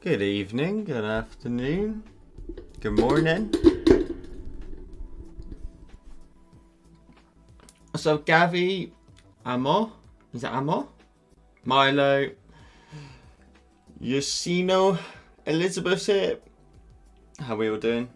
Good evening, good afternoon, good morning. So Gavi, Amo, is that Amo? Milo, Yusino, Elizabeth's here. How are we all doing?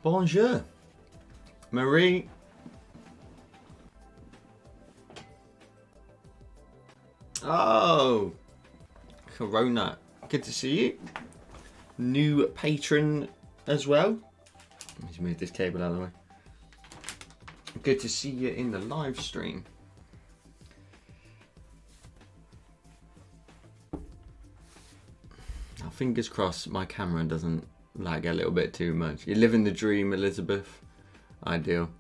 Bonjour, Marie. Oh, Corona. Good to see you. New patron as well. Let's move this cable out of the way. Good to see you in the live stream. Now, fingers crossed my camera doesn't lag a little bit too much. You're living the dream, Elizabeth. Ideal.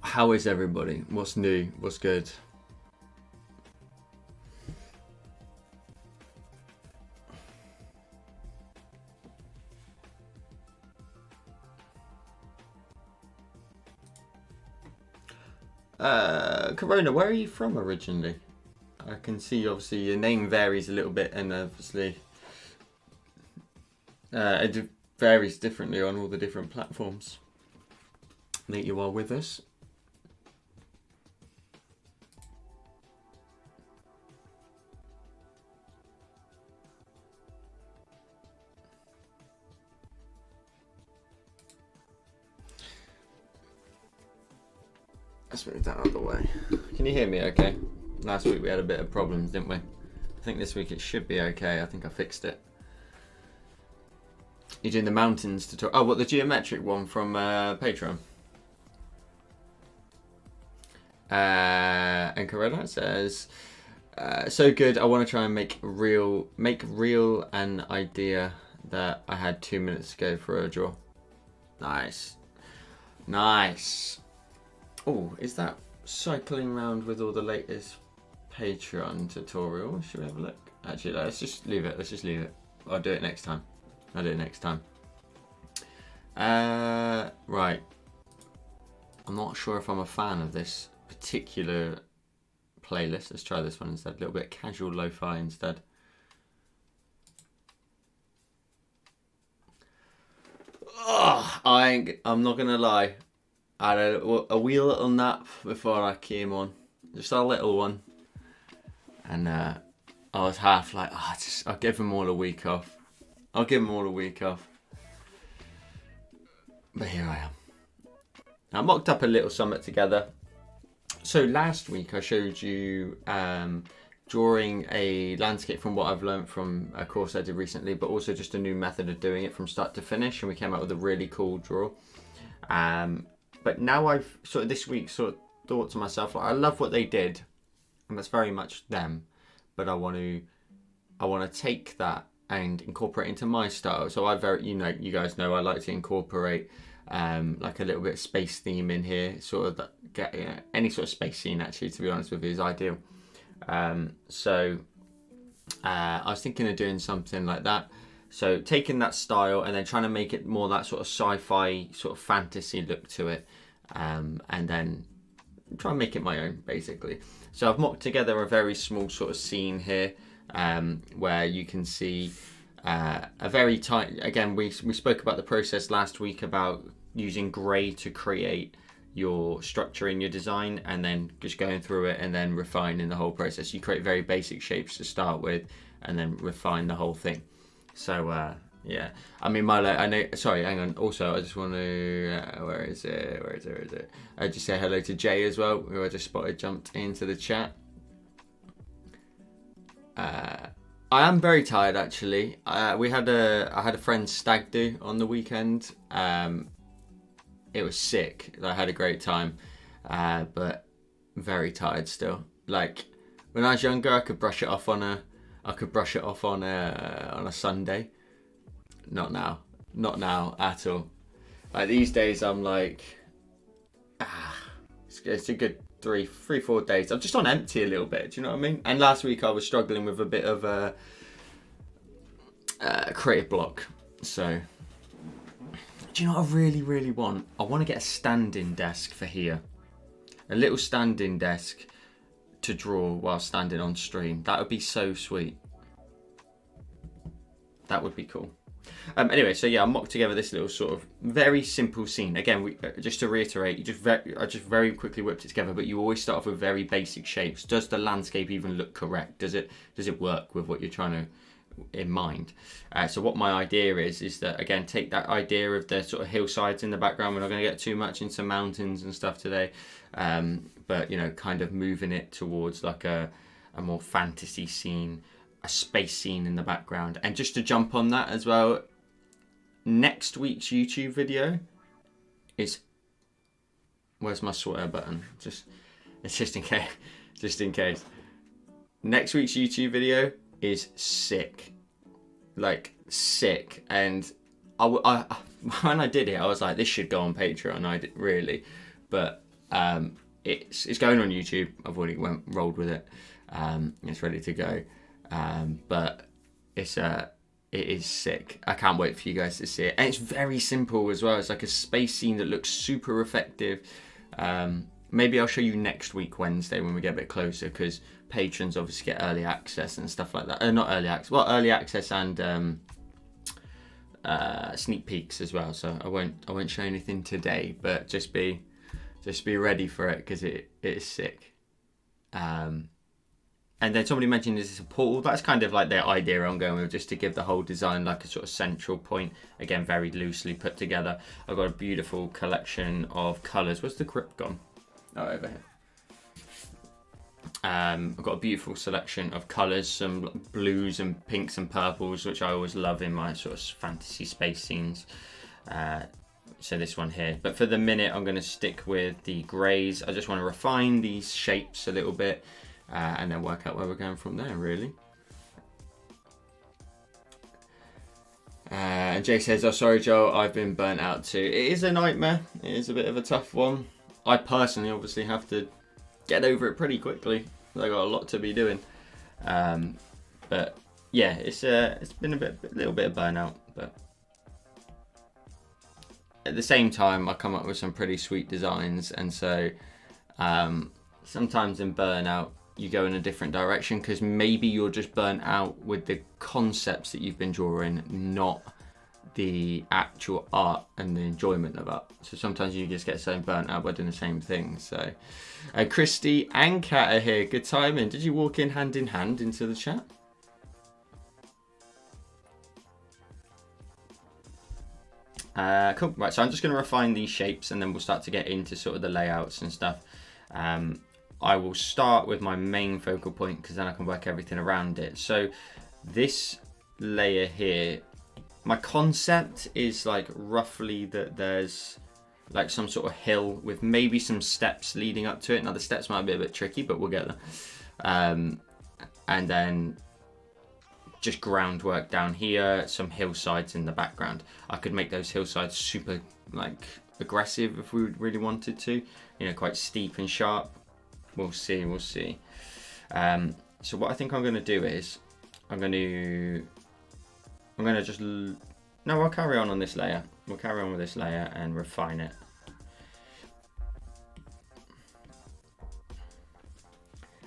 How is everybody? What's new? What's good? Corona, where are you from originally? I can see obviously your name varies a little bit, and obviously it varies differently on all the different platforms that you are with us. Let's move that out of the way. Can you hear me okay? Last week we had a bit of problems, didn't we? I think this week it should be okay. I think I fixed it. You're doing the mountains tutorial. Oh, what, the geometric one from Patreon? And Corona says, so good, I want to try and make real an idea that I had 2 minutes to go for a draw. Nice. Nice. Oh, is that cycling around with all the latest Patreon tutorial? Should we have a look? Actually, let's just leave it. Let's just leave it. I'll do it next time. Right. I'm not sure if I'm a fan of this particular playlist. Let's try this one instead. A little bit casual lo-fi instead. Oh, I'm not gonna lie. I had a wee little nap before I came on, just a little one, and I was half like, I'll give them all a week off. But here I am. I mocked up a little summit together. So last week I showed you drawing a landscape from what I've learned from a course I did recently, but also just a new method of doing it from start to finish, and we came out with a really cool draw. But now I've this week thought to myself, like, I love what they did, and that's very much them. But I want to take that and incorporate into my style. So you guys know I like to incorporate like a little bit of space theme in here, any sort of space scene. Actually, to be honest with you, is ideal. So I was thinking of doing something like that. So taking that style and then trying to make it more that sort of sci-fi, sort of fantasy look to it, and then try and make it my own, basically. So I've mocked together a very small sort of scene here, where you can see a very tight. Again, we spoke about the process last week about using grey to create your structure in your design, and then just going through it and then refining the whole process. You create very basic shapes to start with, and then refine the whole thing. So yeah, I mean, Milo, I know. Sorry, hang on. Also, I just want to. Where is it? I just say hello to Jay as well, who I just spotted jumped into the chat. I am very tired, actually. I had a friend's stag do on the weekend. It was sick. I had a great time, but very tired still. Like when I was younger, I could brush it off on a Sunday. Not now at all. Like these days, I'm like, it's a good 4 days. I'm just on empty a little bit. Do you know what I mean? And last week I was struggling with a bit of a creative block. So, do you know what I really, really want? I want to get a standing desk for here. A little standing desk to draw while standing on stream. That would be so sweet. That would be cool. Anyway, so yeah, I mocked together this little sort of very simple scene. Again, just to reiterate, I just very quickly whipped it together, but you always start off with very basic shapes. Does the landscape even look correct? Does it work with what you're trying to in mind? So what my idea is that, again, take that idea of the sort of hillsides in the background. We're not going to get too much into mountains and stuff today, but you know, kind of moving it towards like a more fantasy scene, a space scene in the background. And just to jump on that as well, next week's YouTube video is, where's my swear button? It's just in case. Next week's YouTube video is sick, like sick. And I when I did it, I was like, this should go on Patreon. I did really, but it's going on YouTube. I've already rolled with it. It's ready to go. But it is sick. I can't wait for you guys to see it. And it's very simple as well. It's like a space scene that looks super effective. Maybe I'll show you next week, Wednesday, when we get a bit closer, because patrons obviously get early access and stuff like that. Not early access, well, early access and sneak peeks as well. So I won't show anything today, but just be ready for it, because it is sick. And then somebody mentioned, is this a portal? That's kind of like the idea I'm going with, just to give the whole design like a sort of central point. Again, very loosely put together. I've got a beautiful collection of colours. Where's the grip gone? Oh, over here. I've got a beautiful selection of colours, some blues and pinks and purples, which I always love in my sort of fantasy space scenes. So this one here. But for the minute, I'm going to stick with the greys. I just want to refine these shapes a little bit. And then work out where we're going from there, really. And Jay says, oh, sorry, Joe, I've been burnt out too. It is a nightmare. It is a bit of a tough one. I personally obviously have to get over it pretty quickly. I got a lot to be doing. But yeah, it's been a little bit of burnout. But at the same time, I come up with some pretty sweet designs. And so sometimes in burnout, you go in a different direction, because maybe you're just burnt out with the concepts that you've been drawing, not the actual art and the enjoyment of art. So sometimes you just get so burnt out by doing the same thing. So Christy and Kat are here. Good timing. Did you walk in hand into the chat? Cool. Right, so I'm just going to refine these shapes, and then we'll start to get into sort of the layouts and stuff. I will start with my main focal point, because then I can work everything around it. So this layer here, my concept is like roughly that there's like some sort of hill with maybe some steps leading up to it. Now the steps might be a bit tricky, but we'll get there. And then just groundwork down here, some hillsides in the background. I could make those hillsides super like aggressive if we really wanted to, you know, quite steep and sharp. We'll see. So what I think I'm going to do is I'm going to just, no, I'll carry on this layer. We'll carry on with this layer and refine it.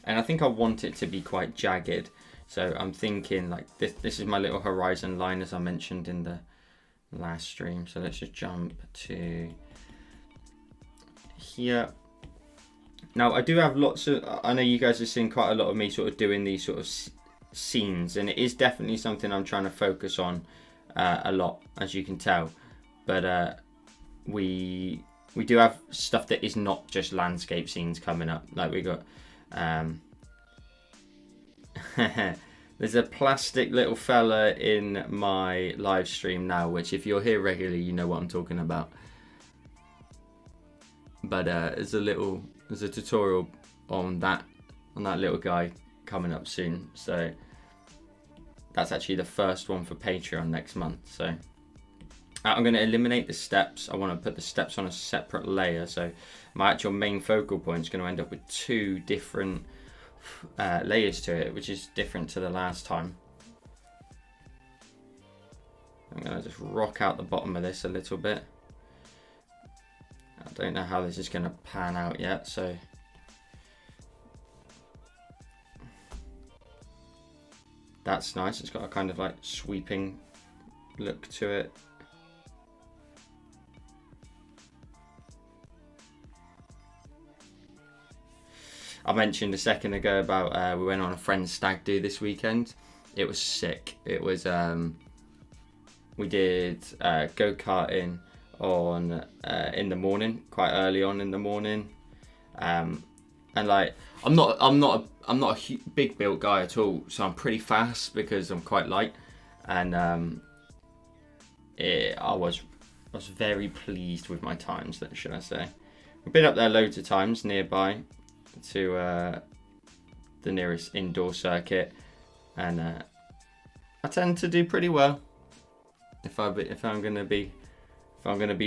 And I think I want it to be quite jagged. So I'm thinking like this is my little horizon line, as I mentioned in the last stream. So let's just jump to here. Now I do have lots of, I know you guys have seen quite a lot of me sort of doing these sort of scenes, and it is definitely something I'm trying to focus on a lot, as you can tell. But we do have stuff that is not just landscape scenes coming up. Like we got, there's a plastic little fella in my live stream now, which if you're here regularly, you know what I'm talking about. But there's a tutorial on that little guy coming up soon. So that's actually the first one for Patreon next month. So I'm going to eliminate the steps. I want to put the steps on a separate layer. So my actual main focal point is going to end up with 2 different layers to it, which is different to the last time. I'm going to just rock out the bottom of this a little bit. I don't know how this is going to pan out yet, so that's nice. It's got a kind of like sweeping look to it. I mentioned a second ago about we went on a friend's stag do this weekend. It was sick. It was we did go-karting on in the morning, quite early on in the morning, and like I'm not a big built guy at all, so I'm pretty fast because I'm quite light, and I was very pleased with my times, should I say. We've been up there loads of times nearby to the nearest indoor circuit, and I tend to do pretty well. If I'm gonna be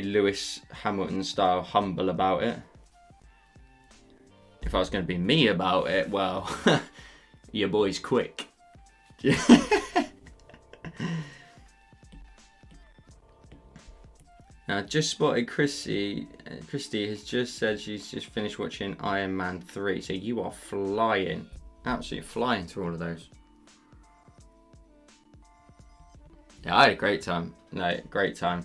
Lewis Hamilton style humble about it. If I was gonna be me about it, well, your boy's quick. Now, just spotted Christy has just said she's just finished watching Iron Man 3. So you are flying, absolutely flying through all of those. Yeah, I had a great time. No, great time.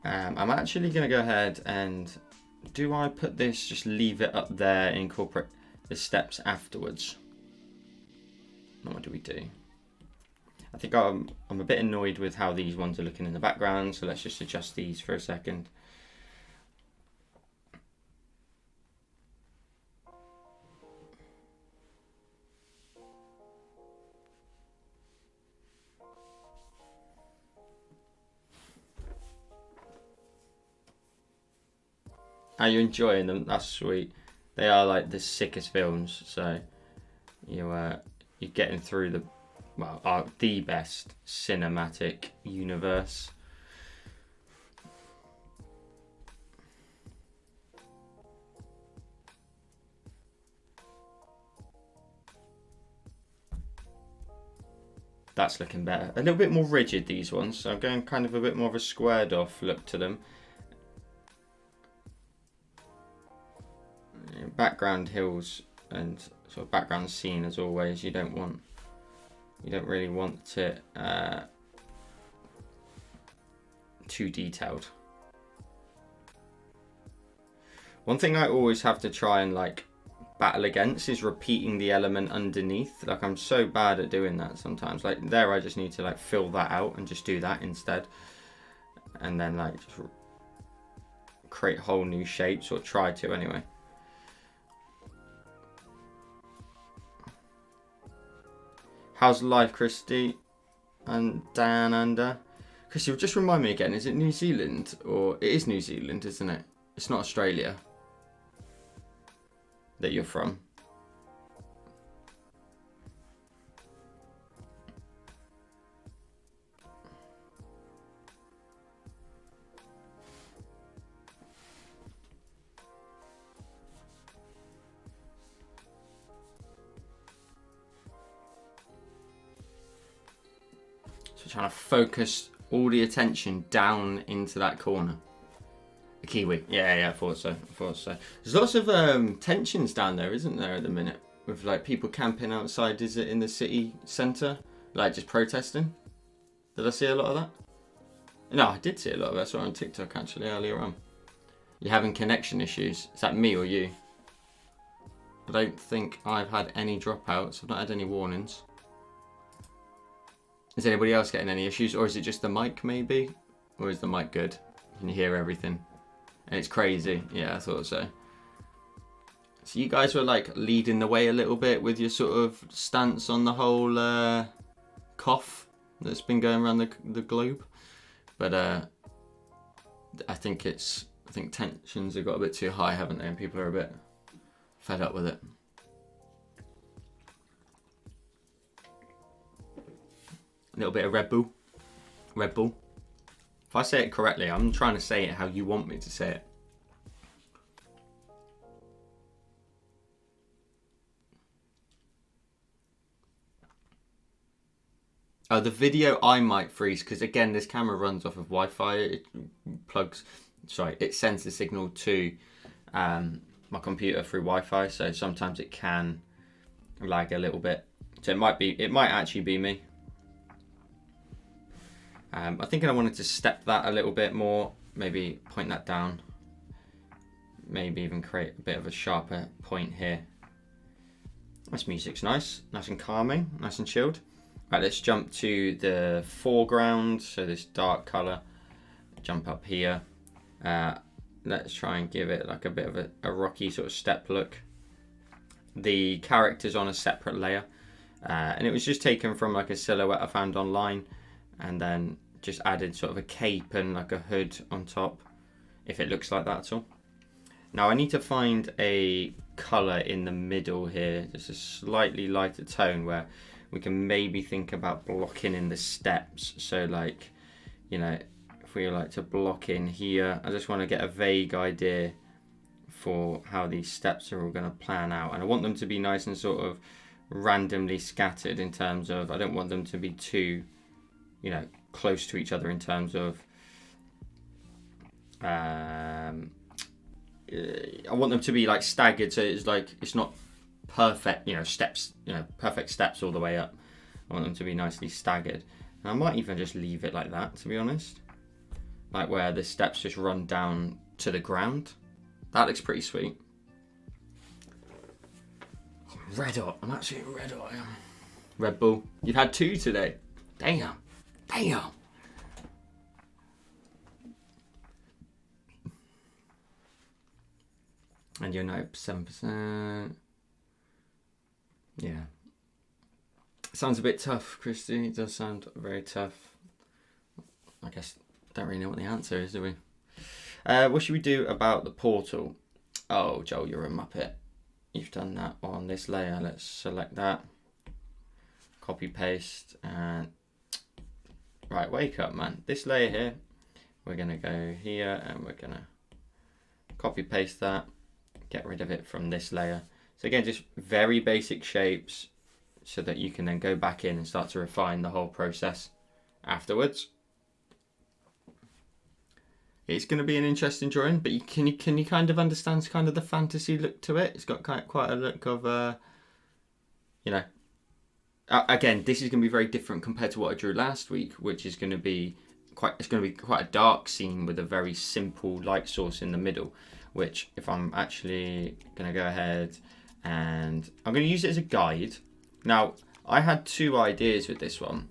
I'm actually going to go ahead and, do I put this, just leave it up there and incorporate the steps afterwards? Now, what do we do? I think I'm a bit annoyed with how these ones are looking in the background, so let's just adjust these for a second. Are you enjoying them? That's sweet. They are like the sickest films, so you're getting through the the best cinematic universe. That's looking better. A little bit more rigid, these ones, so I'm going kind of a bit more of a squared off look to them. Background hills and sort of background scene, as always. You don't really want it too detailed. One thing I always have to try and like battle against is repeating the element underneath. Like, I'm so bad at doing that sometimes. Like there, I just need to like fill that out and just do that instead, and then like just create whole new shapes, or try to anyway. How's life, Christy and Dan Under? Christy, just remind me again, is it New Zealand? Or it is New Zealand, isn't it? It's not Australia that you're from. Trying to focus all the attention down into that corner. A Kiwi. Yeah, I thought so. There's lots of tensions down there, isn't there, at the minute? With like people camping outside, is it in the city centre? Like just protesting? Did I see a lot of that? No, I did see a lot of that. I saw it on TikTok actually earlier on. You're having connection issues. Is that me or you? I don't think I've had any dropouts. I've not had any warnings. Is anybody else getting any issues, or is it just the mic maybe? Or is the mic good? Can you hear everything? And it's crazy. Yeah, I thought so. So you guys were like leading the way a little bit with your sort of stance on the whole cough that's been going around the globe. But I think tensions have got a bit too high, haven't they? And people are a bit fed up with it. A little bit of Red Bull. Red Bull. If I say it correctly, I'm trying to say it how you want me to say it. The video I might freeze because again this camera runs off of Wi-Fi. It it sends the signal to my computer through Wi-Fi, so sometimes it can lag a little bit. So it might actually be me. I think I wanted to step that a little bit more, maybe point that down, maybe even create a bit of a sharper point here. This music's nice and calming, nice and chilled. Right, let's jump to the foreground, so this dark colour. Jump up here. Let's try and give it like a bit of a rocky sort of step look. The character's on a separate layer, and it was just taken from like a silhouette I found online, and then just added sort of a cape and like a hood on top, if it looks like that at all. Now I need to find a colour in the middle here, just a slightly lighter tone where we can maybe think about blocking in the steps. So like, you know, if we like to block in here, I just want to get a vague idea for how these steps are all going to plan out. And I want them to be nice and sort of randomly scattered in terms of, I don't want them to be too, you know, close to each other in terms of, I want them to be like staggered, so it's like, it's not perfect, you know, steps, you know, perfect steps all the way up. I want them to be nicely staggered. And I might even just leave it like that, to be honest. Like where the steps just run down to the ground. That looks pretty sweet. Red hot, I'm absolutely red hot. Red Bull, you've had 2 today. Damn. And you're now 7%. Yeah. Sounds a bit tough, Christy. It does sound very tough. I guess don't really know what the answer is, do we? What should we do about the portal? Oh, Joel, you're a muppet. You've done that on this layer. Let's select that. Copy, paste, and... Right, wake up, man. This layer here, we're going to go here, and we're going to copy, paste that. Get rid of it from this layer. So again, just very basic shapes so that you can then go back in and start to refine the whole process afterwards. It's going to be an interesting drawing, but can you kind of understand kind of the fantasy look to it? It's got quite a look of, you know, again, this is going to be very different compared to what I drew last week, which is going to be quite a dark scene with a very simple light source in the middle, which if I'm actually going to go ahead and I'm going to use it as a guide. Now, I had 2 ideas with this one.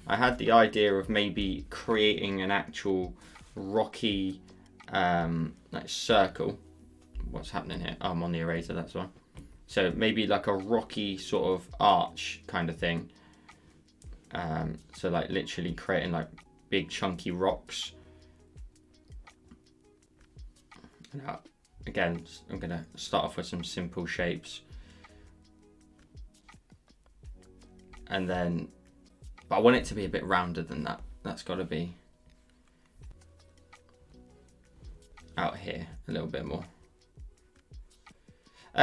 I had the idea of maybe creating an actual rocky like circle. What's happening here? Oh, I'm on the eraser, that's why. So maybe like a rocky sort of arch kind of thing. So like literally creating like big chunky rocks. Now, again, I'm going to start off with some simple shapes. And then, but I want it to be a bit rounder than that. That's got to be out here a little bit more.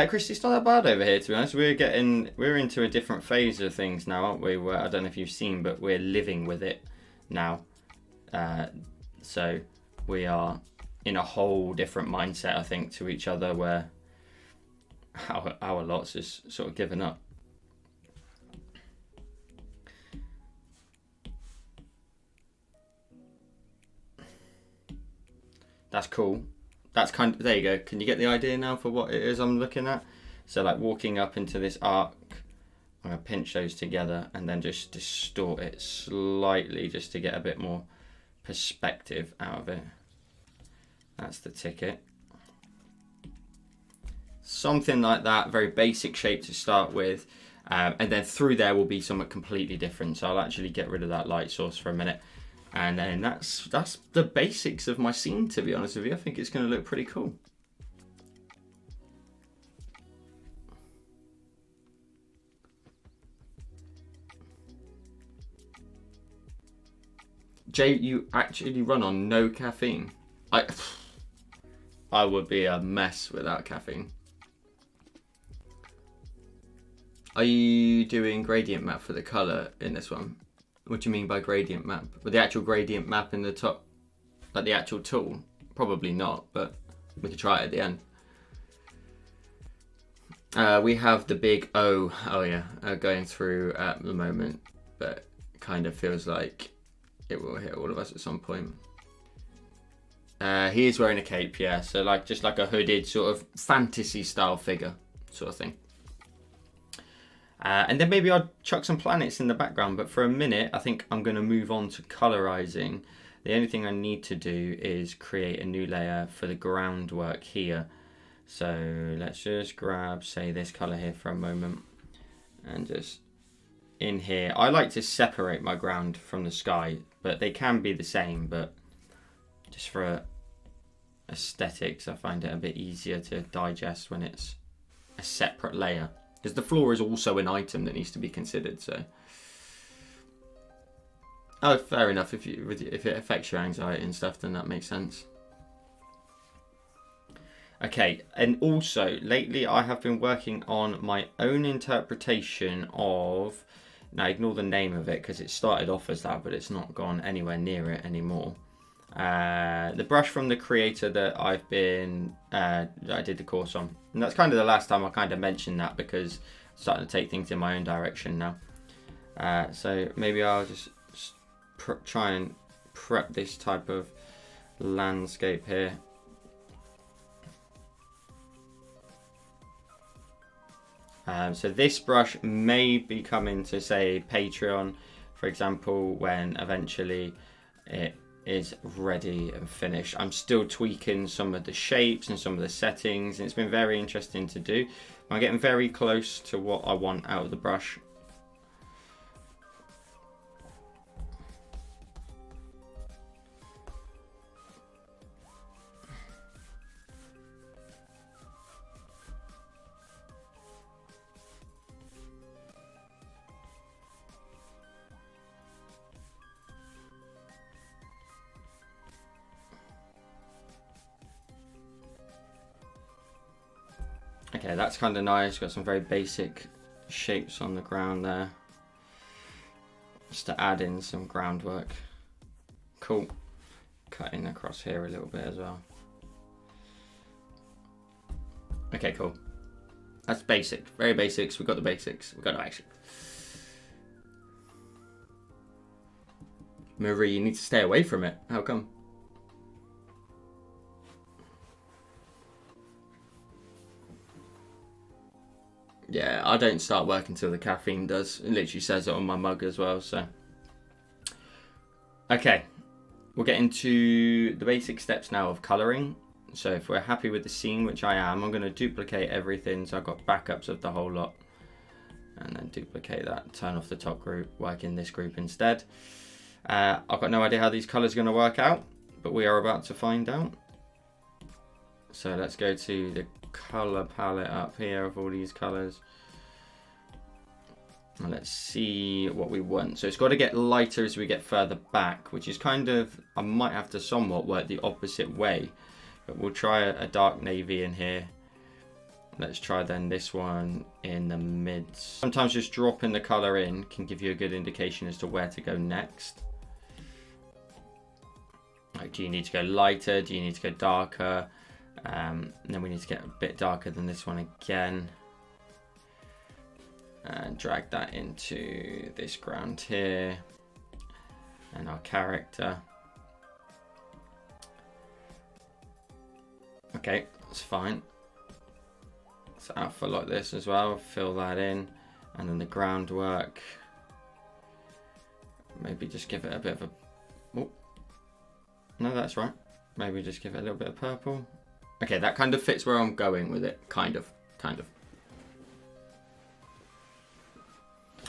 Christy, it's not that bad over here, to be honest. We're into a different phase of things now, aren't we? I don't know if you've seen, but we're living with it now. So we are in a whole different mindset, I think, to each other, where our lot's just sort of given up. That's cool. That's kind of, there you go. Can you get the idea now for what it is I'm looking at? So like walking up into this arc, I'm going to pinch those together and then just distort it slightly just to get a bit more perspective out of it. That's the ticket. Something like that, very basic shape to start with. And then through there will be something completely different. So I'll actually get rid of that light source for a minute. And then that's the basics of my scene, to be honest with you. I think it's going to look pretty cool. Jay, you actually run on no caffeine. I would be a mess without caffeine. Are you doing gradient map for the color in this one? What do you mean by gradient map? With the actual gradient map in the top, like the actual tool? Probably not, but we could try it at the end. We have the big O, going through at the moment, but it kind of feels like it will hit all of us at some point. He is wearing a cape, yeah, so like just like a hooded sort of fantasy style figure sort of thing. And then maybe I'll chuck some planets in the background, but for a minute I think I'm going to move on to colorizing. The only thing I need to do is create a new layer for the groundwork here. So let's just grab, say, this color here for a moment, and just in here, I like to separate my ground from the sky, but they can be the same, but just for aesthetics, I find it a bit easier to digest when it's a separate layer, because the floor is also an item that needs to be considered. So, oh, fair enough. If it affects your anxiety and stuff, then that makes sense. Okay, and also lately I have been working on my own interpretation of, now ignore the name of it because it started off as that, but it's not gone anywhere near it anymore. The brush from the creator that I've been, that I did the course on. And that's kind of the last time I kind of mentioned that, because I'm starting to take things in my own direction now. So maybe I'll just try and prep this type of landscape here. So this brush may be coming to, say, Patreon, for example, when eventually it is ready and finished. I'm still tweaking some of the shapes and some of the settings, and it's been very interesting to do. I'm getting very close to what I want out of the brush. Okay, that's kind of nice. Got some very basic shapes on the ground there, just to add in some groundwork. Cool. Cutting across here a little bit as well. Okay, cool. That's basic. Very basics. We've got the basics. We've got the basics. Marie, you need to stay away from it. How come? Yeah, I don't start work until the caffeine does. It literally says it on my mug as well, so. Okay, we'll get into the basic steps now of colouring. So if we're happy with the scene, which I am, I'm going to duplicate everything. So I've got backups of the whole lot. And then duplicate that, turn off the top group, work in this group instead. I've got no idea how these colours are going to work out, but we are about to find out. So let's go to the colour palette up here of all these colours. And let's see what we want. So it's got to get lighter as we get further back, which is kind of, I might have to somewhat work the opposite way. But we'll try a dark navy in here. Let's try then this one in the mids. Sometimes just dropping the colour in can give you a good indication as to where to go next. Like, do you need to go lighter? Do you need to go darker? And then we need to get a bit darker than this one again. And drag that into this ground here. And our character. Okay, that's fine. So alpha like this as well, fill that in. And then the groundwork. Maybe just give it a bit of a... Oh. No, that's right. Maybe just give it a little bit of purple. Okay, that kind of fits where I'm going with it. Kind of.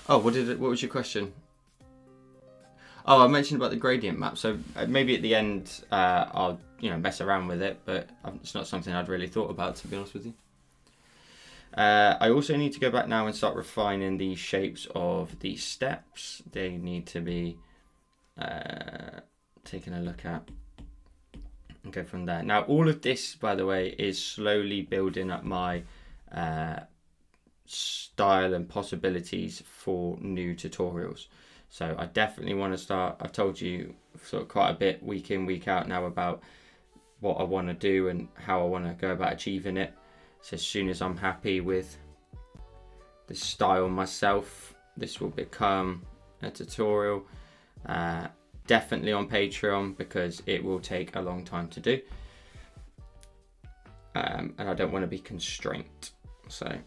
Oh, what was your question? Oh, I mentioned about the gradient map. So maybe at the end, I'll mess around with it, but it's not something I'd really thought about, to be honest with you. I also need to go back now and start refining the shapes of the steps. They need to be taking a look at and go from there. Now, all of this, by the way, is slowly building up my style and possibilities for new tutorials. So I definitely want to start. I've told you sort of quite a bit week in, week out now about what I want to do and how I want to go about achieving it. So as soon as I'm happy with the style myself, this will become a tutorial. Definitely on Patreon, because it will take a long time to do. And I don't want to be constrained. So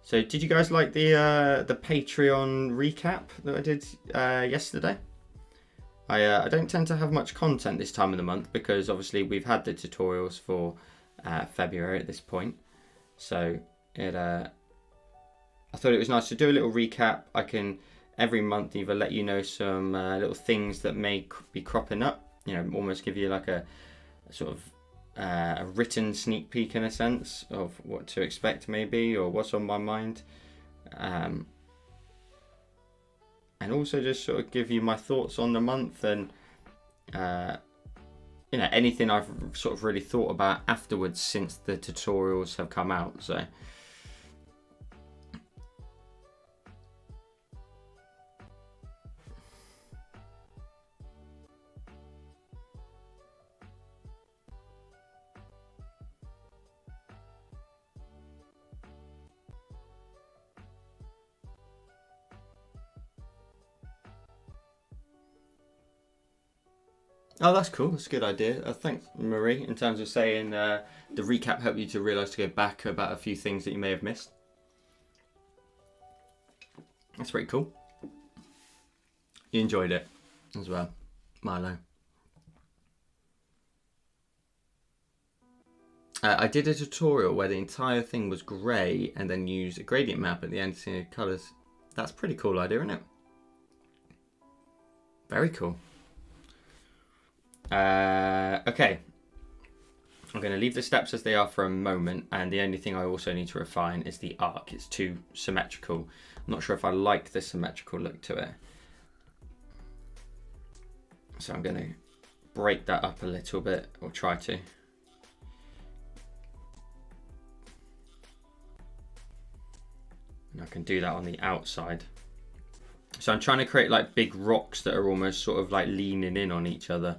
did you guys like the Patreon recap that I did yesterday? I don't tend to have much content this time of the month because obviously we've had the tutorials for February at this point. So I thought it was nice to do a little recap. I can every month either let you know some little things that may be cropping up, you know, almost give you like a sort of a written sneak peek in a sense of what to expect maybe, or what's on my mind, and also just sort of give you my thoughts on the month and you know, anything I've sort of really thought about afterwards since the tutorials have come out. So oh, that's cool. That's a good idea. Thanks, Marie, in terms of saying the recap helped you to realise to go back about a few things that you may have missed. That's pretty cool. You enjoyed it as well, Milo. I did a tutorial where the entire thing was grey and then used a gradient map at the end to see the colours. That's a pretty cool idea, isn't it? Very cool. Okay, I'm going to leave the steps as they are for a moment, and the only thing I also need to refine is the arc. It's too symmetrical. I'm not sure if I like the symmetrical look to it, so I'm going to break that up a little bit, or try to. And I can do that on the outside. So I'm trying to create like big rocks that are almost sort of like leaning in on each other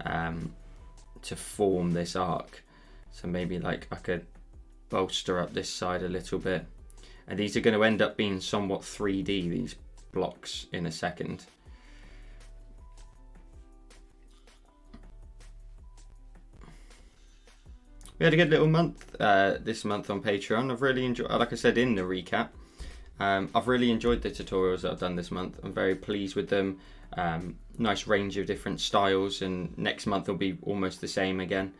to form this arc. So maybe like I could bolster up this side a little bit. And these are going to end up being somewhat 3D, these blocks, in a second. We had a good little month this month on Patreon. I've really enjoyed, like I said in the recap, I've really enjoyed the tutorials that I've done this month. I'm very pleased with them. Nice range of different styles, and next month will be almost the same again.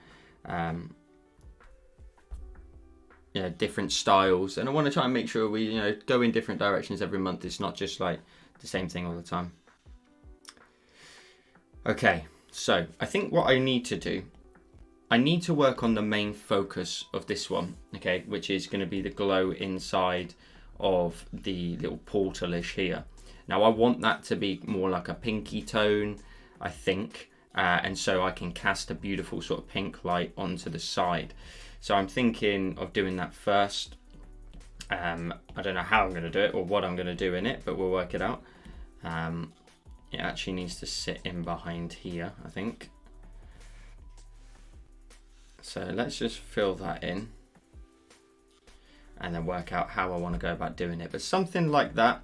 You know, different styles, and I want to try and make sure we, you know, go in different directions every month. It's not just like the same thing all the time. Okay, so I think what I need to do, I need to work on the main focus of this one, okay, which is going to be the glow inside of the little portal-ish here. Now I want that to be more like a pinky tone, I think, and so I can cast a beautiful sort of pink light onto the side. So I'm thinking of doing that first. I don't know how I'm going to do it or what I'm going to do in it, but we'll work it out. It actually needs to sit in behind here, I think. So let's just fill that in and then work out how I want to go about doing it. But something like that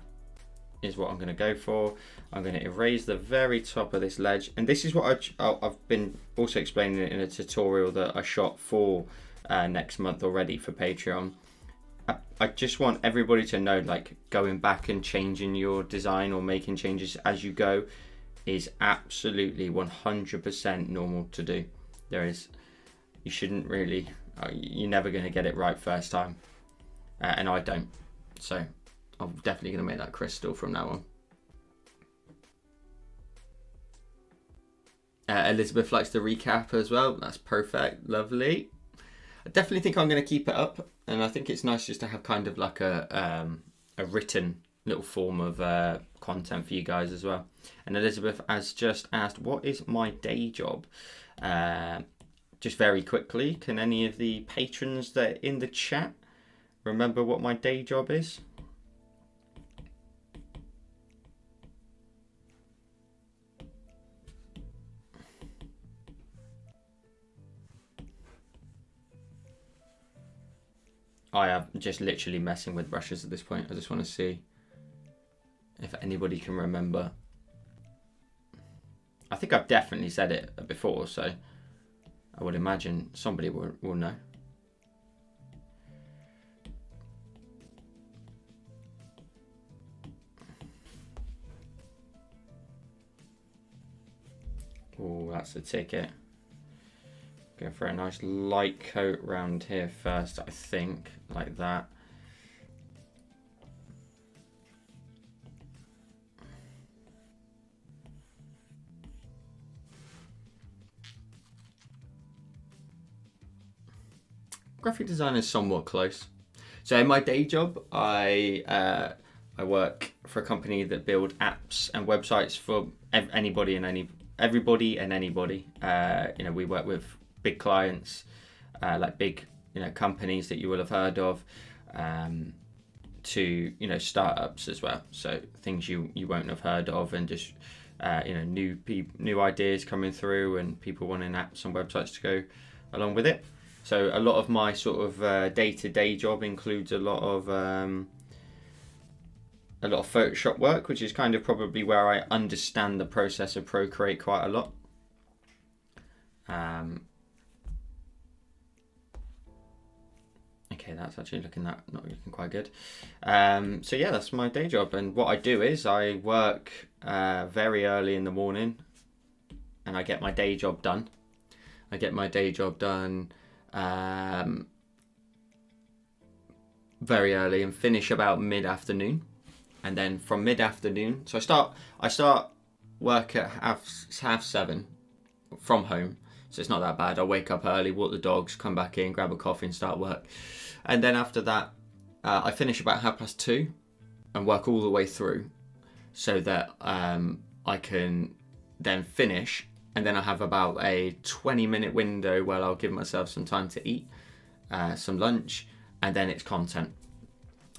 is what I'm going to go for. I'm going to erase the very top of this ledge, and this is what I've been also explaining it in a tutorial that I shot for next month already for Patreon. I just want everybody to know, like, going back and changing your design or making changes as you go is absolutely 100% normal to do. You shouldn't really, you're never going to get it right first time, and I don't. So I'm definitely going to make that crystal from now on. Elizabeth likes the recap as well. That's perfect. Lovely. I definitely think I'm going to keep it up, and I think it's nice just to have kind of like a written little form of content for you guys as well. And Elizabeth has just asked, what is my day job? Just very quickly, can any of the patrons that are in the chat remember what my day job is? I am just literally messing with brushes at this point. I just want to see if anybody can remember. I think I've definitely said it before, so I would imagine somebody will know. Oh, that's a ticket. Go for a nice light coat round here first, I think, like that. Graphic design is somewhat close. So in my day job, I work for a company that build apps and websites for everybody and anybody. We work with big clients, like big companies that you will have heard of, to startups as well. So things you won't have heard of, and just new ideas coming through, and people wanting apps and websites to go along with it. So a lot of my sort of day-to-day job includes a lot of Photoshop work, which is kind of probably where I understand the process of Procreate quite a lot. Okay, that's actually not looking quite good. So yeah, that's my day job, and what I do is I work very early in the morning, and I get my day job done. Very early and finish about mid-afternoon, and then from mid-afternoon, so I start work at half 7 from home, so it's not that bad. I wake up early, walk the dogs, come back in, grab a coffee and start work, and then after that I finish about 2:30 and work all the way through, so that I can then finish, and then I have about a 20-minute window where I'll give myself some time to eat some lunch, and then it's content.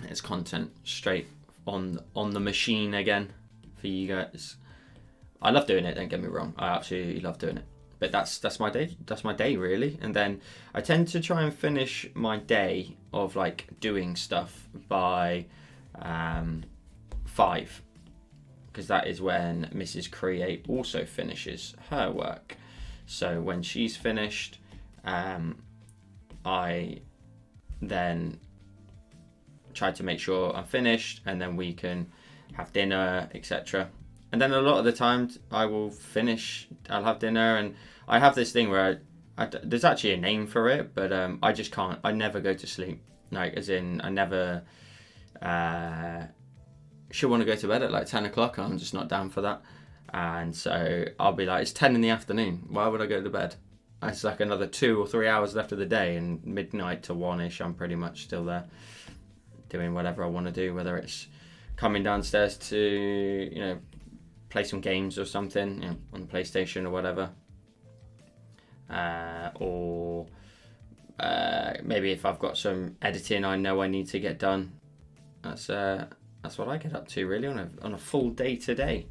It's content straight on the machine again for you guys. I love doing it, don't get me wrong. I absolutely love doing it. But that's my day. That's my day really. And then I tend to try and finish my day of like doing stuff by 5, because that is when Mrs. Create also finishes her work. So when she's finished, I then try to make sure I'm finished, and then we can have dinner, etc. And then a lot of the time I'll have dinner, and I have this thing where there's actually a name for it, but I just can't, I never go to sleep. Like, as in, I never should want to go to bed at like 10 o'clock, I'm just not down for that. And so I'll be like, it's 10 in the afternoon, why would I go to bed? It's like another 2 or 3 hours left of the day, and midnight to 1ish, I'm pretty much still there doing whatever I want to do, whether it's coming downstairs to, play some games or something, on the PlayStation or whatever. Or maybe if I've got some editing I know I need to get done. That's what I get up to really on a full day today.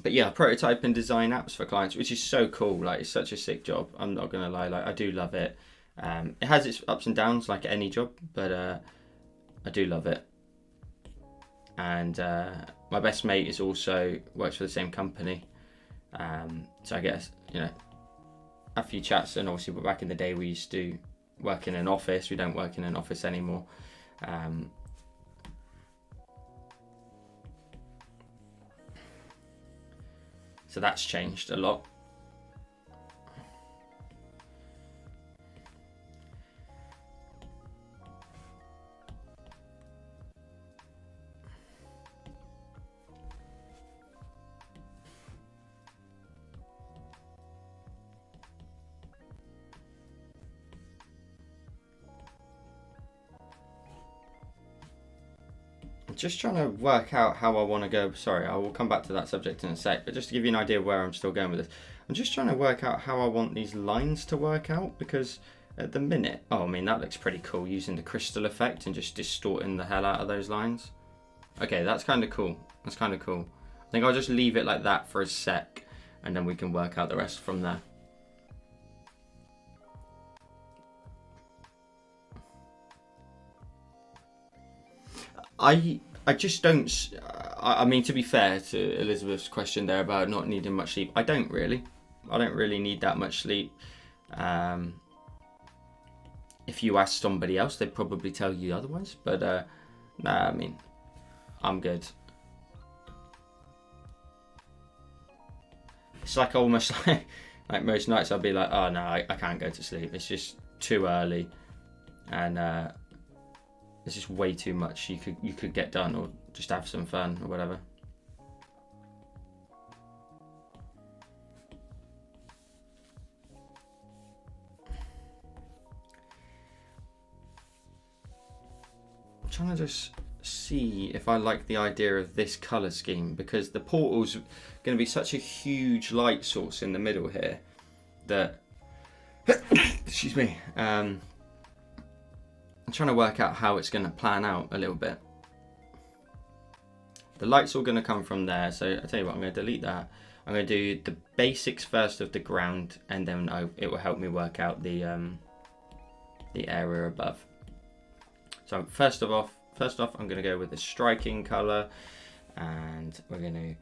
But yeah, prototype and design apps for clients, which is so cool. Like, it's such a sick job. I'm not gonna lie, like, I do love it. It has its ups and downs like any job, but I do love it. And my best mate is also works for the same company, so I guess a few chats. And obviously, back in the day, we used to work in an office. We don't work in an office anymore. So that's changed a lot. just trying to work out how I want to go. Sorry, I will come back to that subject in a sec, but just to give you an idea of where I'm still going with this, I'm just trying to work out how I want these lines to work out, because at the minute, oh, I mean, that looks pretty cool using the crystal effect and just distorting the hell out of those lines. Okay, that's kind of cool. That's kind of cool. I think I'll just leave it like that for a sec, and then we can work out the rest from there. I just don't. I mean, to be fair to Elizabeth's question there about not needing much sleep, I don't really need that much sleep. If you ask somebody else, they'd probably tell you otherwise. But nah, I mean, I'm good. It's like almost like most nights I'll be like, oh no, I can't go to sleep. It's just too early, and it's just way too much you could get done, or just have some fun or whatever. I'm trying to just see if I like the idea of this color scheme, because the portal's going to be such a huge light source in the middle here that excuse me, I'm trying to work out how it's going to plan out a little bit. The light's all going to come from there, so I'll tell you what, I'm going to delete that. I'm going to do the basics first of the ground, and then it will help me work out the area above. So first off, I'm going to go with the striking color, and we're going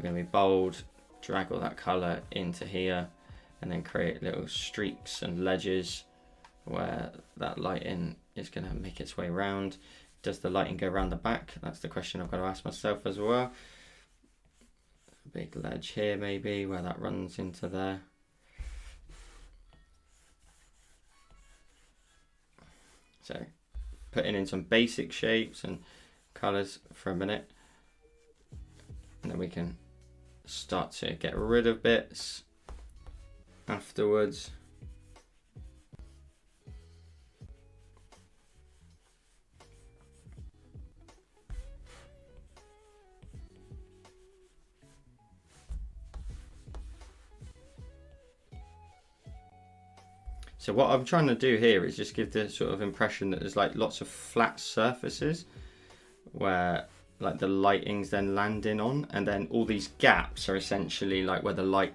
to be bold, drag all that color into here, and then create little streaks and ledges where that lighting is going to make its way around. Does the lighting go around the back? That's the question I've got to ask myself as well. A big ledge here maybe where that runs into there. So putting in some basic shapes and colors for a minute, and then we can start to get rid of bits afterwards. So what I'm trying to do here is just give the sort of impression that there's like lots of flat surfaces where like the lighting's then landing on, and then all these gaps are essentially like where the light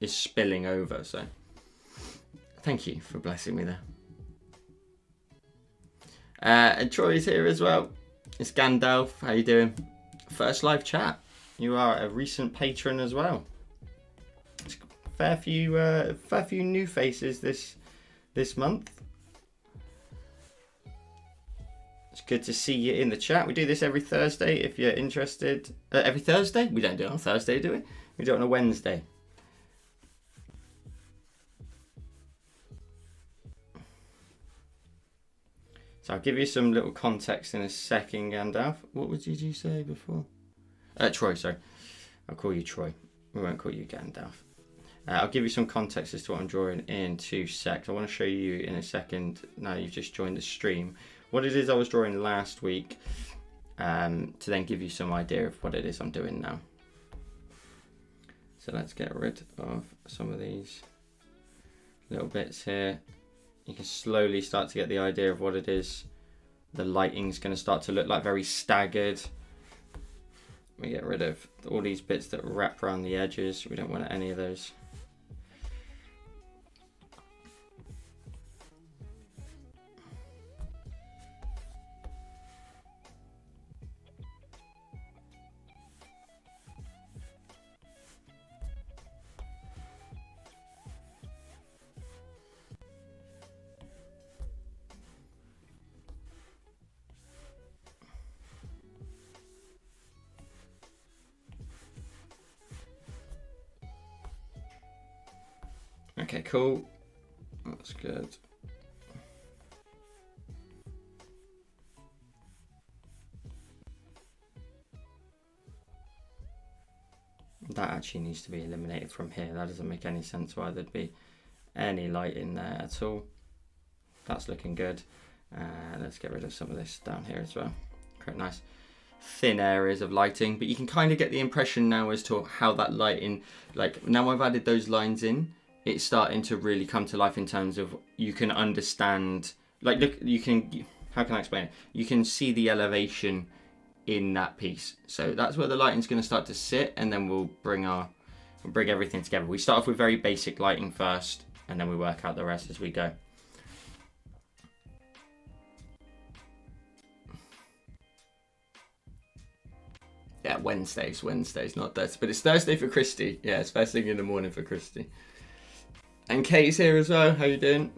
is spilling over. So thank you for blessing me there. And Troy's here as well. It's Gandalf. How you doing? First live chat. You are a recent patron as well. Fair few new faces this month. It's good to see you in the chat. We do this every Thursday if you're interested. Every Thursday? We don't do it on Thursday, do we? We do it on a Wednesday. So I'll give you some little context in a second, Gandalf. What did you say before? Troy, sorry. I'll call you Troy. We won't call you Gandalf. I'll give you some context as to what I'm drawing in 2 secs. I want to show you in a second, now you've just joined the stream, what it is I was drawing last week, to then give you some idea of what it is I'm doing now. So let's get rid of some of these little bits here. You can slowly start to get the idea of what it is. The lighting's going to start to look like very staggered. We get rid of all these bits that wrap around the edges. We don't want any of those. Okay, cool. That's good. That actually needs to be eliminated from here. That doesn't make any sense why there'd be any light in there at all. That's looking good. Let's get rid of some of this down here as well. Create nice thin areas of lighting, but you can kind of get the impression now as to how that lighting, like now I've added those lines in, it's starting to really come to life in terms of you can understand, like look, you can, how can I explain it? You can see the elevation in that piece. So that's where the lighting's going to start to sit, and then we'll bring everything together. We start off with very basic lighting first, and then we work out the rest as we go. Yeah, Wednesdays, not Thursday. But it's Thursday for Christy. Yeah, it's first thing in the morning for Christy. And Kate's here as well. How you doing?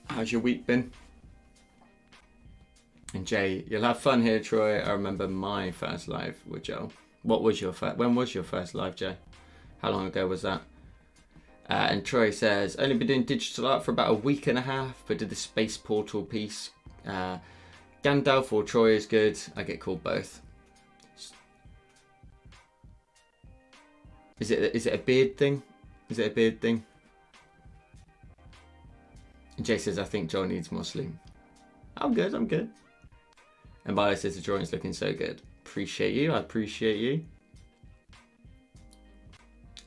How's your week been? And Jay, you'll have fun here, Troy. I remember my first live with Joe. When was your first live, Jay? How long ago was that? And Troy says, only been doing digital art for about a week and a half, but did the space portal piece. Gandalf or Troy is good. I get called both. Is it a beard thing? Is it a beard thing? And Jay says, I think Joe needs more sleep. I'm good. And Violet says the drawing's looking so good. Appreciate you. I appreciate you.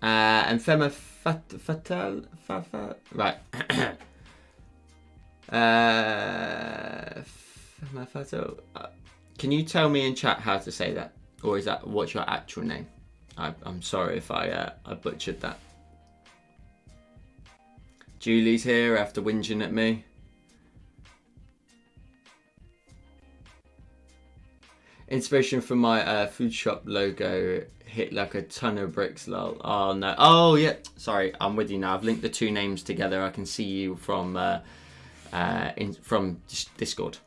And Fema Fatal. Right. Fema Fatal. Can you tell me in chat how to say that? Or is that what's your actual name? I'm sorry if I butchered that. Julie's here after whinging at me. Inspiration for my food shop logo hit like a ton of bricks, lol. Oh no. Oh yeah. Sorry, I'm with you now. I've linked the two names together. I can see you from Discord.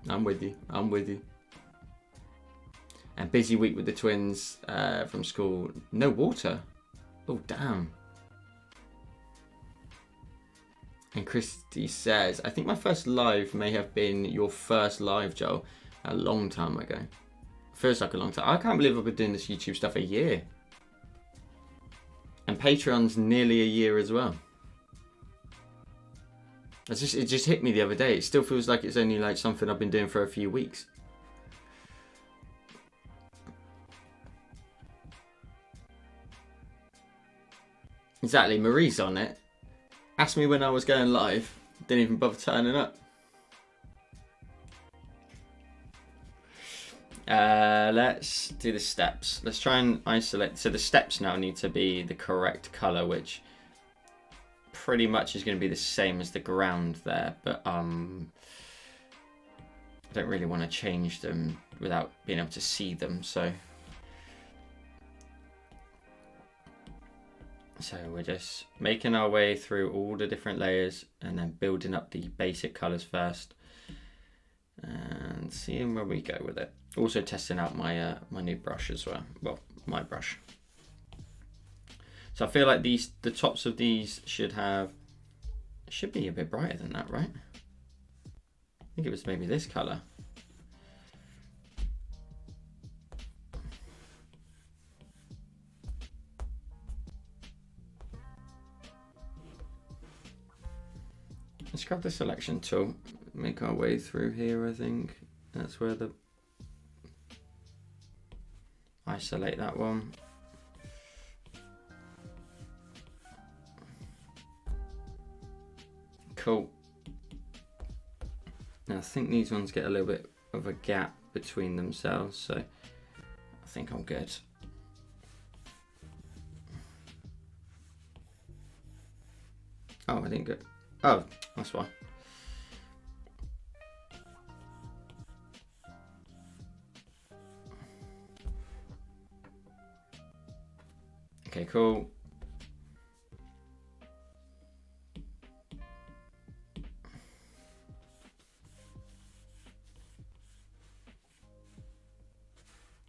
I'm with you. And busy week with the twins from school. No water. Oh damn. And Christy says, I think my first live may have been your first live, Joel, a long time ago. Feels like a long time. I can't believe I've been doing this YouTube stuff a year. And Patreon's nearly a year as well. It just hit me the other day. It still feels like it's only like something I've been doing for a few weeks. Exactly, Marie's on it. Asked me when I was going live. Didn't even bother turning up. Let's do the steps. Let's try and isolate. So the steps now need to be the correct color, which pretty much is going to be the same as the ground there. But I don't really want to change them without being able to see them. So we're just making our way through all the different layers and then building up the basic colors first and seeing where we go with it. Also testing out my my new brush as well. Well, my brush. So I feel like the tops of these should be a bit brighter than that, right? I think it was maybe this color. Let's grab the selection tool, make our way through here. I think that's where the isolate that one. Cool. Now I think these ones get a little bit of a gap between themselves, so I think I'm good. Oh, I didn't get. Oh, that's why. Okay, cool.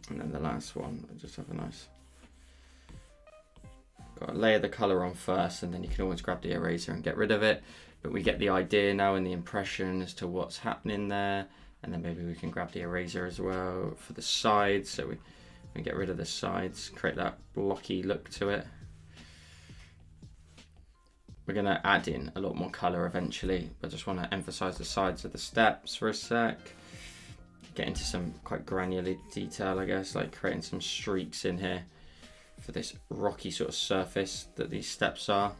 And then the last one, I just have a nice. Got to layer the color on first, and then you can always grab the eraser and get rid of it. But we get the idea now and the impression as to what's happening there. And then maybe we can grab the eraser as well for the sides. So we get rid of the sides, create that blocky look to it. we're going to add in a lot more colour eventually, but I just want to emphasise the sides of the steps for a sec. Get into some quite granular detail, I guess, like creating some streaks in here for this rocky sort of surface that these steps are.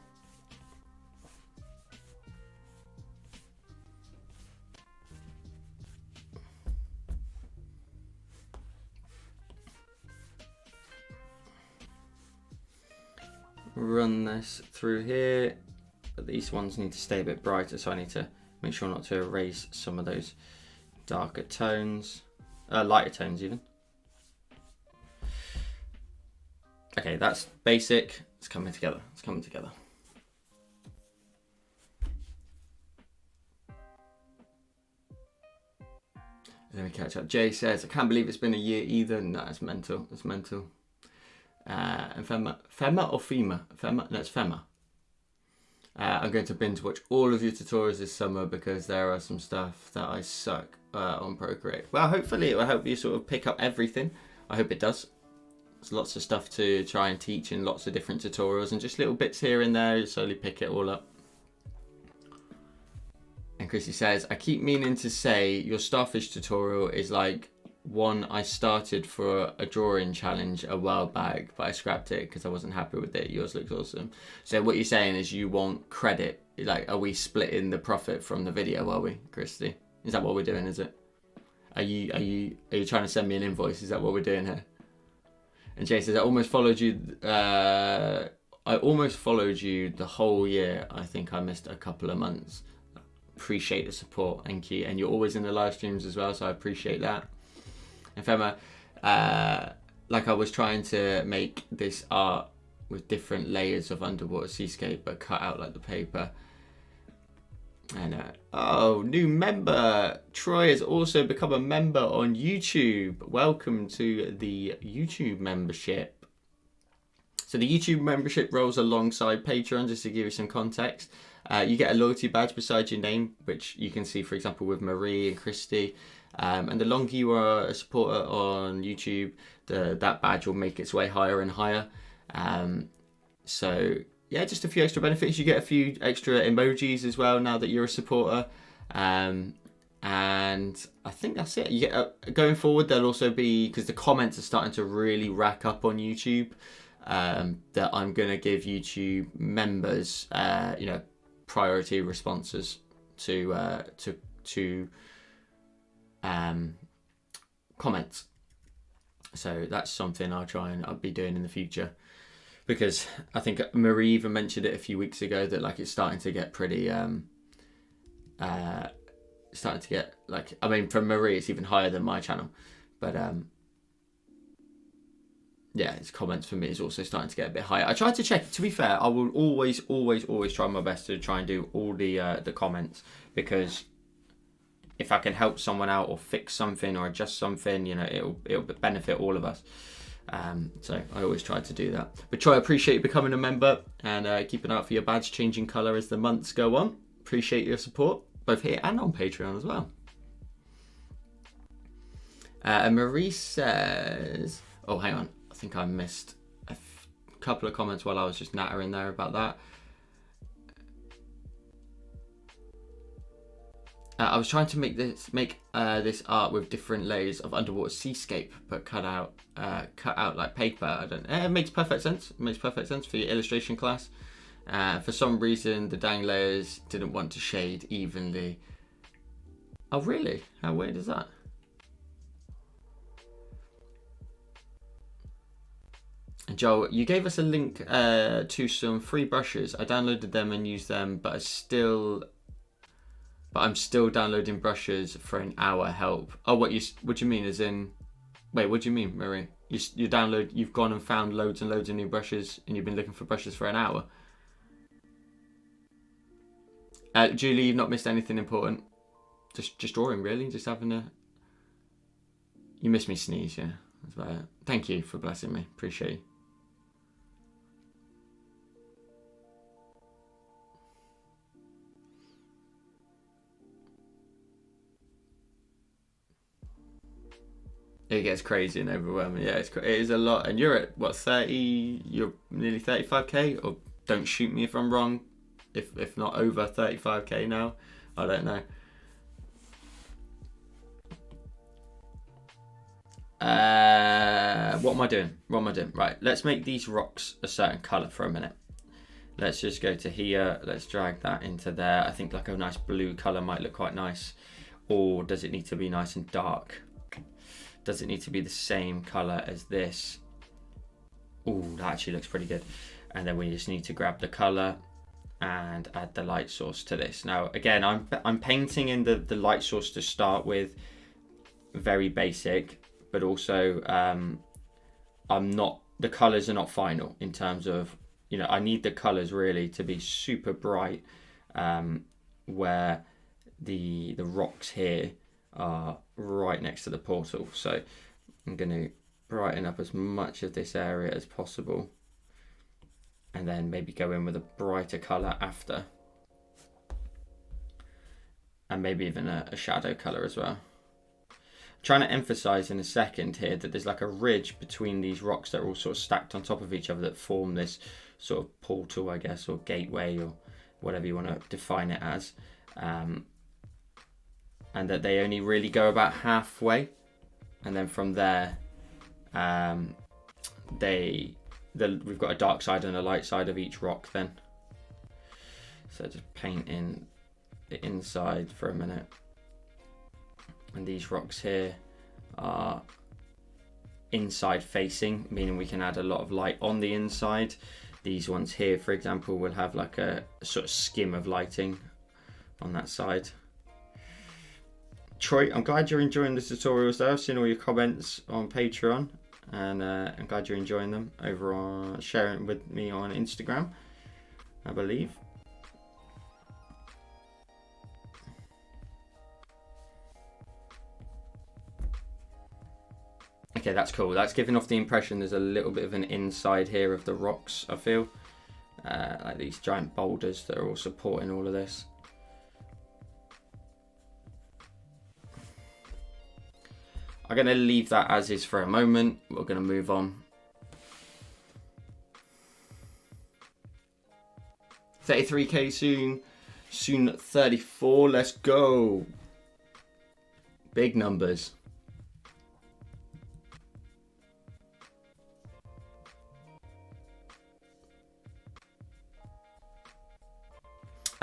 Run this through here, but these ones need to stay a bit brighter, so I need to make sure not to erase some of those darker tones, lighter tones even. Okay, that's basic. It's coming together. It's coming together. Let me catch up. Jay says, I can't believe it's been a year either. No, it's mental. It's mental. And Fema or Fema? Fema? No, it's Fema. I'm going to binge watch all of your tutorials this summer because there are some stuff that I suck on Procreate. Well, hopefully it will help you sort of pick up everything. I hope it does. There's lots of stuff to try and teach in lots of different tutorials, and just little bits here and there, you slowly pick it all up. And Chrissy says, I keep meaning to say your starfish tutorial is like one I started for a drawing challenge a while back, but I scrapped it because I wasn't happy with it. Yours looks awesome. So what you're saying is you want credit. Like, are we splitting the profit from the video, are we, Christy? Is that what we're doing, is it? Are you trying to send me an invoice? Is that what we're doing here? And Jay says, I almost followed you the whole year. I think I missed a couple of months. Appreciate the support, thank you. And you're always in the live streams as well, so I appreciate that. And Fema, like I was trying to make this art with different layers of underwater seascape, but cut out like the paper. And oh, new member! Troy has also become a member on YouTube. Welcome to the YouTube membership. So the YouTube membership rolls alongside Patreon, just to give you some context. You get a loyalty badge beside your name, which you can see, for example, with Marie and Christy. And the longer you are a supporter on YouTube, that badge will make its way higher and higher. So yeah, just a few extra benefits. You get a few extra emojis as well now that you're a supporter. And I think that's it. You get going forward, there'll also be, because the comments are starting to really rack up on YouTube, that I'm going to give YouTube members, priority responses to comments. So that's something I'll be doing in the future, because I think Marie even mentioned it a few weeks ago that like it's starting to get pretty from Marie it's even higher than my channel, but yeah, his comments for me is also starting to get a bit higher. I tried to check. To be fair, I will always try my best to try and do all the comments, because if I can help someone out or fix something or adjust something, it'll benefit all of us. So I always try to do that. But Troy, I appreciate you becoming a member and keep an eye out for your badge changing colour as the months go on. Appreciate your support, both here and on Patreon as well. And Marie says, oh, hang on. I think I missed a couple of comments while I was just nattering there about that. I was trying to make this art with different layers of underwater seascape, but cut out like paper. It makes perfect sense. It makes perfect sense for your illustration class. For some reason, the dang layers didn't want to shade evenly. Oh, really? How weird is that? And Joel, you gave us a link to some free brushes. I downloaded them and used them, but I'm still downloading brushes for an hour. Help. Oh, what do you mean? As in, wait, what do you mean, Marie? You've gone and found loads and loads of new brushes, and you've been looking for brushes for an hour. Julie, you've not missed anything important. Just drawing, really. Just having a. You missed me sneeze, yeah. That's about it. Thank you for blessing me. Appreciate you. It gets crazy and overwhelming. Yeah, it is a lot. And you're at, what, 30? You're nearly 35k? Or don't shoot me if I'm wrong. if not over 35k now. I don't know. What am I doing? Right, let's make these rocks a certain color for a minute. Let's just go to here. Let's drag that into there. I think like a nice blue color might look quite nice. Or does it need to be nice and dark? Does it need to be the same color as this? Oh, that actually looks pretty good. And then we just need to grab the color and add the light source to this. Now, again, I'm painting in the light source to start with, very basic, but also the colors are not final in terms of, you know, I need the colors really to be super bright, where the rocks here are right next to the portal. So I'm going to brighten up as much of this area as possible, and then maybe go in with a brighter color after, and maybe even a shadow color as well. I'm trying to emphasize in a second here that there's like a ridge between these rocks that are all sort of stacked on top of each other that form this sort of portal, I guess, or gateway, or whatever you want to define it as, and that they only really go about halfway, and then from there we've got a dark side and a light side of each rock then. So just paint in the inside for a minute. And these rocks here are inside facing, meaning we can add a lot of light on the inside. These ones here, for example, will have like a sort of skim of lighting on that side. Troy, I'm glad you're enjoying the tutorials though. I've seen all your comments on Patreon, and I'm glad you're enjoying them over on sharing with me on Instagram, I believe. Okay, that's cool. That's giving off the impression there's a little bit of an inside here of the rocks, I feel. Like these giant boulders that are all supporting all of this. I'm going to leave that as is for a moment. We're going to move on. 33k soon. Soon 34. Let's go. Big numbers.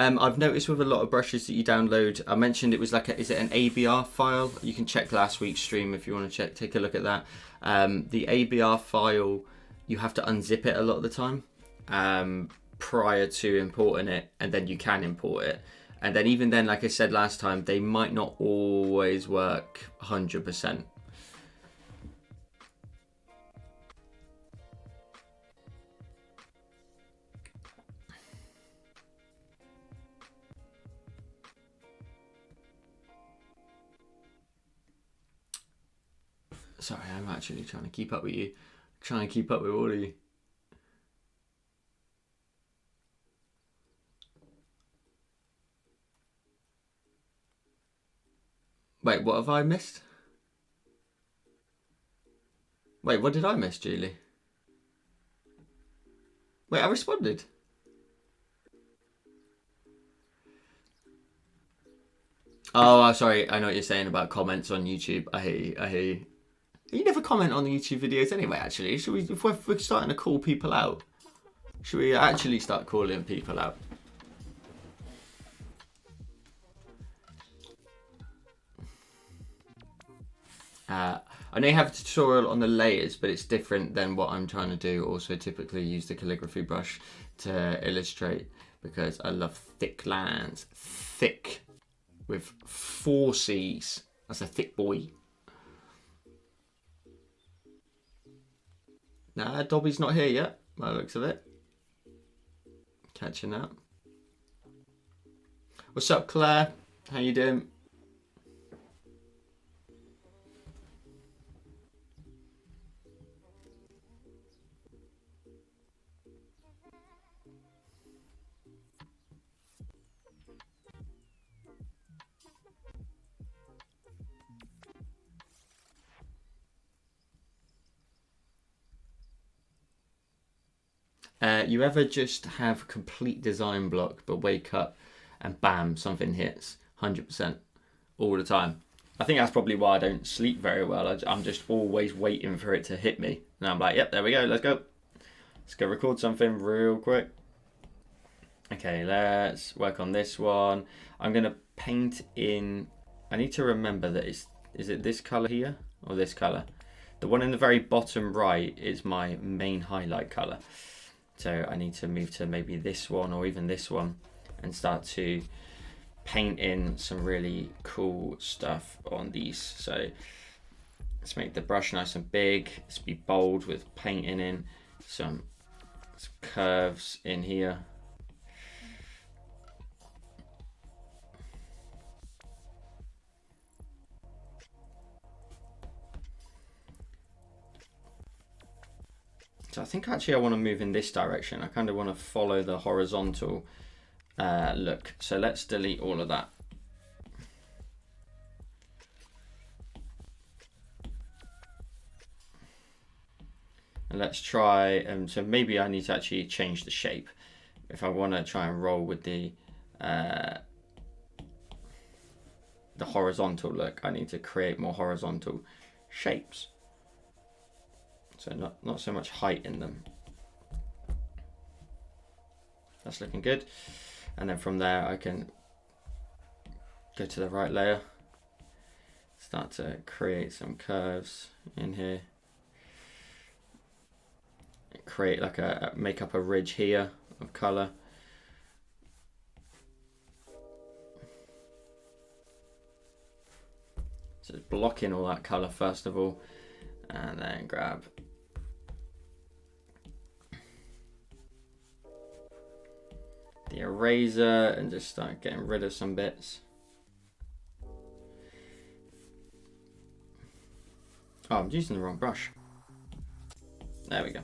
I've noticed with a lot of brushes that you download, I mentioned it was like is it an ABR file? You can check last week's stream if you want to take a look at that. The ABR file, you have to unzip it a lot of the time prior to importing it, and then you can import it. And then even then, like I said last time, they might not always work 100%. Sorry, I'm actually trying to keep up with you. Trying to keep up with all of you. Wait, what have I missed? Wait, what did I miss, Julie? Wait, I responded. Oh, sorry. I know what you're saying about comments on YouTube. I hear you. I hear you. You never comment on the YouTube videos anyway, actually. Should we, if we're starting to call people out, should we actually start calling people out? I know you have a tutorial on the layers, but it's different than what I'm trying to do. Also, typically use the calligraphy brush to illustrate because I love thick lines. Thick with 4 C's. That's a thick boy. Nah, Dobby's not here yet, by the looks of it. Catching up. What's up, Claire? How you doing? You ever just have complete design block, but wake up and bam, something hits 100% all the time? I think that's probably why I don't sleep very well. I'm just always waiting for it to hit me. And I'm like, yep, there we go, let's go. Let's go record something real quick. Okay, let's work on this one. I'm going to paint in, I need to remember that is it this color here or this color? The one in the very bottom right is my main highlight color. So I need to move to maybe this one or even this one and start to paint in some really cool stuff on these. So let's make the brush nice and big. Let's be bold with painting in some curves in here. So I think actually I want to move in this direction. I kind of want to follow the horizontal look. So let's delete all of that. And let's try, so maybe I need to actually change the shape. If I want to try and roll with the horizontal look, I need to create more horizontal shapes. So not so much height in them. That's looking good. And then from there I can go to the right layer, start to create some curves in here. Create like make up a ridge here of color. So just blocking all that color first of all, and then grab the eraser and just start getting rid of some bits. Oh, I'm using the wrong brush. There we go.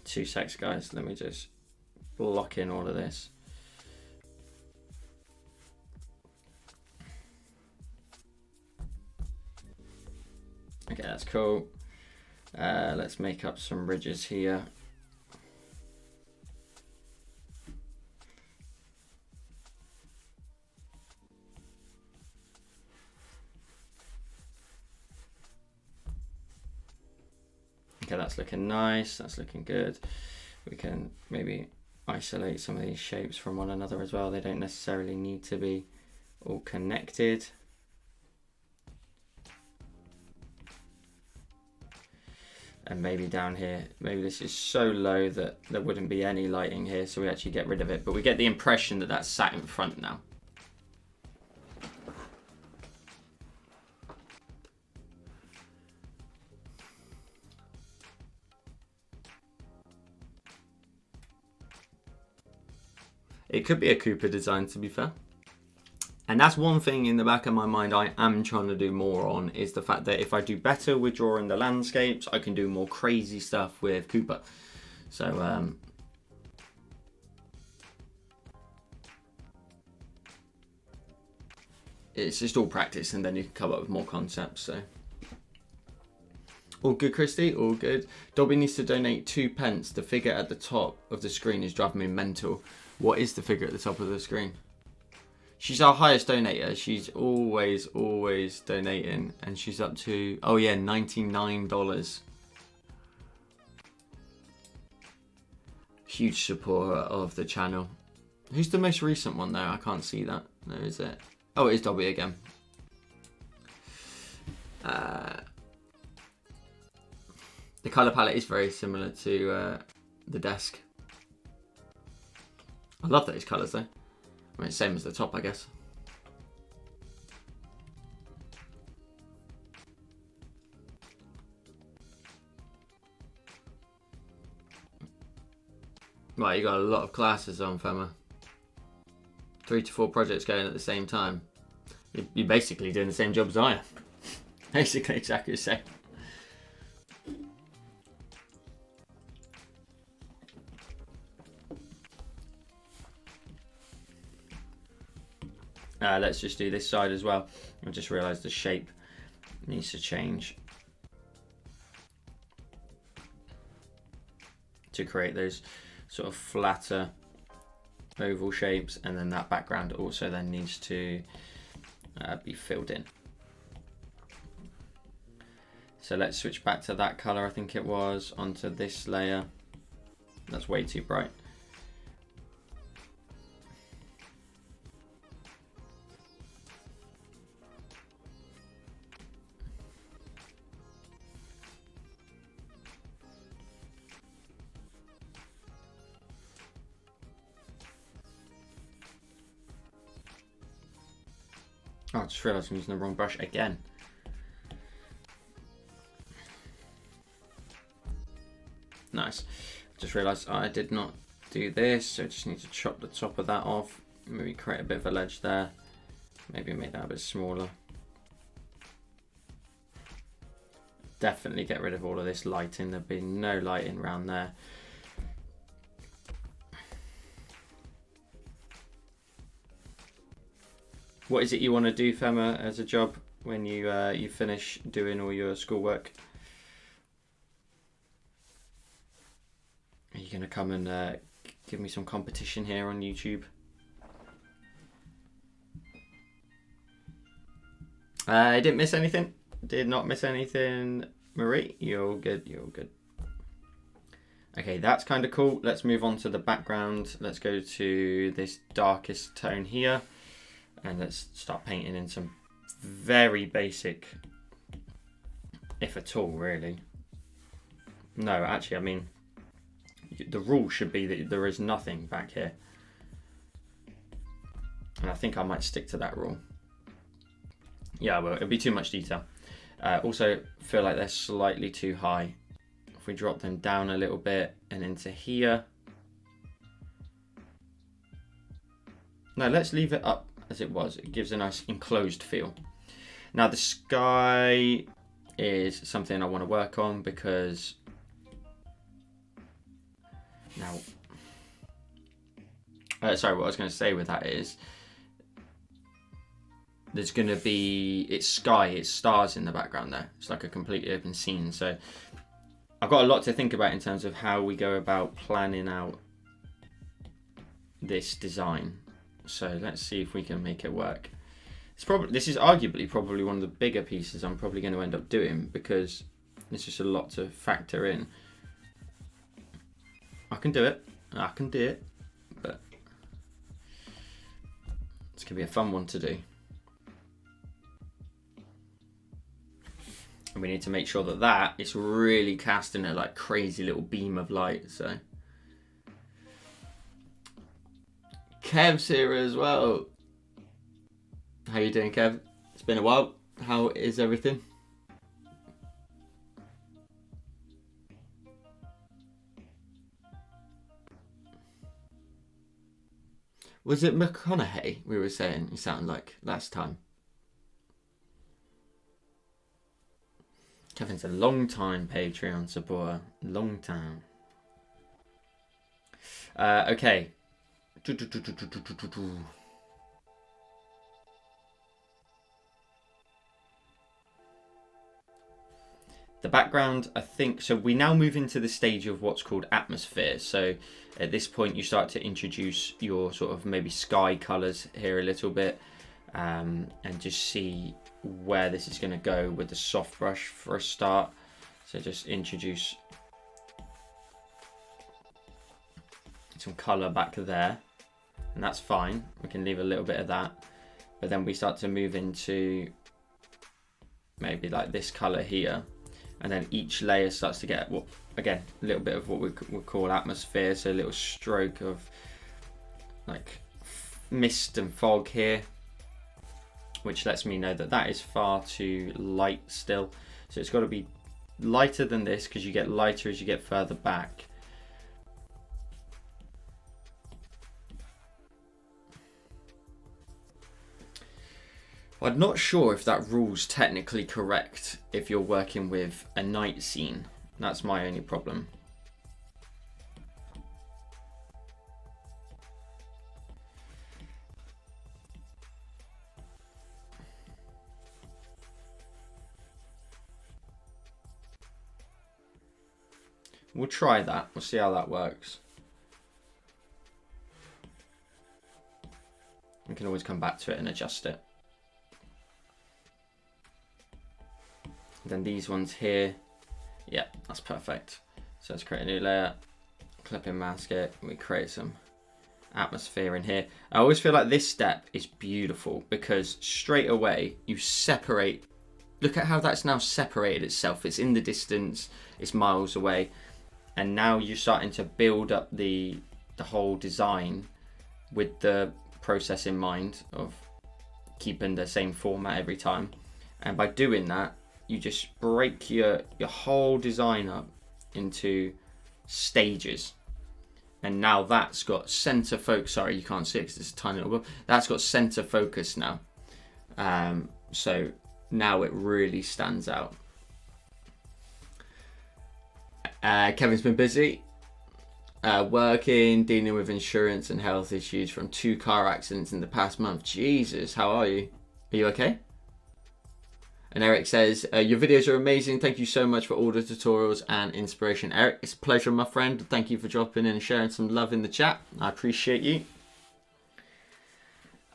2 secs, guys. Let me just block in all of this. Okay, that's cool. Let's make up some ridges here. Okay, that's looking nice. That's looking good. We can maybe isolate some of these shapes from one another as well. They don't necessarily need to be all connected. And maybe down here, maybe this is so low that there wouldn't be any lighting here, so we actually get rid of it. But we get the impression that that's sat in front now. It could be a Cooper design, to be fair. And that's one thing in the back of my mind I am trying to do more on, is the fact that if I do better with drawing the landscapes, I can do more crazy stuff with Cooper. So it's just all practice, and then you can come up with more concepts. So all good, Christy, all good. Dobby needs to donate 2 pence. The figure at the top of the screen is driving me mental. What is the figure at the top of the screen? She's our highest donator. She's always donating, and she's up to, oh yeah, $99. Huge supporter of the channel. Who's the most recent one though? I can't see that. No, is it? Oh, it is Dobby again. The color palette is very similar to the desk. I love those colors though. I mean, same as the top, I guess. Right, you got a lot of classes on, Fema. 3 to 4 projects going at the same time. You're basically doing the same job as I am. Basically exactly the same. Let's just do this side as well. I just realised the shape needs to change to create those sort of flatter oval shapes, and then that background also then needs to be filled in. So let's switch back to that color, I think it was, onto this layer. That's way too bright. Oh, I just realised I'm using the wrong brush again. Nice. Just realised I did not do this, so I just need to chop the top of that off. Maybe create a bit of a ledge there. Maybe make that a bit smaller. Definitely get rid of all of this lighting. There'll be no lighting around there. What is it you want to do, Fema, as a job when you finish doing all your schoolwork? Are you going to come and give me some competition here on YouTube? I didn't miss anything. Did not miss anything, Marie. You're all good. You're all good. Okay, that's kind of cool. Let's move on to the background. Let's go to this darkest tone here. And let's start painting in some very basic, if at all, really. No, actually, I mean, the rule should be that there is nothing back here. And I think I might stick to that rule. Yeah, well, it'll be too much detail. Also, feel like they're slightly too high. If we drop them down a little bit and into here. No, let's leave it up as it was. It gives a nice enclosed feel. Now the sky is something I want to work on because now, sorry, what I was going to say with that is there's going to be, it's sky, it's stars in the background there. It's like a completely open scene. So I've got a lot to think about in terms of how we go about planning out this design. So let's see if we can make it work. This is arguably probably one of the bigger pieces I'm probably going to end up doing because there's just a lot to factor in. I can do it, but it's going to be a fun one to do. And we need to make sure that it's really casting a like crazy little beam of light. So Kev's here as well. How you doing, Kev? It's been a while. How is everything? Was it McConaughey we were saying you sounded like last time? Kevin's a long time Patreon supporter. Long time. Okay. The background, I think, so we now move into the stage of what's called atmosphere. So at this point you start to introduce your sort of maybe sky colours here a little bit, and just see where this is going to go with the soft brush for a start. So just introduce some colour back there, and that's fine. We can leave a little bit of that, but then we start to move into maybe like this colour here. And then each layer starts to get, well, again, a little bit of what we call atmosphere. So a little stroke of like mist and fog here, which lets me know that that is far too light still. So it's got to be lighter than this because you get lighter as you get further back. I'm not sure if that rule's technically correct if you're working with a night scene. That's my only problem. We'll try that. We'll see how that works. We can always come back to it and adjust it. Then these ones here, yeah, that's perfect. So let's create a new layer, clip and mask it, we create some atmosphere in here. I always feel like this step is beautiful because straight away you separate. Look at how that's now separated itself. It's in the distance, it's miles away. And now you're starting to build up the whole design with the process in mind of keeping the same format every time. And by doing that, you just break your whole design up into stages. And now that's got center focus. Sorry, you can't see it because it's a tiny little bit. That's got center focus now. So now it really stands out. Kevin's been busy working, dealing with insurance and health issues from 2 car accidents in the past month. Jesus, how are you? Are you okay? And Eric says, your videos are amazing. Thank you so much for all the tutorials and inspiration. Eric, it's a pleasure, my friend. Thank you for dropping in and sharing some love in the chat. I appreciate you.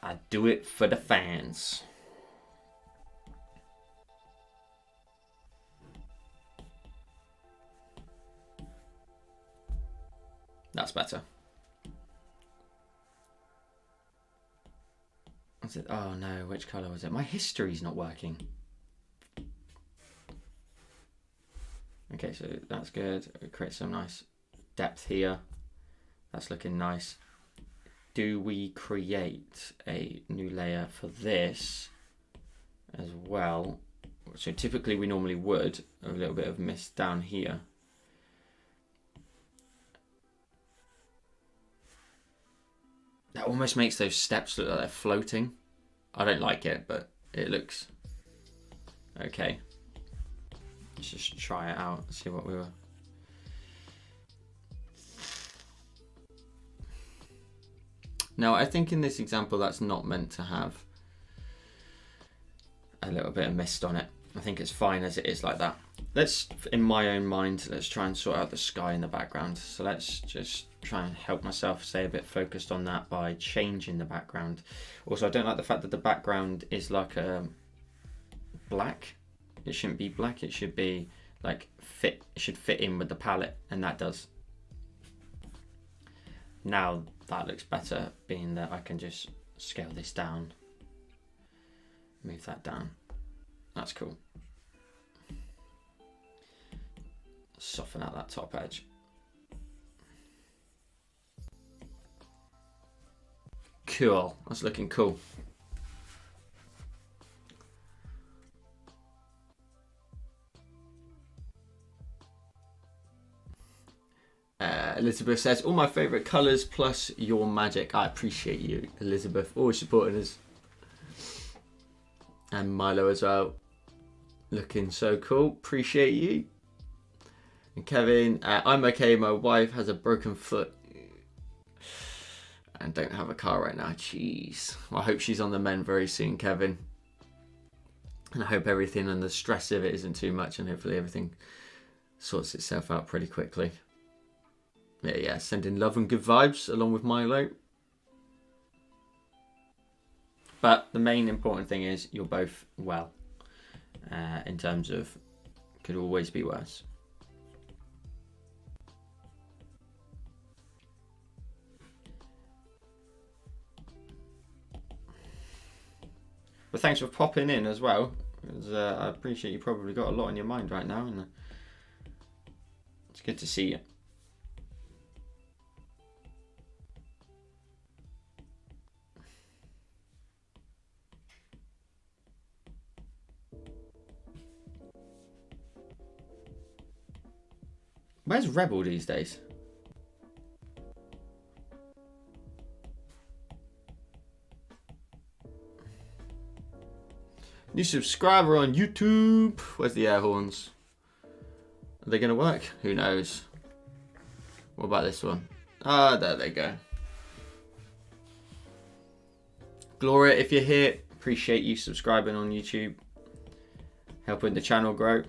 I do it for the fans. That's better. What's it? Oh no, which colour was it? My history's not working. Okay, so that's good. Create some nice depth here. That's looking nice. Do we create a new layer for this as well? So typically we normally would. A little bit of mist down here. That almost makes those steps look like they're floating. I don't like it, but it looks okay. Let's just try it out, see what we were. Now, I think in this example, that's not meant to have a little bit of mist on it. I think it's fine as it is like that. Let's, in my own mind, let's try and sort out the sky in the background. So let's just try and help myself stay a bit focused on that by changing the background. Also, I don't like the fact that the background is like a black. It shouldn't be black, it should be like fit, it should fit in with the palette, and that does. Now that looks better, being that I can just scale this down, move that down. That's cool. Soften out that top edge. Cool, that's looking cool. Elizabeth says, all my favourite colours plus your magic. I appreciate you, Elizabeth, always supporting us. And Milo as well. Looking so cool, appreciate you. And Kevin, I'm okay, my wife has a broken foot and don't have a car right now. Jeez. Well, I hope she's on the mend very soon, Kevin. And I hope everything and the stress of it isn't too much, and hopefully everything sorts itself out pretty quickly. Yeah, sending love and good vibes along with Milo. But the main important thing is you're both well, in terms of could always be worse. But thanks for popping in as well. I appreciate you probably got a lot on your mind right now, and it's good to see you. Where's Rebel these days? New subscriber on YouTube. Where's the air horns? Are they going to work? Who knows? What about this one? Ah, there they go. Gloria, if you're here, appreciate you subscribing on YouTube. Helping the channel grow.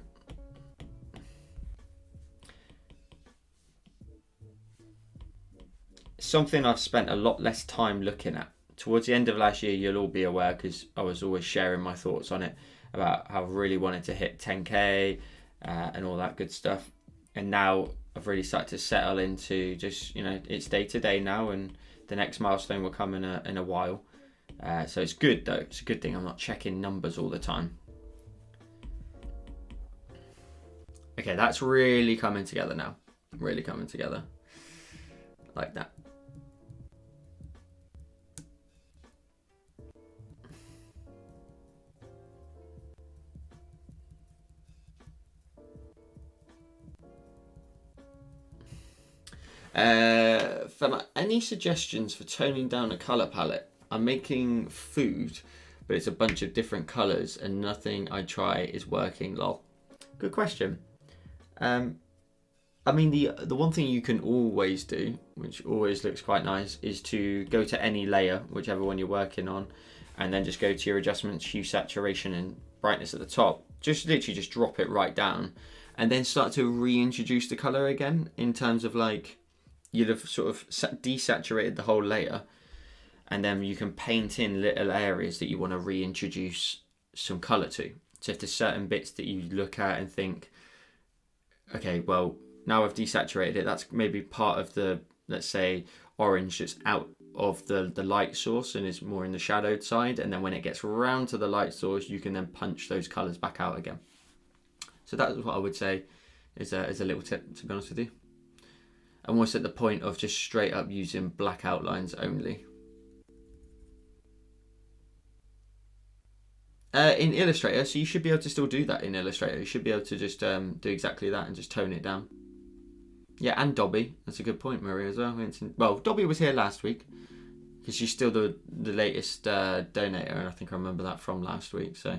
Something I've spent a lot less time looking at. Towards the end of last year, you'll all be aware because I was always sharing my thoughts on it about how I really wanted to hit 10k and all that good stuff. And now I've really started to settle into just, you know, it's day to day now, and the next milestone will come in a while. So it's good though. It's a good thing I'm not checking numbers all the time. Okay, that's really coming together now. Really coming together. Like that. Any suggestions for toning down a color palette? I'm making food, but it's a bunch of different colors and nothing I try is working. Lol. Good question. I mean, the one thing you can always do, which always looks quite nice, is to go to any layer, whichever one you're working on, and then just go to your adjustments, hue, saturation, and brightness at the top. Just literally just drop it right down, and then start to reintroduce the color again, in terms of like, you'd have sort of desaturated the whole layer, and then you can paint in little areas that you want to reintroduce some color to. So if there's certain bits that you look at and think, okay, well, now I've desaturated it, that's maybe part of the, let's say, orange that's out of the light source and is more in the shadowed side, and then when it gets round to the light source, you can then punch those colors back out again. So that's what I would say is a little tip, to be honest with you. I'm almost at the point of just straight up using black outlines only. In Illustrator, so you should be able to still do that in Illustrator. You should be able to just do exactly that and just tone it down. Yeah, and Dobby. That's a good point, Maria, as well. Well, Dobby was here last week because she's still the latest donator, and I think I remember that from last week. So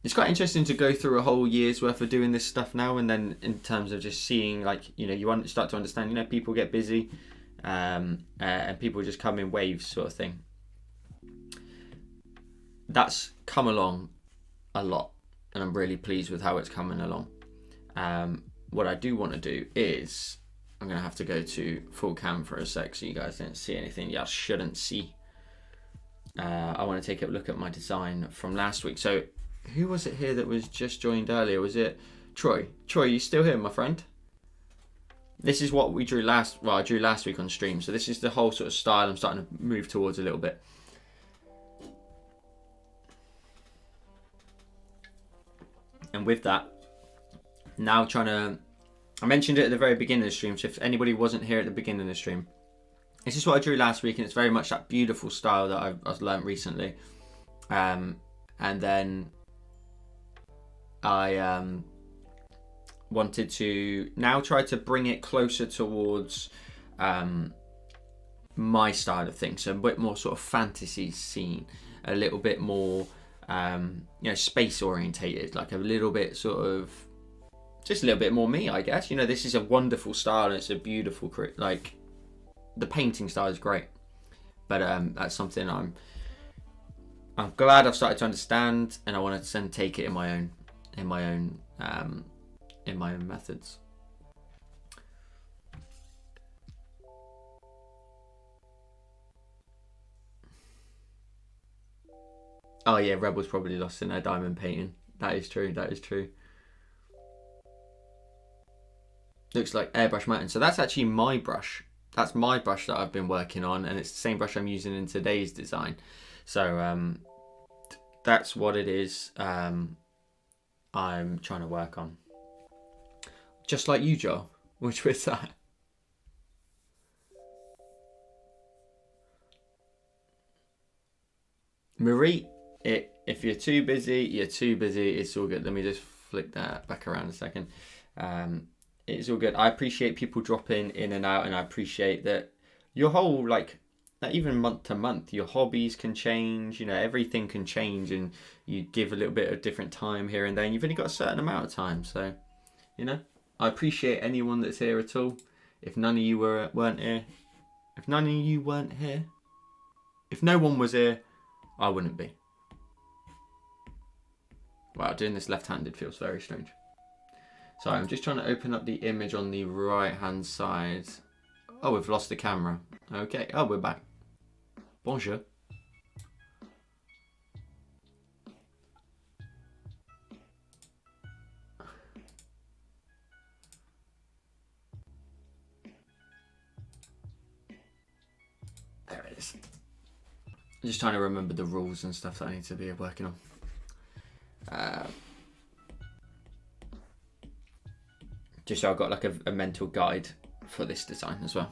it's quite interesting to go through a whole year's worth of doing this stuff now, and then in terms of just seeing, like, you know, you start to understand, you know, people get busy, and people just come in waves, sort of thing. That's come along a lot, and I'm really pleased with how it's coming along. What I do want to do is, I'm going to have to go to full cam for a sec so you guys don't see anything you shouldn't see. I want to take a look at my design from last week. So who was it here that was just joined earlier? Was it Troy? Troy, you still here, my friend? This is what we drew I drew last week on stream. So this is the whole sort of style I'm starting to move towards a little bit. And with that, now I mentioned it at the very beginning of the stream, so if anybody wasn't here at the beginning of the stream, this is what I drew last week, and it's very much that beautiful style that I've learned recently. And then I wanted to now try to bring it closer towards my style of things, so a bit more sort of fantasy scene, a little bit more you know, space orientated, like a little bit sort of just a little bit more me, I guess. You know, this is a wonderful style, and it's a beautiful, like, the painting style is great, but that's something I'm glad I've started to understand, and I want to then take it in my own methods. Oh yeah, Rebel's probably lost in their diamond painting. That is true. That is true. Looks like Airbrush Mountain. So that's actually my brush. That's my brush that I've been working on, and it's the same brush I'm using in today's design. So that's what it is I'm trying to work on. Just like you, Joe. Which was that? Marie, if you're too busy, you're too busy. It's all good. Let me just flick that back around a second. It's all good. I appreciate people dropping in and out, and I appreciate that your whole, like, even month to month, your hobbies can change, you know, everything can change, and you give a little bit of different time here and there, and you've only got a certain amount of time. So, you know, I appreciate anyone that's here at all. If none of you weren't here, if none of you weren't here, if no one was here, I wouldn't be. Wow, doing this left-handed feels very strange. Sorry, I'm just trying to open up the image on the right-hand side. Oh, we've lost the camera. Okay, oh, we're back. Bonjour. There it is. I'm just trying to remember the rules and stuff that I need to be working on. Just so I've got like a mental guide for this design as well.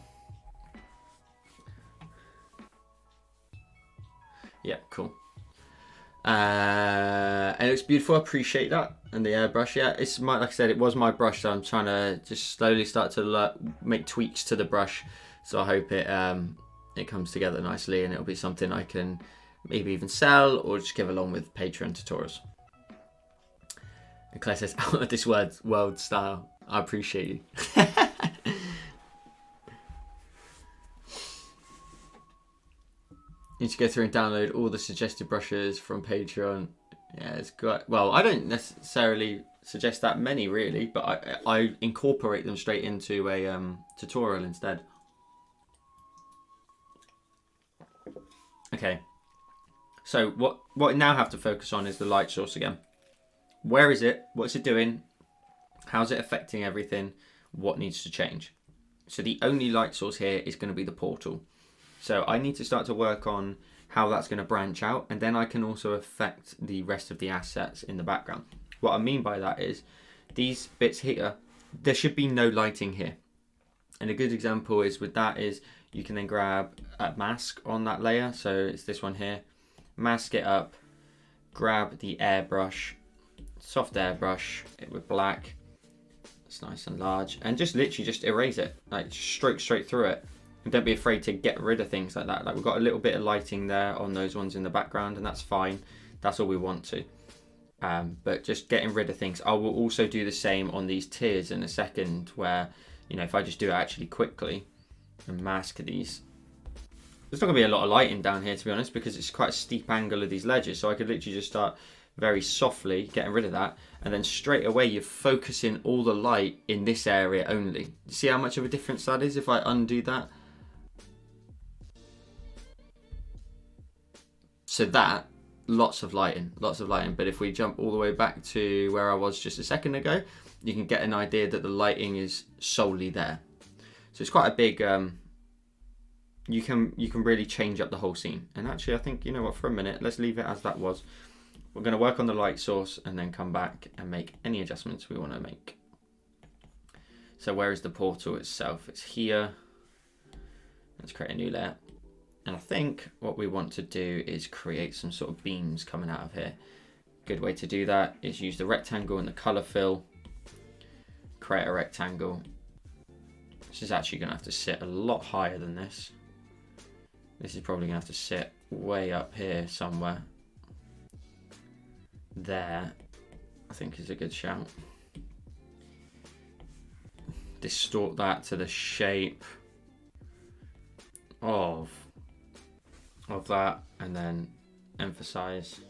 Yeah, cool. And it looks beautiful. I appreciate that. And the airbrush, yeah, it's my, like I said, it was my brush, so I'm trying to just slowly start to make tweaks to the brush. So I hope it comes together nicely, and it'll be something I can maybe even sell or just give along with Patreon tutorials. And Claire says, out of this world style. I appreciate you. Need to go through and download all the suggested brushes from Patreon. Yeah, it's got, well, I don't necessarily suggest that many really, but I incorporate them straight into a tutorial instead. Okay, so what I now have to focus on is the light source again. Where is it? What's it doing? How's it affecting everything? What needs to change? So the only light source here is going to be the portal. So I need to start to work on how that's going to branch out, and then I can also affect the rest of the assets in the background. What I mean by that is these bits here, there should be no lighting here. And a good example is with that is you can then grab a mask on that layer. So it's this one here, mask it up, grab the airbrush, soft airbrush with black. It's nice and large, and just literally just erase it, like stroke straight through it. And don't be afraid to get rid of things like that. Like we've got a little bit of lighting there on those ones in the background, and that's fine. That's all we want to. But just getting rid of things. I will also do the same on these tiers in a second, where, you know, if I just do it actually quickly and mask these, there's not gonna be a lot of lighting down here, to be honest, because it's quite a steep angle of these ledges. So I could literally just start very softly getting rid of that, and then straight away you're focusing all the light in this area only. See how much of a difference that is if I undo that? So that, lots of lighting. But if we jump all the way back to where I was just a second ago, you can get an idea that the lighting is solely there. So it's quite a big, you can really change up the whole scene. And actually I think, you know what, for a minute, let's leave it as that was. We're going to work on the light source and then come back and make any adjustments we want to make. So where is the portal itself? It's here. Let's create a new layer. And I think what we want to do is create some sort of beams coming out of here. Good way to do that is use the rectangle and the color fill. Create a rectangle. This is actually going to have to sit a lot higher than this. This is probably going to have to sit way up here somewhere. There, I think, is a good shout. Distort that to the shape of that, and then emphasize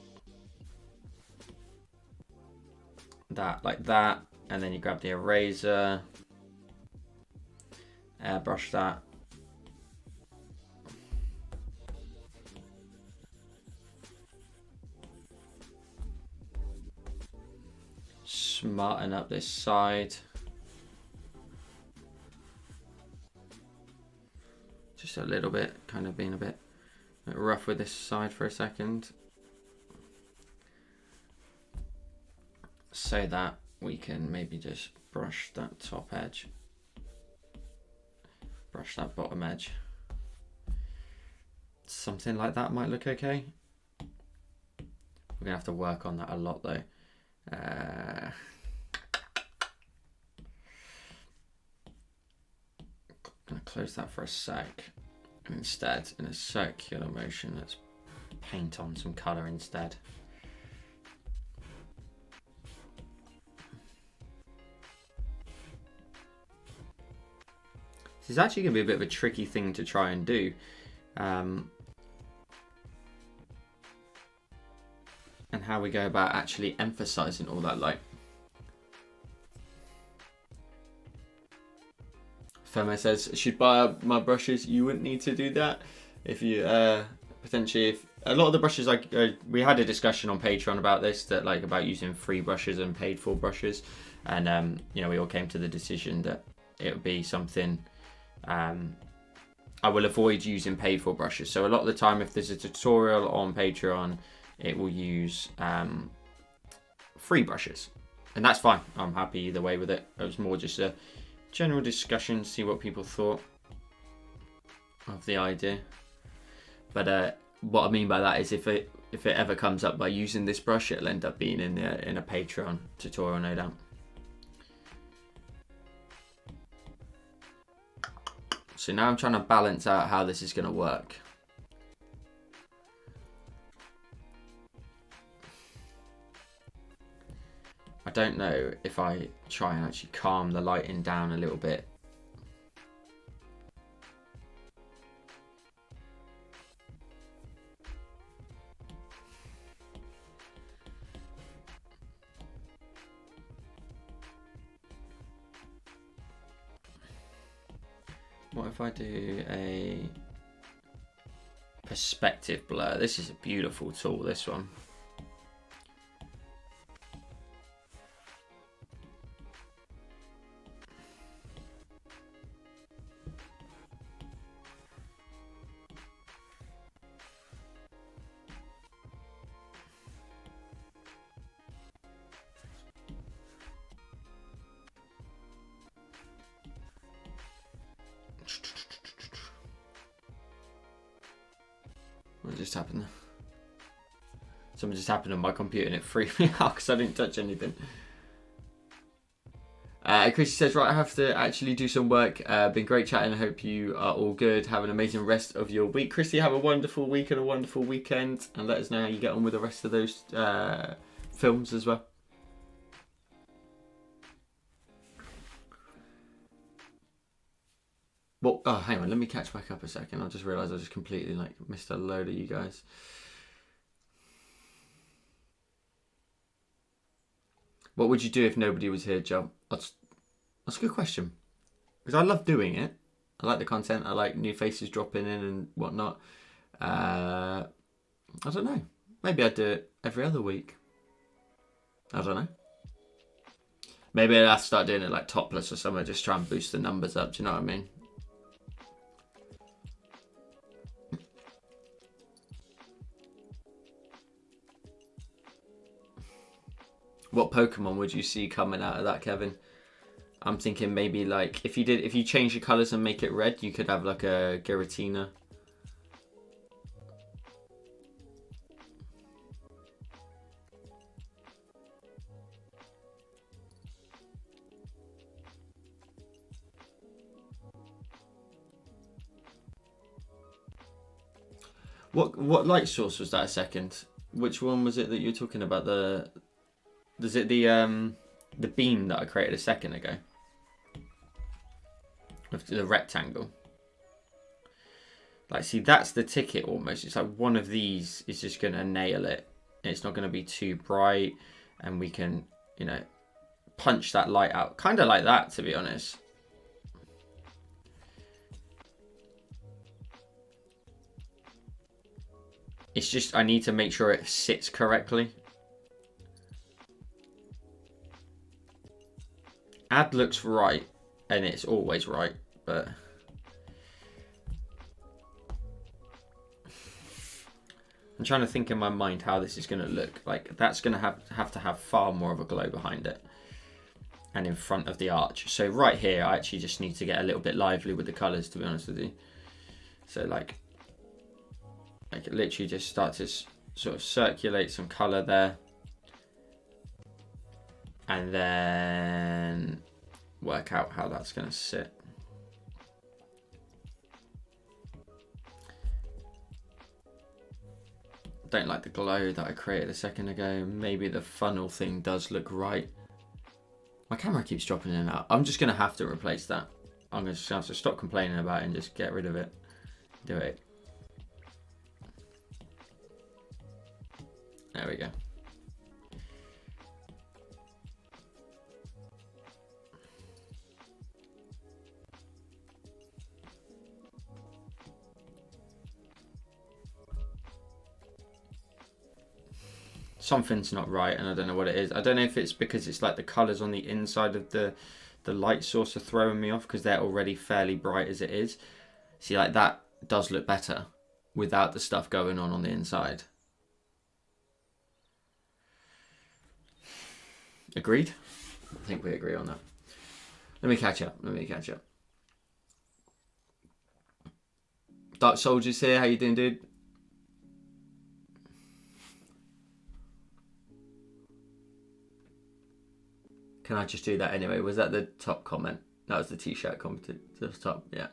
that like that, and then you grab the eraser, airbrush that. Smarten up this side. Just a little bit, kind of being a bit rough with this side for a second. So that we can maybe just brush that top edge. Brush that bottom edge. Something like that might look okay. We're gonna have to work on that a lot though. Gonna close that for a sec. And instead, in a circular motion, let's paint on some colour instead. This is actually going to be a bit of a tricky thing to try and do. And how we go about actually emphasizing all that light. Femo says, should buy my brushes. You wouldn't need to do that. If you potentially, if a lot of the brushes, like we had a discussion on Patreon about this, that like about using free brushes and paid for brushes, and you know, we all came to the decision that it would be something I will avoid using paid for brushes. So a lot of the time, if there's a tutorial on Patreon, it will use free brushes, and that's fine. I'm happy either way with it. It was more just a general discussion, see what people thought of the idea. But what I mean by that is if it ever comes up by using this brush, it'll end up being in a Patreon tutorial, no doubt. So now I'm trying to balance out how this is going to work. I don't know if I try and actually calm the lighting down a little bit. What if I do a perspective blur? This is a beautiful tool, this one. What just happened there? Something just happened on my computer and it freaked me out because I didn't touch anything. Chrissy says, right, I have to actually do some work. Been great chatting. I hope you are all good. Have an amazing rest of your week. Chrissy, have a wonderful week and a wonderful weekend. And let us know how you get on with the rest of those films as well. Well, oh, hang on, let me catch back up a second. I just realised I just completely missed a load of you guys. What would you do if nobody was here, Joe? That's a good question. Because I love doing it. I like the content. I like new faces dropping in and whatnot. I don't know. Maybe I'd do it every other week. I don't know. Maybe I'd have to start doing it like topless or something. Just try and boost the numbers up. Do you know what I mean? What Pokemon would you see coming out of that, Kevin? I'm thinking maybe like if you change the colours and make it red, you could have like a Giratina. What light source was that a second? Which one was it that you were talking about? Is it the beam that I created a second ago? With the rectangle. Like, see, that's the ticket almost. It's like one of these is just going to nail it. It's not going to be too bright. And we can, you know, punch that light out. Kind of like that, to be honest. It's just, I need to make sure it sits correctly. Add looks right, and it's always right, but I'm trying to think in my mind how this is going to look. Like, that's going to have to have far more of a glow behind it and in front of the arch. So right here, I actually just need to get a little bit lively with the colours, to be honest with you. So like literally just start to sort of circulate some colour there. And then work out how that's going to sit. don't like the glow that I created a second ago. Maybe the funnel thing does look right. My camera keeps dropping in and out. I'm just going to have to replace that. I'm going to have to stop complaining about it and just get rid of it. Do it. There we go. Something's not right, and I don't know what it is. I don't know if it's because it's like the colours on the inside of the light source are throwing me off, because they're already fairly bright as it is. See, like that does look better without the stuff going on the inside. Agreed? I think we agree on that. Let me catch up. Dark Soldiers here. How you doing, dude? Can I just do that anyway? Was that the top comment? That was the t-shirt comment to the top, yeah.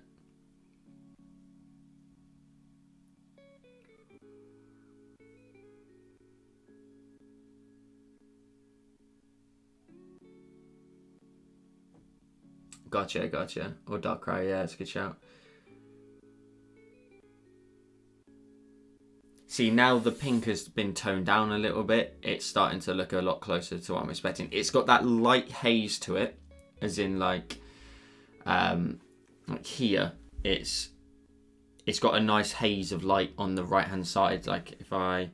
Gotcha. Or Darkrai, yeah, it's a good shout. See, now the pink has been toned down a little bit. It's starting to look a lot closer to what I'm expecting. It's got that light haze to it, as in like here, it's got a nice haze of light on the right hand side. Like I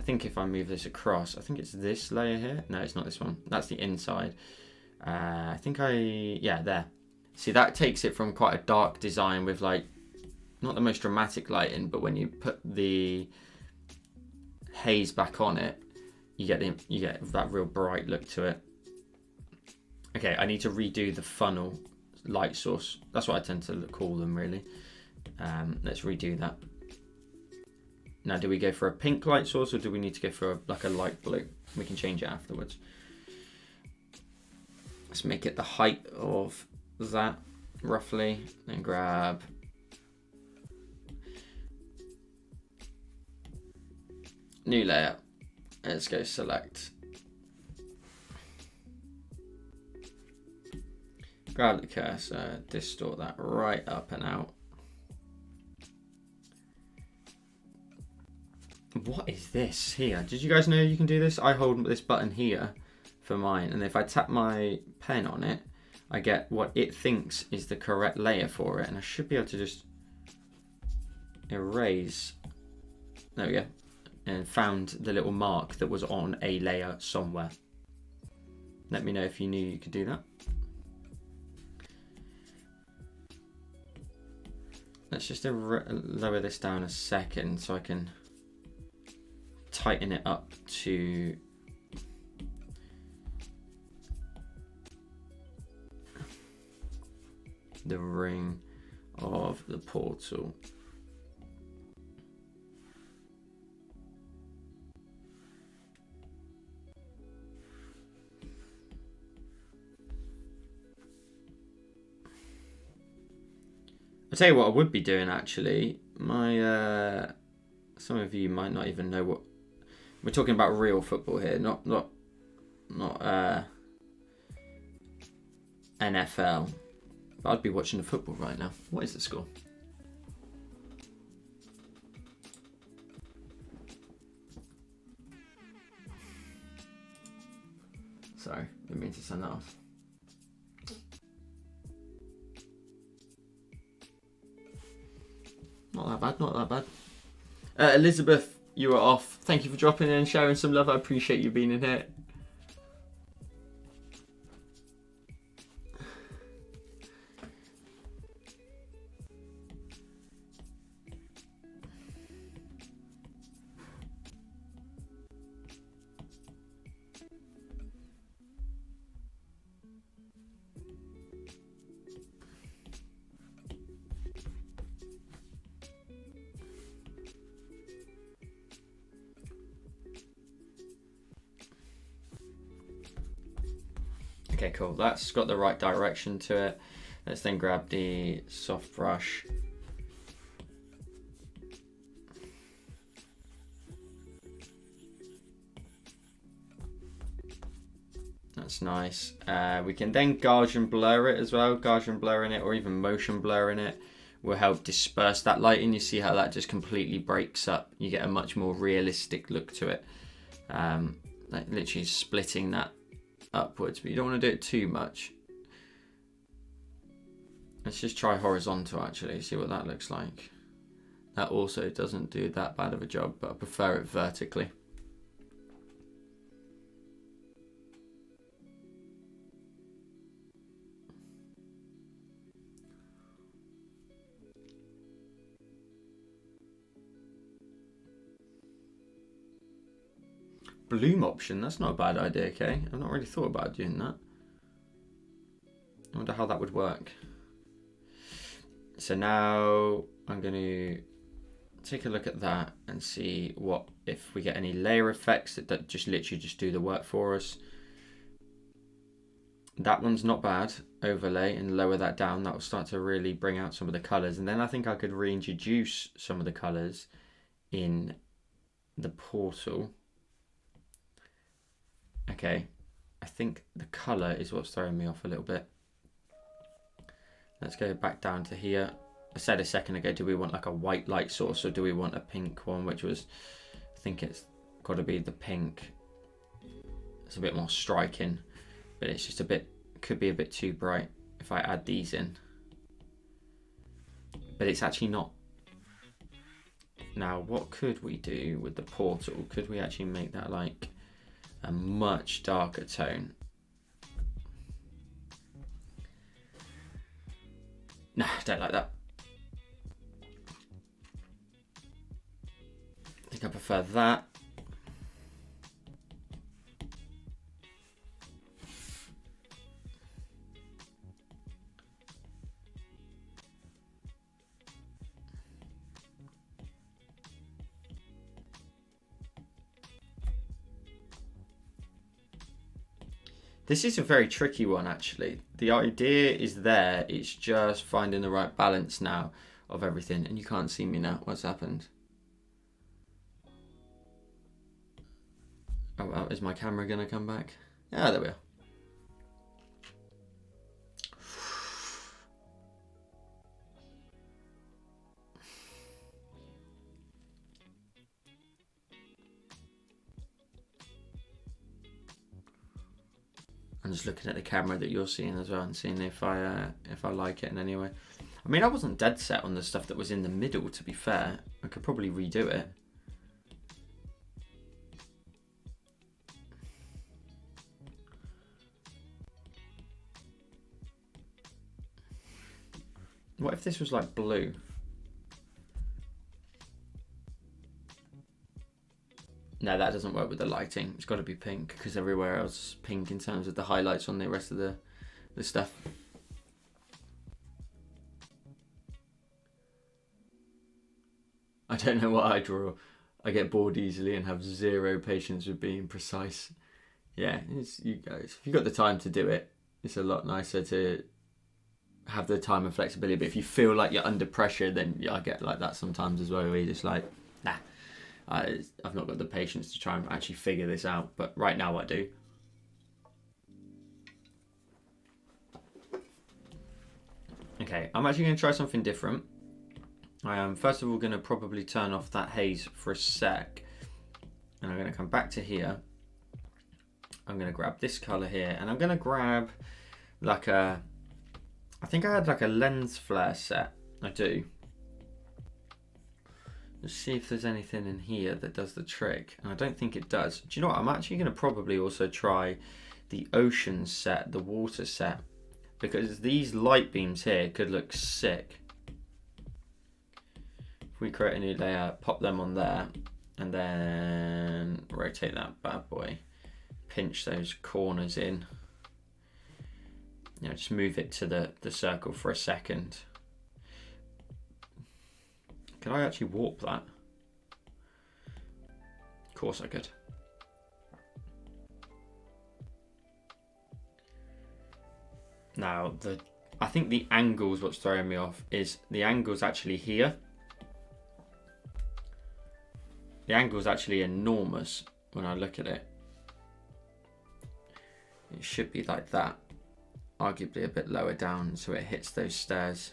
think if I move this across, I think it's this layer here. No, it's not this one. That's the inside. Yeah, there. See, that takes it from quite a dark design with like not the most dramatic lighting, but when you put the haze back on it, you get that real bright look to it. Okay, I need to redo the funnel light source. That's what I tend to call them, really. Let's redo that. Now, do we go for a pink light source, or do we need to go for like a light blue? We can change it afterwards. Let's make it the height of that, roughly. Then grab new layer. Let's go select. Grab the cursor, distort that right up and out. What is this here? Did you guys know you can do this? I hold this button here for mine, and if I tap my pen on it, I get what it thinks is the correct layer for it, and I should be able to just erase. There we go. And found the little mark that was on a layer somewhere. Let me know if you knew you could do that. Let's just lower this down a second so I can tighten it up to the ring of the portal. I'll tell you what I would be doing actually. Some of you might not even know what we're talking about. Real football here, not NFL. But I'd be watching the football right now. What is the score? Sorry, didn't mean to send that off. Not that bad. Elizabeth, you were off. Thank you for dropping in and sharing some love. I appreciate you being in here. Okay, cool. That's got the right direction to it. Let's then grab the soft brush. That's nice. We can then Gaussian blur it as well. Gaussian blurring it, or even motion blurring it, will help disperse that lighting. You see how that just completely breaks up. You get a much more realistic look to it. Like literally splitting that upwards, but you don't want to do it too much. Let's just try horizontal actually, see what that looks like. That also doesn't do that bad of a job, but I prefer it vertically. Bloom option, that's not a bad idea, okay? I've not really thought about doing that. I wonder how that would work. So now I'm going to take a look at that and see what if we get any layer effects that just literally just do the work for us. That one's not bad. Overlay and lower that down. That will start to really bring out some of the colors. And then I think I could reintroduce some of the colors in the portal. Okay, I think the color is what's throwing me off a little bit. Let's go back down to here. I said a second ago, do we want like a white light source or do we want a pink one, which was, I think it's got to be the pink. It's a bit more striking, but it's just a bit, could be a bit too bright if I add these in. But it's actually not. Now, what could we do with the portal? Could we actually make that like a much darker tone? Nah, I don't like that. I think I prefer that. This is a very tricky one actually. The idea is there, it's just finding the right balance now of everything. And you can't see me now, what's happened? Oh, well, is my camera gonna come back? Ah, there we are. I'm just looking at the camera that you're seeing as well and seeing if I like it in any way. I mean, I wasn't dead set on the stuff that was in the middle, to be fair. I could probably redo it. What if this was like blue? No, that doesn't work with the lighting. It's got to be pink because everywhere else is pink in terms of the highlights on the rest of the stuff. I don't know what I draw. I get bored easily and have zero patience with being precise. Yeah, it's you guys. If you've got the time to do it, it's a lot nicer to have the time and flexibility. But if you feel like you're under pressure, then yeah, I get like that sometimes as well, where you're just like, nah. I've not got the patience to try and actually figure this out, but right now I do. Okay, I'm actually going to try something different. I am first of all going to probably turn off that haze for a sec, and I'm going to come back to here. I'm going to grab this color here, and I'm going to grab like a, I think I had like a lens flare set. I do. Let's see if there's anything in here that does the trick. And I don't think it does. Do you know what? I'm actually going to probably also try the ocean set, the water set, because these light beams here could look sick. If we create a new layer, pop them on there, and then rotate that bad boy, pinch those corners in. You know, just move it to the circle for a second. Can I actually warp that? Of course I could. Now, I think the angle's what's throwing me off. Is the angle's actually here. The angle's actually enormous when I look at it. It should be like that, arguably a bit lower down so it hits those stairs.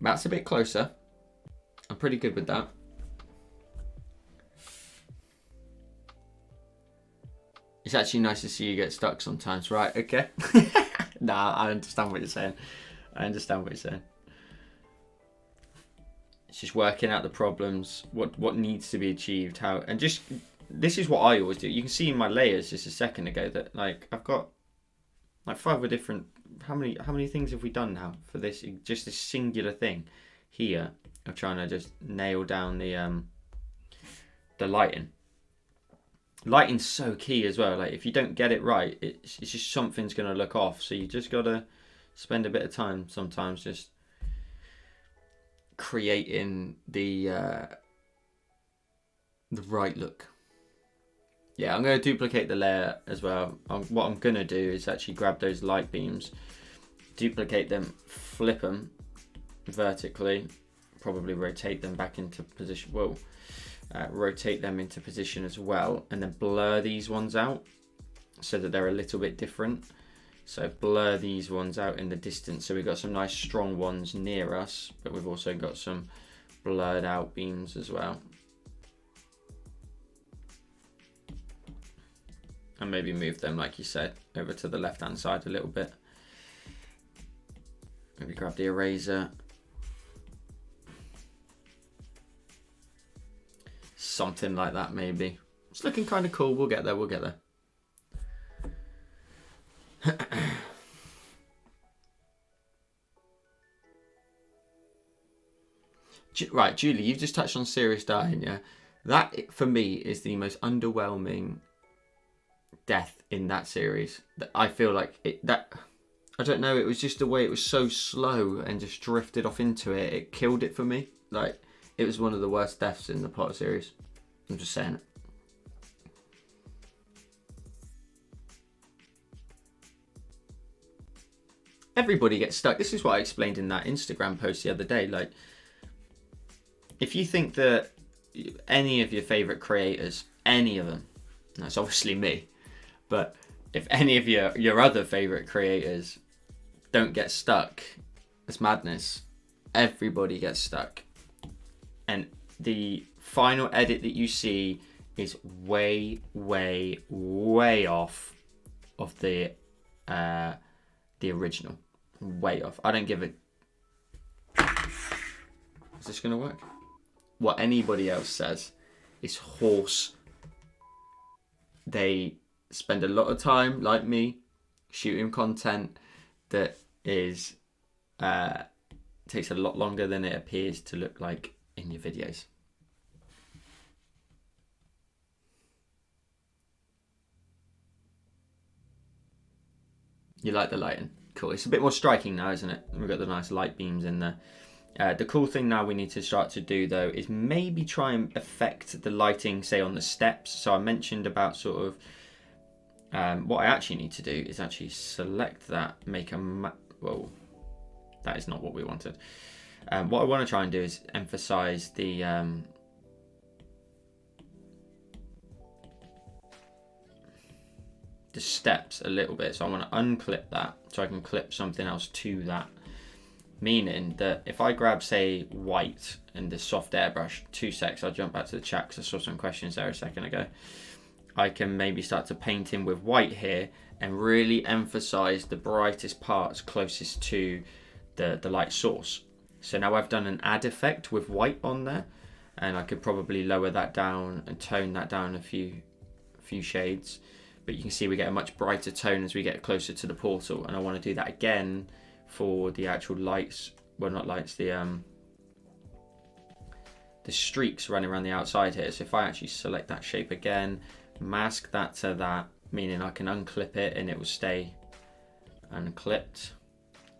That's a bit closer. I'm pretty good with that. It's actually nice to see you get stuck sometimes, right? Okay. Nah, I understand what you're saying. I understand what you're saying. It's just working out the problems, what needs to be achieved, how, and just, this is what I always do. You can see in my layers just a second ago that like I've got like 5 different, how many things have we done now for this, just this singular thing here of trying to just nail down the lighting. Lighting's so key as well. Like if you don't get it right, it's just something's going to look off. So you just got to spend a bit of time sometimes just creating the right look. Yeah, I'm going to duplicate the layer as well. What I'm going to do is actually grab those light beams, duplicate them, flip them vertically, probably rotate them back into position. Whoa. Rotate them into position as well, and then blur these ones out so that they're a little bit different. So blur these ones out in the distance, so we've got some nice strong ones near us, but we've also got some blurred out beams as well. And maybe move them, like you said, over to the left hand side a little bit. Maybe grab the eraser. Something like that, maybe. It's looking kind of cool. We'll get there. We'll get there. Right, Julie, you've just touched on serious dying, yeah? That, for me, is the most underwhelming death in that series. I feel like I don't know, it was just the way it was so slow and just drifted off into it. It killed it for me. Like, it was one of the worst deaths in the Potter series. I'm just saying it. Everybody gets stuck. This is what I explained in that Instagram post the other day. Like, if you think that any of your favorite creators, any of them, that's obviously me, but if any of your other favorite creators don't get stuck, it's madness. Everybody gets stuck. And the final edit that you see is way, way, way off of the original. Way off. I don't give it. Is this gonna work? What anybody else says is horse. They spend a lot of time, like me, shooting content that is takes a lot longer than it appears to look like in your videos. You like the lighting? Cool. It's a bit more striking now, isn't it? We've got the nice light beams in there. The cool thing now we need to start to do though is maybe try and affect the lighting, say on the steps. So I mentioned about sort of what I actually need to do is actually select that, make a whoa, that is not what we wanted. What I want to try and do is emphasize the steps a little bit. So I want to unclip that so I can clip something else to that. Meaning that if I grab, say, white and this soft airbrush, 2 secs, I'll jump back to the chat because I saw some questions there a second ago. I can maybe start to paint in with white here and really emphasize the brightest parts closest to the light source. So now I've done an add effect with white on there, and I could probably lower that down and tone that down a few shades. But you can see we get a much brighter tone as we get closer to the portal, and I want to do that again for the actual lights, well not lights, the streaks running around the outside here. So if I actually select that shape again, mask that to that, meaning I can unclip it and it will stay unclipped.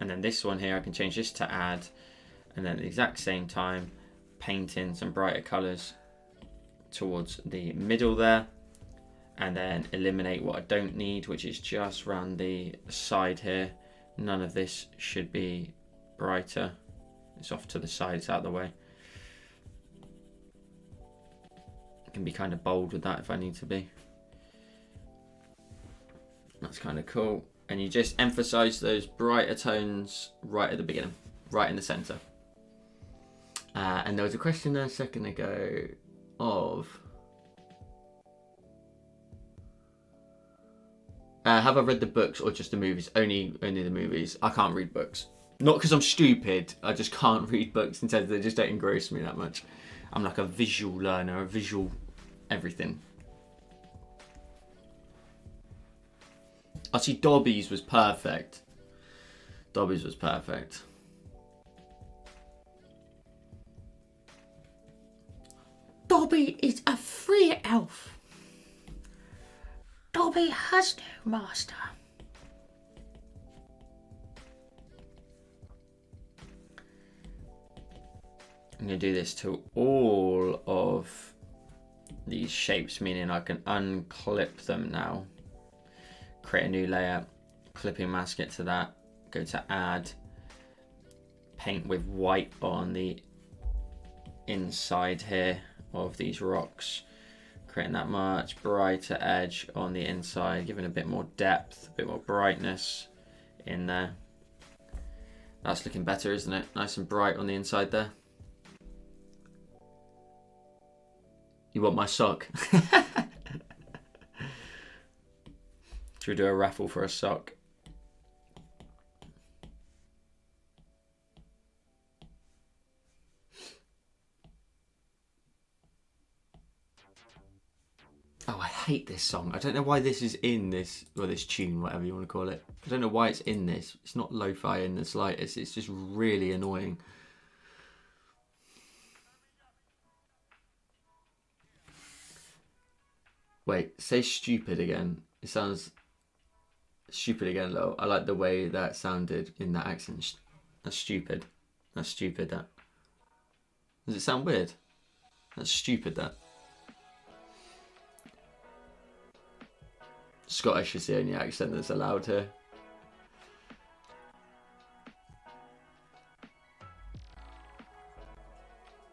And then this one here, I can change this to add, and then at the exact same time, paint in some brighter colors towards the middle there, and then eliminate what I don't need, which is just around the side here. None of this should be brighter. It's off to the side, it's out of the way. I can be kind of bold with that if I need to be. That's kind of cool. And you just emphasize those brighter tones right at the beginning, right in the center. And there was a question there a second ago of, have I read the books or just the movies? Only the movies. I can't read books. Not because I'm stupid. I just can't read books in terms of they just don't engross me that much. I'm like a visual learner, a visual everything. I see Dobby's was perfect. Dobby's was perfect. Dobby is a free elf. Dobby has no master. I'm going to do this to all of these shapes, meaning I can unclip them now. Create a new layer, clipping mask it to that, go to add, paint with white on the inside here of these rocks, creating that much brighter edge on the inside, giving a bit more depth, a bit more brightness in there. That's looking better, isn't it? Nice and bright on the inside there. You want my sock? Should we do a raffle for a sock? Oh, I hate this song. I don't know why this is in this, or this tune, whatever you want to call it. I don't know why it's in this. It's not lo-fi in the slightest. It's just really annoying. Wait, say stupid again. It sounds stupid again, though. I like the way that sounded in that accent. That's stupid. That's stupid, that. Does it sound weird? That's stupid, that. Scottish is the only accent that's allowed here.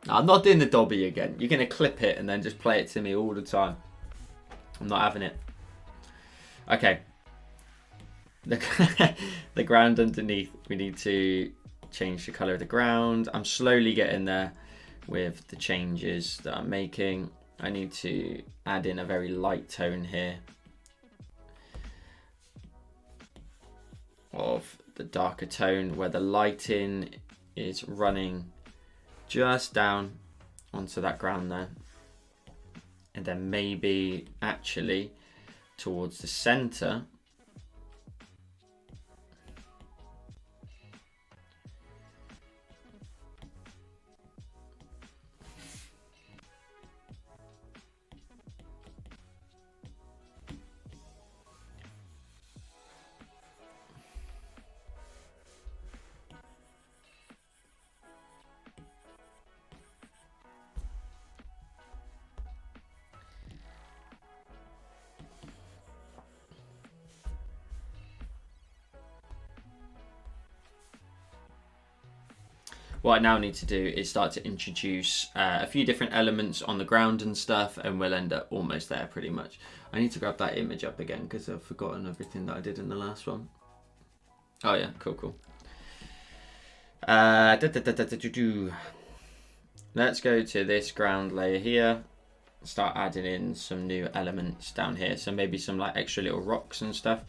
No, I'm not doing the Dobby again. You're going to clip it and then just play it to me all the time. I'm not having it. Okay. The ground underneath, we need to change the color of the ground. I'm slowly getting there with the changes that I'm making. I need to add in a very light tone here of the darker tone where the lighting is running just down onto that ground there. And then maybe actually towards the center, what I now need to do is start to introduce a few different elements on the ground and stuff, and we'll end up almost there pretty much. I need to grab that image up again because I've forgotten everything that I did in the last one. Oh yeah, cool. Let's go to this ground layer here, start adding in some new elements down here. So maybe some like extra little rocks and stuff.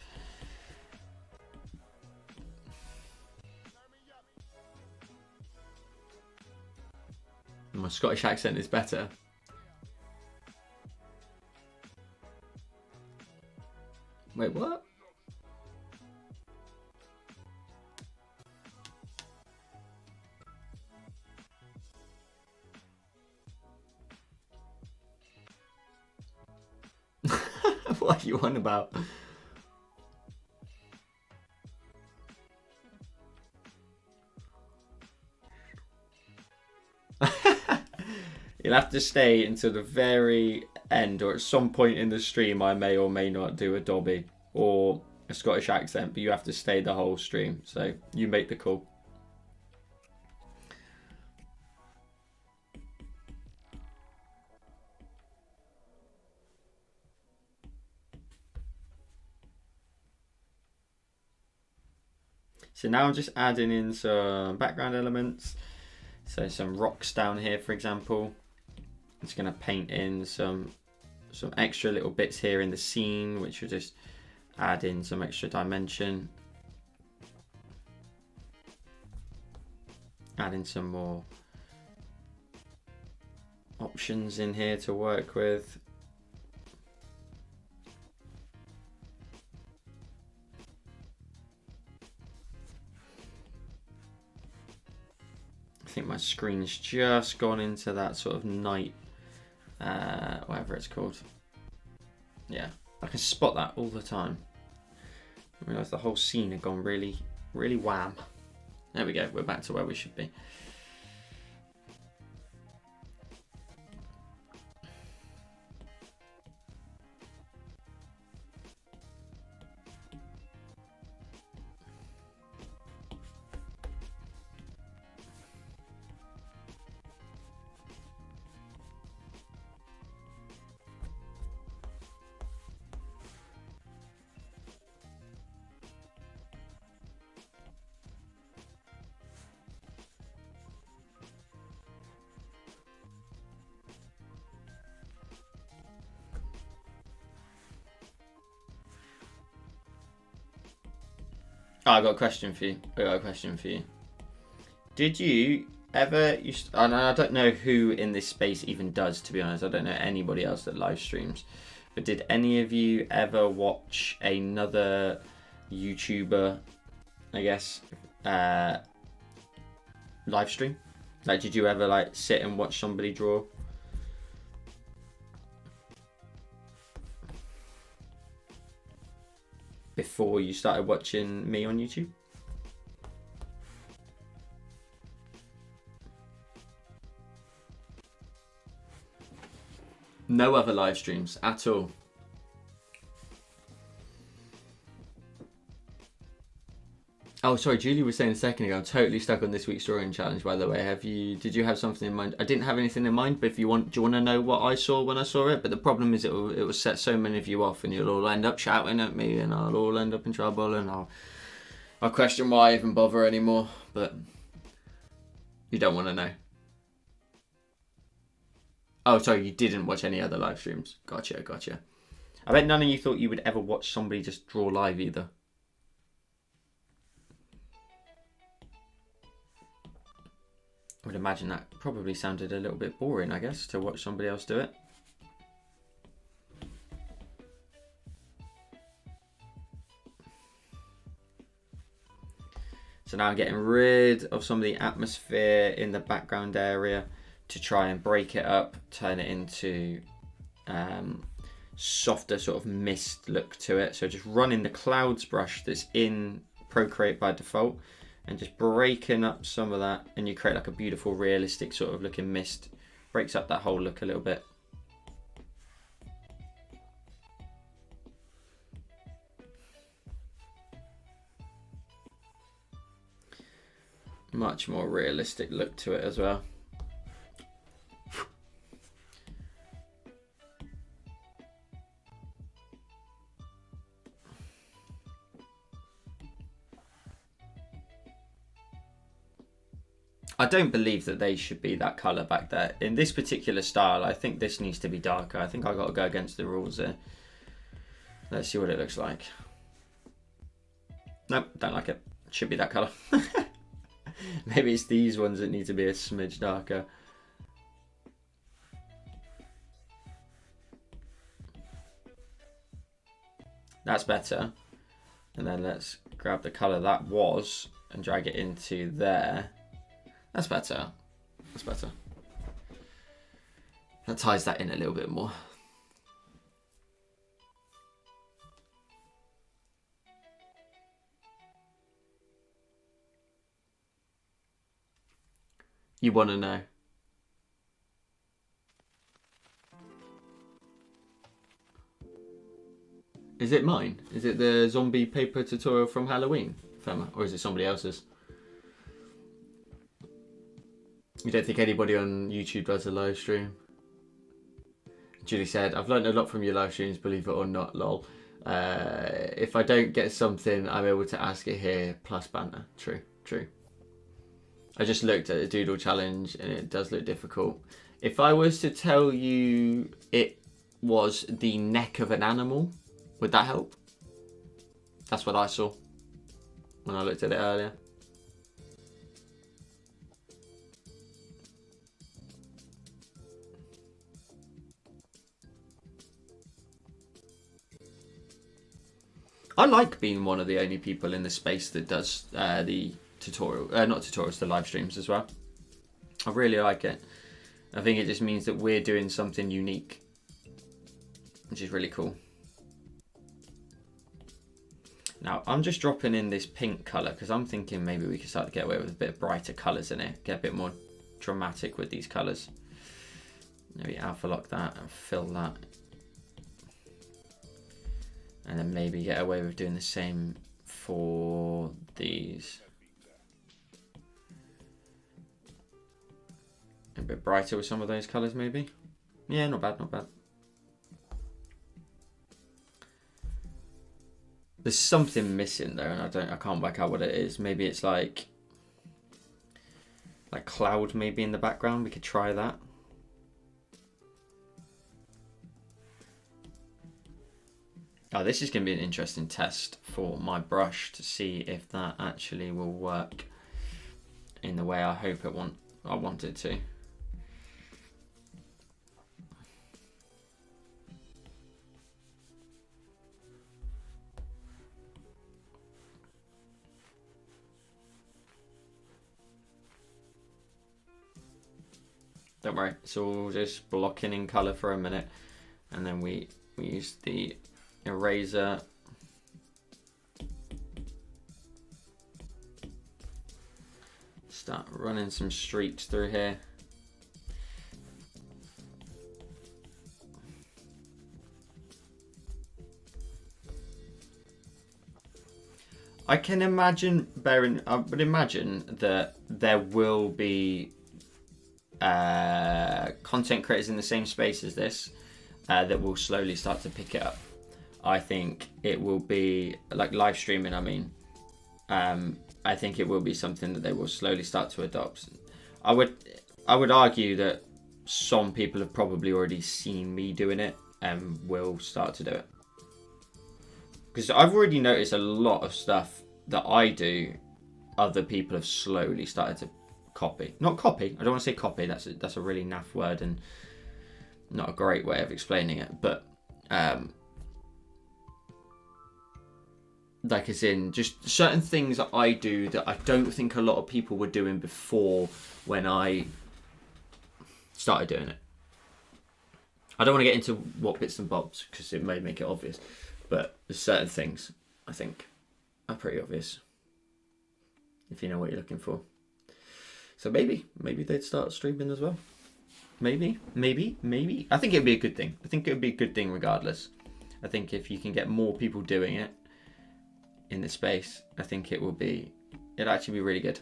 My Scottish accent is better. Wait, what? What are you on about? You'll have to stay until the very end, or at some point in the stream I may or may not do a Dobby or a Scottish accent, but you have to stay the whole stream, so you make the call. So now I'm just adding in some background elements. So some rocks down here, for example. I'm just going to paint in some extra little bits here in the scene, which will just add in some extra dimension. Add in some more options in here to work with. I think my screen's just gone into that sort of night, whatever it's called. Yeah, I can spot that all the time. I realise the whole scene had gone really, really wham. There we go, we're back to where we should be. Oh, I got a question for you. Did you ever and I don't know who in this space even does, to be honest. I don't know anybody else that live streams. But did any of you ever watch another YouTuber, I guess, live stream? Like, did you ever like sit and watch somebody draw? Before you started watching me on YouTube? No other live streams at all? Oh, sorry, Julie was saying a second ago, I'm totally stuck on this week's drawing challenge, by the way. Did you have something in mind? I didn't have anything in mind, but if you want, do you want to know what I saw when I saw it? But the problem is it will set so many of you off and you'll all end up shouting at me and I'll all end up in trouble and I'll question why I even bother anymore, but you don't want to know. Oh, sorry, you didn't watch any other live streams. Gotcha. I bet none of you thought you would ever watch somebody just draw live either. I would imagine that probably sounded a little bit boring, I guess, to watch somebody else do it. So now I'm getting rid of some of the atmosphere in the background area to try and break it up, turn it into softer sort of mist look to it. So just running the clouds brush that's in Procreate by default and just breaking up some of that, and you create like a beautiful realistic sort of looking mist. Breaks up that whole look a little bit. Much more realistic look to it as well. I don't believe that they should be that colour back there. In this particular style, I think this needs to be darker. I think I got to go against the rules here. Let's see what it looks like. Nope, don't like it. Should be that colour. Maybe it's these ones that need to be a smidge darker. That's better. And then let's grab the colour that was and drag it into there. That's better. That's better. That ties that in a little bit more. You want to know? Is it mine? Is it the zombie paper tutorial from Halloween, Femma? Or is it somebody else's? You don't think anybody on YouTube does a live stream? Julie said, I've learned a lot from your live streams, believe it or not, lol. If I don't get something, I'm able to ask it here, plus banter. True, true. I just looked at the doodle challenge and it does look difficult. If I was to tell you it was the neck of an animal, would that help? That's what I saw when I looked at it earlier. I like being one of the only people in the space that does the tutorial, not tutorials, the live streams as well. I really like it. I think it just means that we're doing something unique, which is really cool. Now, I'm just dropping in this pink colour because I'm thinking maybe we can start to get away with a bit of brighter colours in it, get a bit more dramatic with these colours. Maybe alpha lock that and fill that. And then maybe get away with doing the same for these. A bit brighter with some of those colours maybe. Yeah, not bad, not bad. There's something missing there and I can't work out what it is. Maybe it's like cloud maybe in the background. We could try that. Oh, this is going to be an interesting test for my brush to see if that actually will work in the way I hope I want it to. Don't worry, it's all just blocking in colour for a minute, and then we use the eraser. Start running some streaks through here. I can imagine, I would imagine that there will be content creators in the same space as this that will slowly start to pick it up. I think it will be like live streaming. I mean, I think it will be something that they will slowly start to adopt. I would argue that some people have probably already seen me doing it and will start to do it. Because I've already noticed a lot of stuff that I do, other people have slowly started to copy. Not copy, I don't want to say copy, that's a really naff word and not a great way of explaining it, but like as in just certain things that I do that I don't think a lot of people were doing before when I started doing it. I don't want to get into what bits and bobs because it may make it obvious, but there's certain things I think are pretty obvious if you know what you're looking for. So maybe they'd start streaming as well. Maybe. I think it'd be a good thing. I think it would be a good thing regardless. I think if you can get more people doing it in the space, I think it'll actually be really good.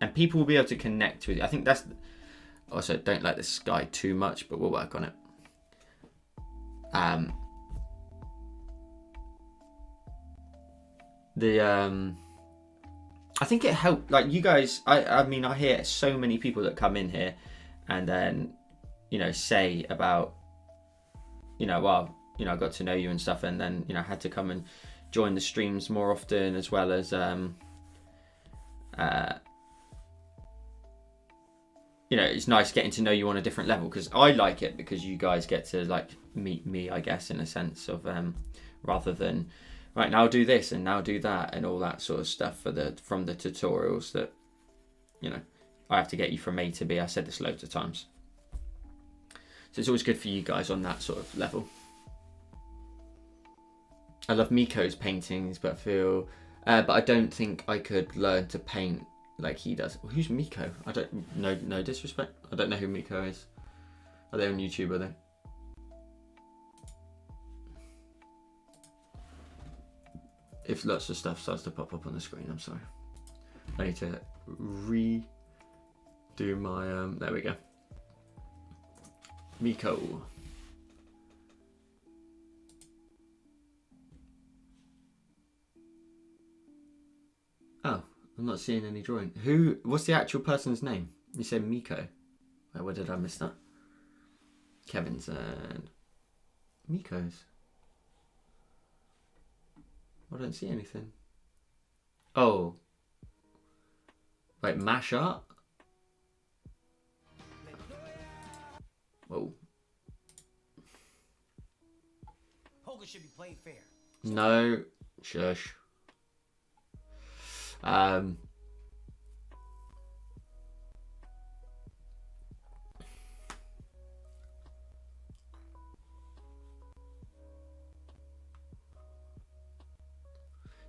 And people will be able to connect with you. I think that's, also don't like the sky too much, but we'll work on it. I think it helped, like you guys, I mean, I hear so many people that come in here and then, say about, well, I got to know you and stuff, and then, had to come and join the streams more often, as well as, it's nice getting to know you on a different level, because I like it because you guys get to like meet me, I guess, in a sense of, rather than, right, now do this and now do that and all that sort of stuff from the tutorials that, I have to get you from A to B. I said this loads of times. So it's always good for you guys on that sort of level. I love Miko's paintings, but but I don't think I could learn to paint like he does. Who's Miko? I don't know. No disrespect. I don't know who Miko is. Are they on YouTube? Are they? If lots of stuff starts to pop up on the screen, I'm sorry. I need to redo my, there we go. Miko. I'm not seeing any drawing. What's the actual person's name? You said Miko. Where did I miss that? Kevin's and Miko's. I don't see anything. Oh. Wait, mash art? Whoa. Poker should be played fair. No. Shush.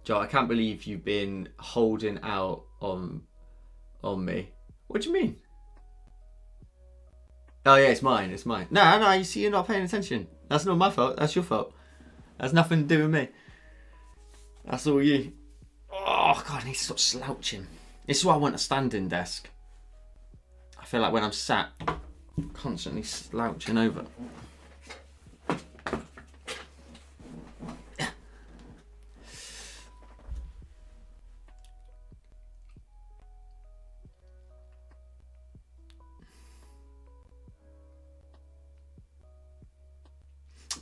Joe, I can't believe you've been holding out on me. What do you mean? Oh yeah, it's mine. It's mine. No. You see, you're not paying attention. That's not my fault. That's your fault. That's nothing to do with me. That's all you. Oh God, I need to stop slouching. This is why I want a standing desk. I feel like when I'm sat, I'm constantly slouching over.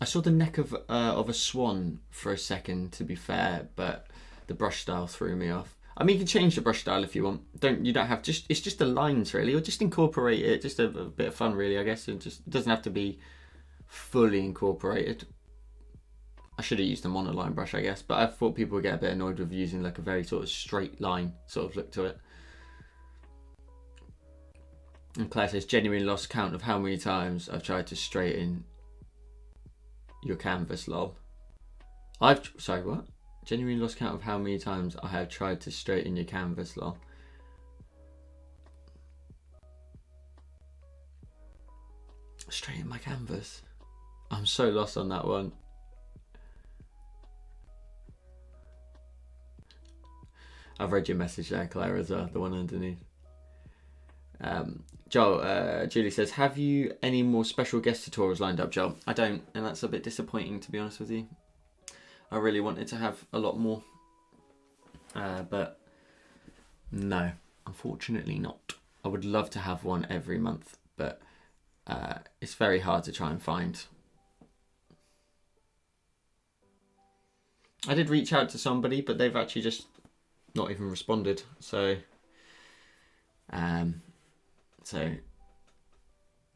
I saw the neck of a swan for a second, to be fair, but the brush style threw me off. I mean, you can change the brush style if you want. You don't have it's just the lines really, or just incorporate it. Just a bit of fun really, I guess. It doesn't have to be fully incorporated. I should have used a monoline brush, I guess, but I thought people would get a bit annoyed with using like a very sort of straight line sort of look to it. And Claire says, genuinely lost count of how many times I've tried to straighten your canvas, lol. Sorry, what? Genuinely lost count of how many times I have tried to straighten your canvas, lol. Straighten my canvas? I'm so lost on that one. I've read your message there, Claire, as well, the one underneath. Joel, Julie says, have you any more special guest tutorials lined up, Joel? I don't, and that's a bit disappointing, to be honest with you. I really wanted to have a lot more, but no, unfortunately not. I would love to have one every month, but it's very hard to try and find. I did reach out to somebody, but they've actually just not even responded, so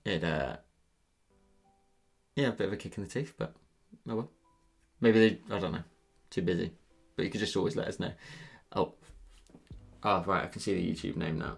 it yeah, a bit of a kick in the teeth, but oh well. Maybe I don't know, too busy. But you could just always let us know. Oh right, I can see the YouTube name now.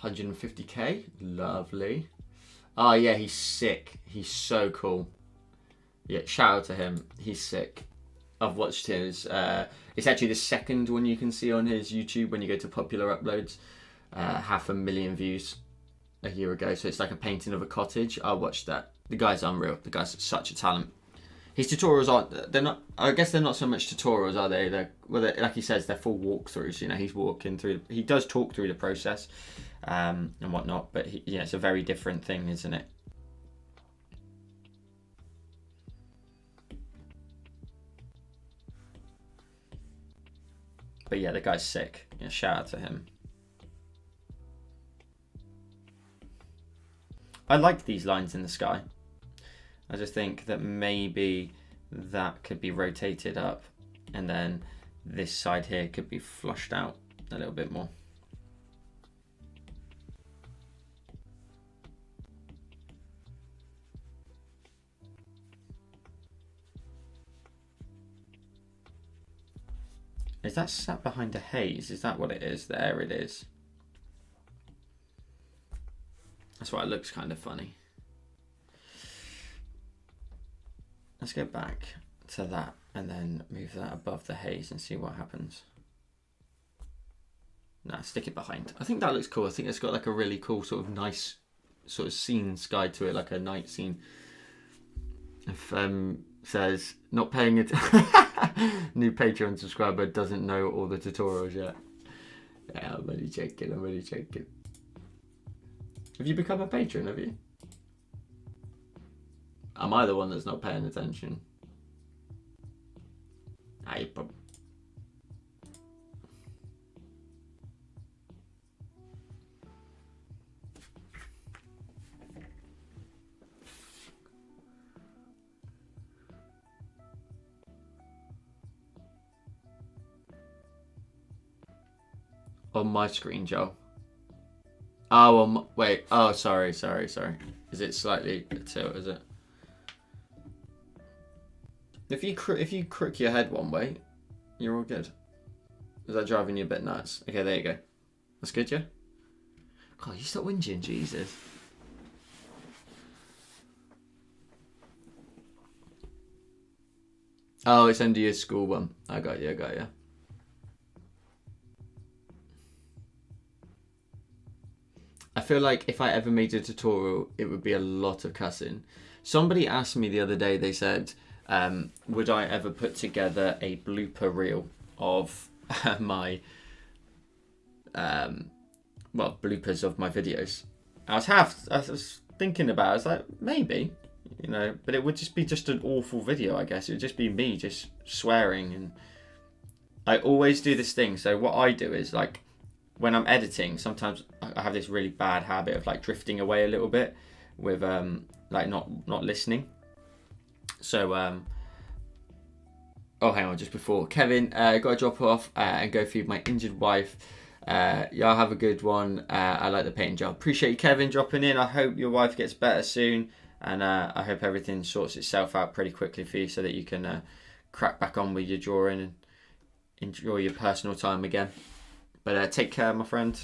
$150K, lovely. Oh yeah, he's sick. He's so cool. Yeah, shout out to him. He's sick. I've watched his. It's actually the second one you can see on his YouTube when you go to popular uploads. 500,000 views a year ago. So it's like a painting of a cottage. I watched that. The guy's unreal. The guy's such a talent. His tutorials aren't. They're not. I guess they're not so much tutorials, are they? They're like he says, they're full walkthroughs. You know, he's walking through. He does talk through the process. And whatnot, but yeah, it's a very different thing, isn't it? But yeah, the guy's sick. Yeah, shout out to him. I like these lines in the sky. I just think that maybe that could be rotated up, and then this side here could be flushed out a little bit more. Is that sat behind a haze? Is that what it is? There it is. That's why it looks kind of funny. Let's go back to that and then move that above the haze and see what happens. Nah, stick it behind. I think that looks cool. I think it's got like a really cool sort of nice sort of scene sky to it, like a night scene. If says, not paying it. New Patreon subscriber doesn't know all the tutorials yet. Yeah, I'm only checking. Have you become a patron, have you? Am I the one that's not paying attention? On my screen, Joe. Oh, wait. Oh, sorry. Is it slightly tilt? Is it? If you crook your head one way, you're all good. Is that driving you a bit nuts? Okay, there you go. That's good, yeah? God, you stop whinging, Jesus. Oh, it's under your school one. I got you. I feel like if I ever made a tutorial, it would be a lot of cussing. Somebody asked me the other day, they said, would I ever put together a blooper reel of my, bloopers of my videos? I was thinking about it. I was like, maybe, but it would just be just an awful video, I guess. It would just be me just swearing. And I always do this thing. So what I do is, like, when I'm editing, sometimes I have this really bad habit of like drifting away a little bit with like not listening. So oh, hang on, just before Kevin, got to drop off and go feed my injured wife. Y'all have a good one. I like the painting job. Appreciate you, Kevin, dropping in. I hope your wife gets better soon, and I hope everything sorts itself out pretty quickly for you so that you can crack back on with your drawing and enjoy your personal time again. But take care, my friend.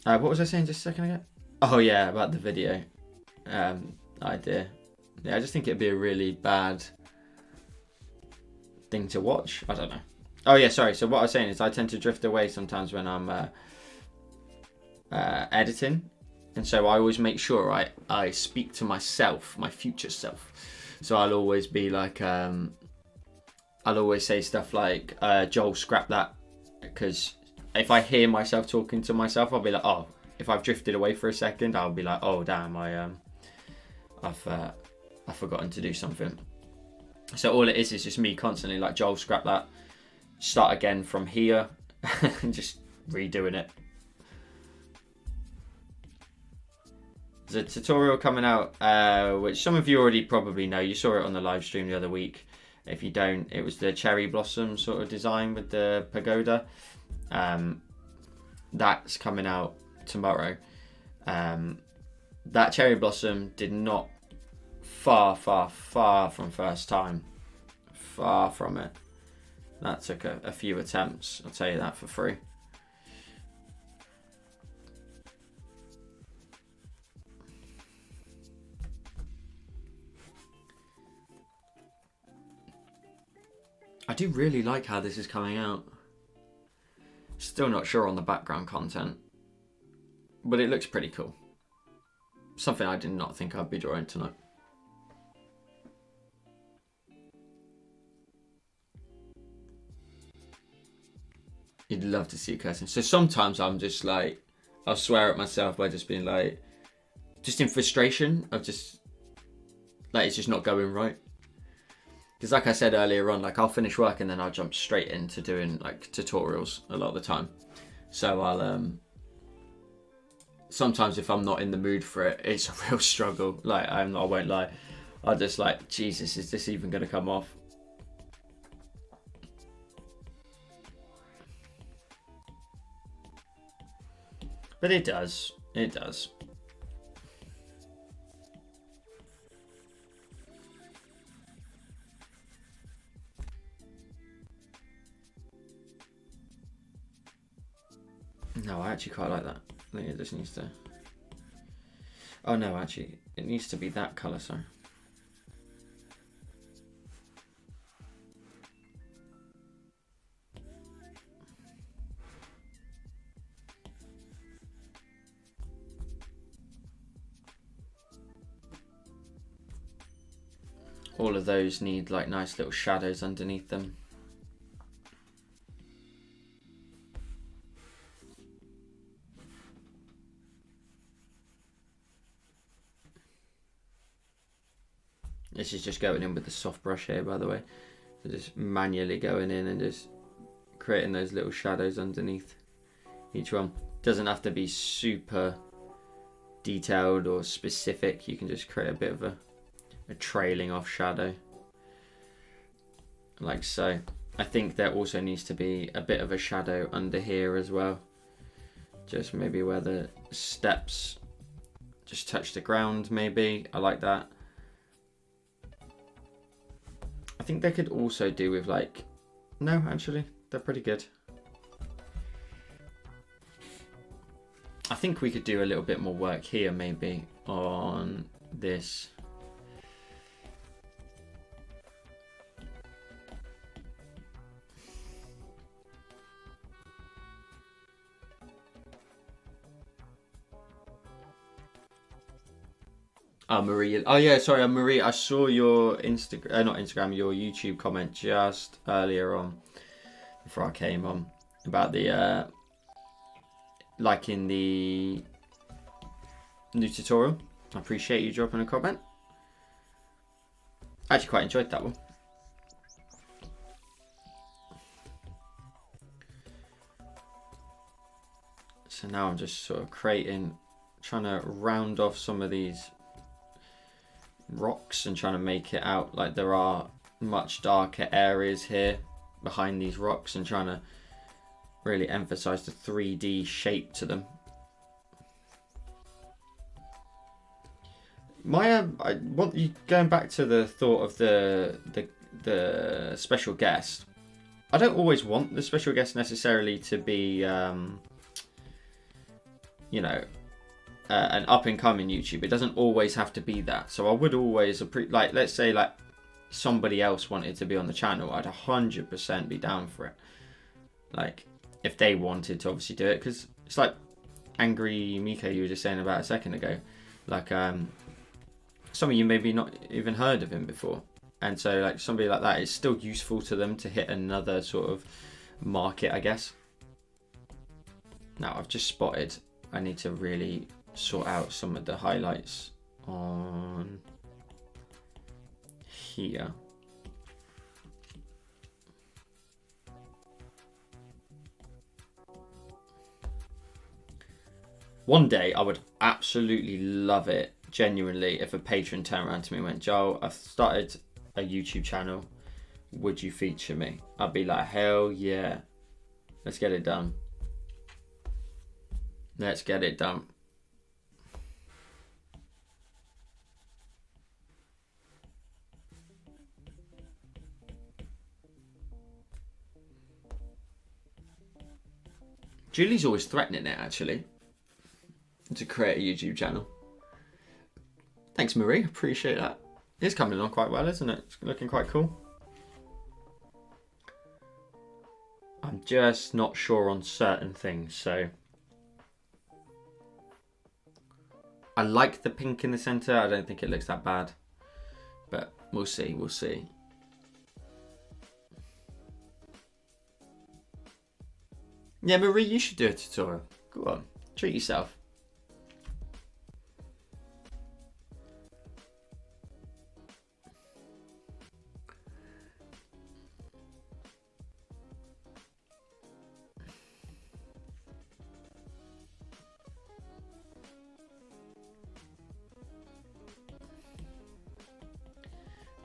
What was I saying just a second ago? Oh, yeah, about the video idea. Yeah, I just think it'd be a really bad thing to watch. I don't know. Oh, yeah, sorry. So what I was saying is I tend to drift away sometimes when I'm editing. And so I always make sure I speak to myself, my future self. So I'll always be like... I'll always say stuff like, Joel, scrap that. Because if I hear myself talking to myself, I'll be like, oh, if I've drifted away for a second, I'll be like, oh, damn, I've forgotten to do something. So all it is just me constantly like, Joel, scrap that. Start again from here. And just redoing it. There's a tutorial coming out, which some of you already probably know. You saw it on the live stream the other week. If you don't, it was the cherry blossom sort of design with the pagoda. That's coming out tomorrow. That cherry blossom did not far from first time. Far from it. That took a few attempts, I'll tell you that for free. I do really like how this is coming out. Still not sure on the background content, but it looks pretty cool. Something I did not think I'd be drawing tonight. You'd love to see cursing. So sometimes I'm just like, I'll swear at myself by just being like, just in frustration of just, like, it's just not going right. Because like I said earlier on, like I'll finish work and then I'll jump straight into doing like tutorials a lot of the time. So I'll sometimes if I'm not in the mood for it, it's a real struggle. Like I won't lie. I'll just like, Jesus, is this even going to come off? But it does. It does. No, I actually quite like that. I think it just needs to... Oh no, actually, it needs to be that colour, sorry. All of those need like nice little shadows underneath them. This is just going in with the soft brush here, by the way. So just manually going in and just creating those little shadows underneath each one. Doesn't have to be super detailed or specific. You can just create a bit of a trailing off shadow, like so. I think there also needs to be a bit of a shadow under here as well. Just maybe where the steps just touch the ground, maybe. I like that. I think they could also do with like, no, actually, they're pretty good. I think we could do a little bit more work here, maybe, on this. Oh, Marie. Oh, yeah, sorry, Marie. I saw your Instagram, not Instagram, your YouTube comment just earlier on, before I came on, about the, like in the new tutorial. I appreciate you dropping a comment. I actually quite enjoyed that one. So now I'm just sort of trying to round off some of these rocks and trying to make it out like there are much darker areas here behind these rocks, and trying to really emphasize the 3D shape to them. I want you going back to the thought of the special guest. I don't always want the special guest necessarily to be you know, an up and coming YouTube. It doesn't always have to be that. So I would always like, let's say like somebody else wanted to be on the channel, I'd 100% be down for it. Like if they wanted to obviously do it, because it's like Angry Miko you were just saying about a second ago. Like some of you maybe not even heard of him before, and so like somebody like that, it's still useful to them to hit another sort of market, I guess. Now I've just spotted I need to really sort out some of the highlights on here. One day I would absolutely love it, genuinely, if a patron turned around to me and went, Joel, I've started a YouTube channel, would you feature me? I'd be like, hell yeah, let's get it done. Let's get it done. Julie's always threatening it, actually, to create a YouTube channel. Thanks, Marie. Appreciate that. It's coming along quite well, isn't it? It's looking quite cool. I'm just not sure on certain things, so I like the pink in the center. I don't think it looks that bad, but we'll see. We'll see. Yeah, Marie, you should do a tutorial. Go on, treat yourself.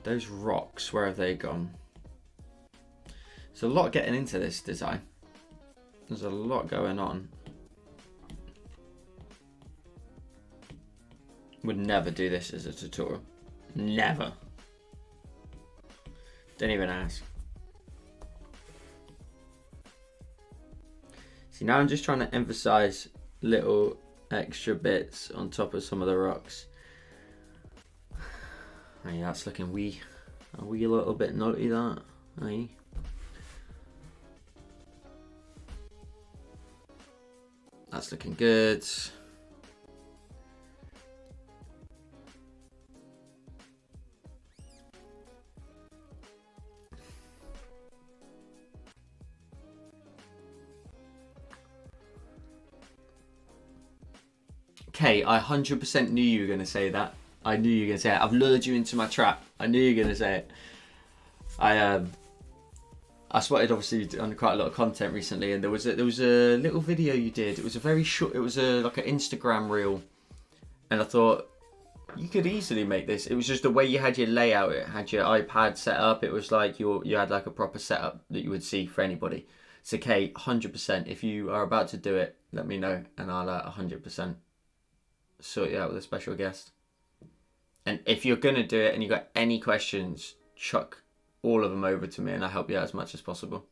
Those rocks, where have they gone? There's a lot getting into this design. There's a lot going on. Would never do this as a tutorial. Never. Don't even ask. See, now I'm just trying to emphasize little extra bits on top of some of the rocks. Hey, that's looking wee. A wee little bit naughty, that. Hey. That's looking good. Kate, I 100% knew you were going to say that. I knew you were going to say it. I've lured you into my trap. I knew you were going to say it. I spotted obviously on quite a lot of content recently, and there was a little video you did. It was a very short. It was like an Instagram reel, and I thought you could easily make this. It was just the way you had your layout. It had your iPad set up. It was like you had like a proper setup that you would see for anybody. So Kate, 100%. If you are about to do it, let me know, and I'll 100% sort you out with a special guest. And if you're gonna do it and you got any questions, chuck all of them over to me and I'll help you out as much as possible.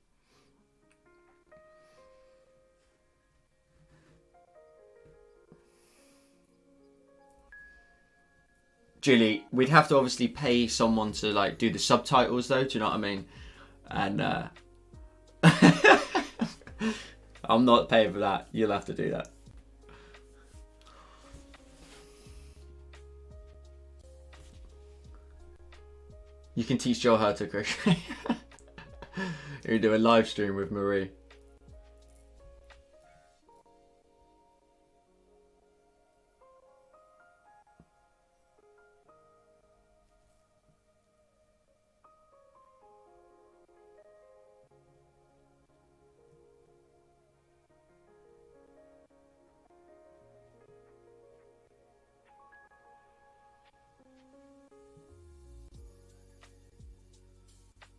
Julie, we'd have to obviously pay someone to like do the subtitles though, do you know what I mean? And I'm not paying for that. You'll have to do that. You can teach Joel how to crochet. You do a live stream with Marie.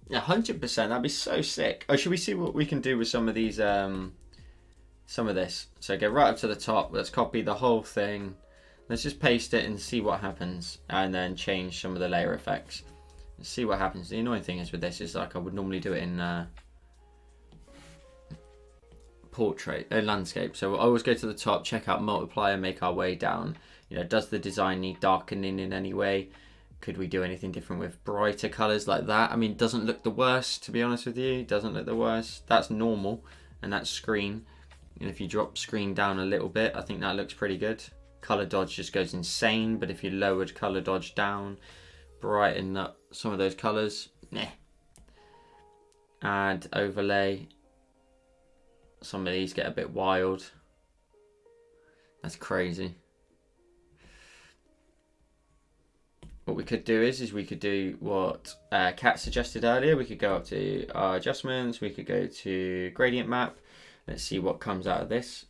Yeah, 100%. That'd be so sick. Oh, should we see what we can do with some of these? Some of this. So go right up to the top. Let's copy the whole thing. Let's just paste it and see what happens, and then change some of the layer effects. Let's see what happens. The annoying thing is with this is like I would normally do it in portrait, landscape. So we'll always go to the top, check out multiplier, make our way down. You know, does the design need darkening in any way? Could we do anything different with brighter colours like that? I mean, it doesn't look the worst, to be honest with you. It doesn't look the worst. That's normal, and that's screen. And if you drop screen down a little bit, I think that looks pretty good. Colour dodge just goes insane, but if you lowered colour dodge down, brighten up some of those colours, meh. Add overlay. Some of these get a bit wild. That's crazy. What we could do is we could do what Kat suggested earlier. We could go up to our adjustments. We could go to gradient map. Let's see what comes out of this.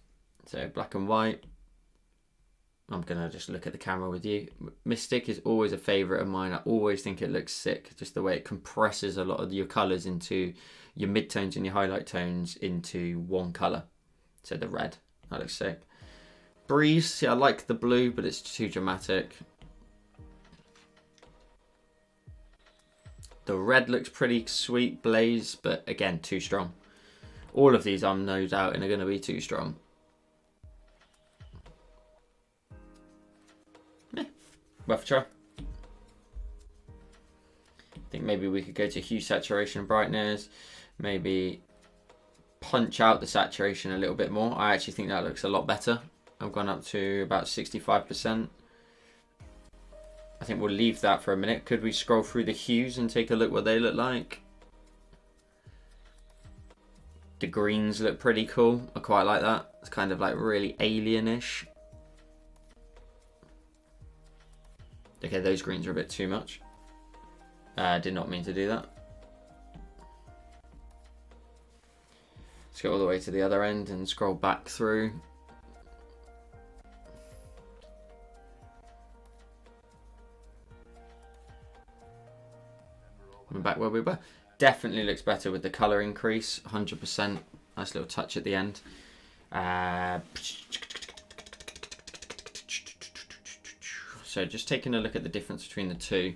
So black and white. I'm going to just look at the camera with you. Mystic is always a favourite of mine. I always think it looks sick. Just the way it compresses a lot of your colours into your midtones and your highlight tones into one colour. So the red. That looks sick. Breeze. See, I like the blue, but it's too dramatic. The red looks pretty sweet, Blaze, but again, too strong. All of these, I'm no doubt, are going to be too strong. Yeah, worth a try. I think maybe we could go to hue, saturation, and brightness. Maybe punch out the saturation a little bit more. I actually think that looks a lot better. I've gone up to about 65%. I think we'll leave that for a minute. Could we scroll through the hues and take a look what they look like? The greens look pretty cool. I quite like that. It's kind of like really alien-ish. Okay, those greens are a bit too much. Did not mean to do that. Let's go all the way to the other end and scroll back through. We're back where we were. Definitely looks better with the colour increase, 100%. Nice little touch at the end. So just taking a look at the difference between the two.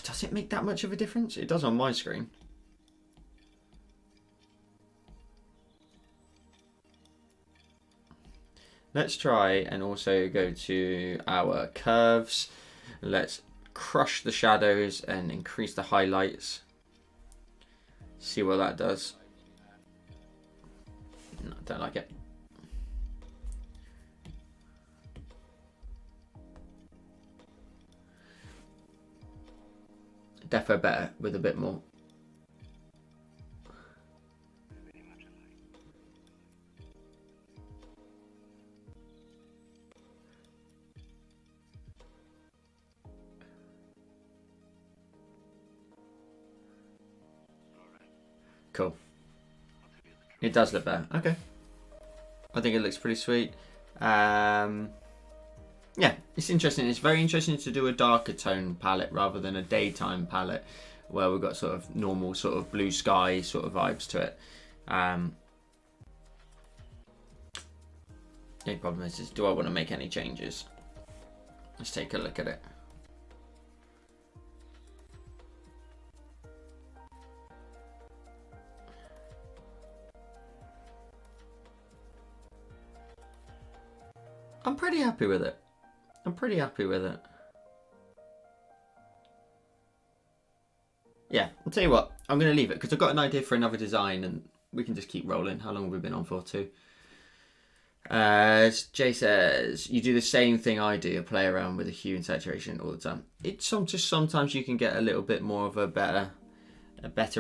Does it make that much of a difference? It does on my screen. Let's try and also go to our curves. Let's crush the shadows and increase the highlights. See what that does. No, don't like it. Defo better with a bit more. Cool. It does look better. Okay. I think it looks pretty sweet. Yeah, it's interesting. It's very interesting to do a darker tone palette rather than a daytime palette where we've got sort of normal sort of blue sky sort of vibes to it. The only problem is do I want to make any changes? Let's take a look at it. I'm pretty happy with it. I'm pretty happy with it. Yeah, I'll tell you what, I'm going to leave it because I've got an idea for another design and we can just keep rolling. How long have we been on for too? Jay says, you do the same thing I do, play around with the hue and saturation all the time. It's just sometimes you can get a little bit more of a better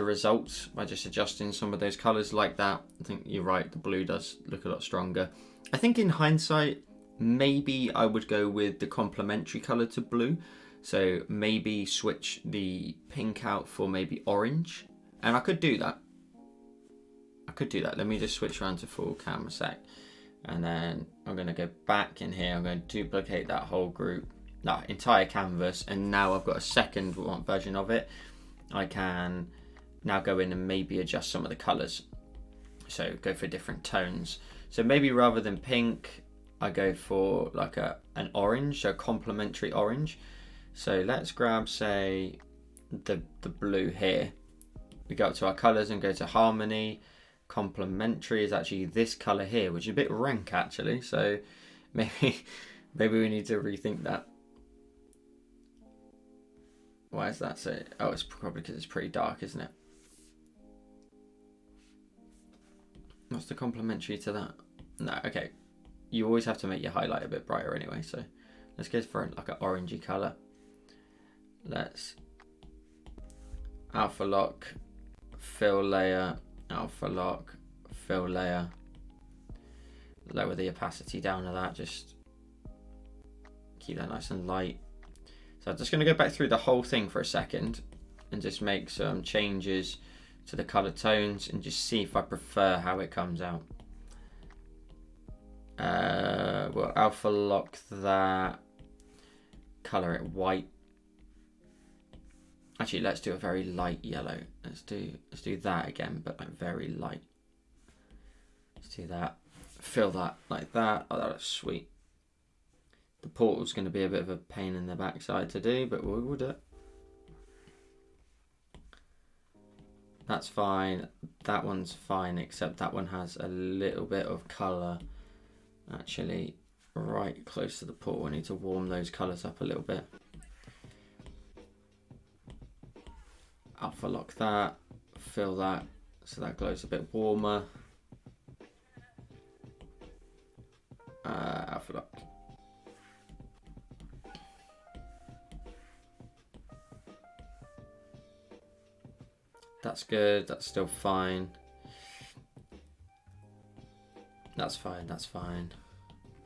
result by just adjusting some of those colours like that. I think you're right, the blue does look a lot stronger. I think in hindsight, maybe I would go with the complementary colour to blue. So maybe switch the pink out for maybe orange. And I could do that. Let me just switch around to full camera sec. And then I'm going to go back in here. I'm going to duplicate that whole group, that entire canvas. And now I've got a second version of it. I can now go in and maybe adjust some of the colours. So go for different tones. So maybe rather than pink, I go for like an orange, so a complementary orange. So let's grab, say, the blue here. We go up to our colours and go to harmony. Complementary is actually this colour here, which is a bit rank actually. So maybe we need to rethink that. Why is that so? Oh, it's probably because it's pretty dark, isn't it? What's the complementary to that? No, okay. You always have to make your highlight a bit brighter anyway. So let's go for like an orangey colour. Let's alpha lock, fill layer, alpha lock, fill layer. Lower the opacity down to that, just keep that nice and light. So I'm just going to go back through the whole thing for a second and just make some changes to the colour tones and just see if I prefer how it comes out. We'll alpha lock that, colour it white. Actually, let's do a very light yellow. Let's do that again, but like very light. Let's do that. Fill that like that. Oh, that looks sweet. The portal's going to be a bit of a pain in the backside to do, but we'll do it. That's fine. That one's fine, except that one has a little bit of colour actually right close to the portal. I need to warm those colours up a little bit. Alpha lock that, fill that so that glows a bit warmer. Alpha lock. That's good, that's still fine. That's fine, that's fine.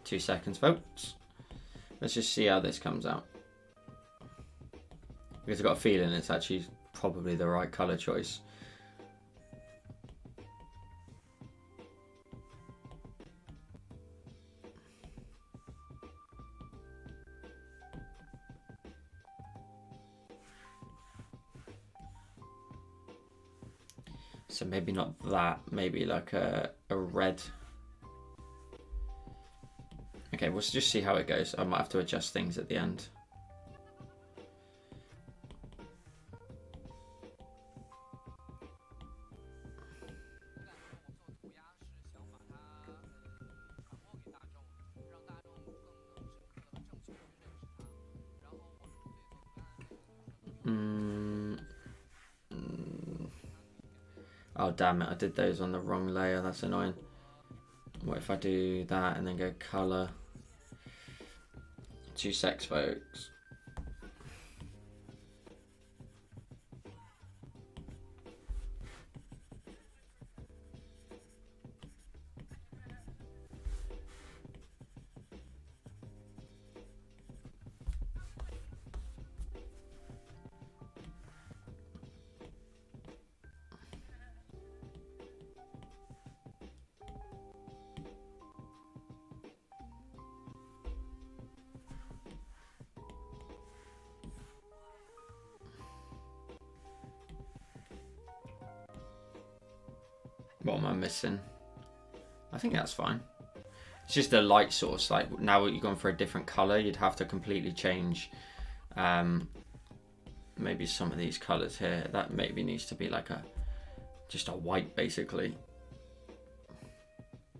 2 seconds, folks. Let's just see how this comes out. Because I've got a feeling it's actually probably the right colour choice. So maybe not that, maybe like a red. Okay, we'll just see how it goes. I might have to adjust things at the end. Oh damn it, I did those on the wrong layer, that's annoying. What if I do that and then go colour? 2 secs, folks. what am I missing? I think that's fine. It's just a light source. Like now you're going for a different color, you'd have to completely change maybe some of these colors here. That maybe needs to be like just a white basically.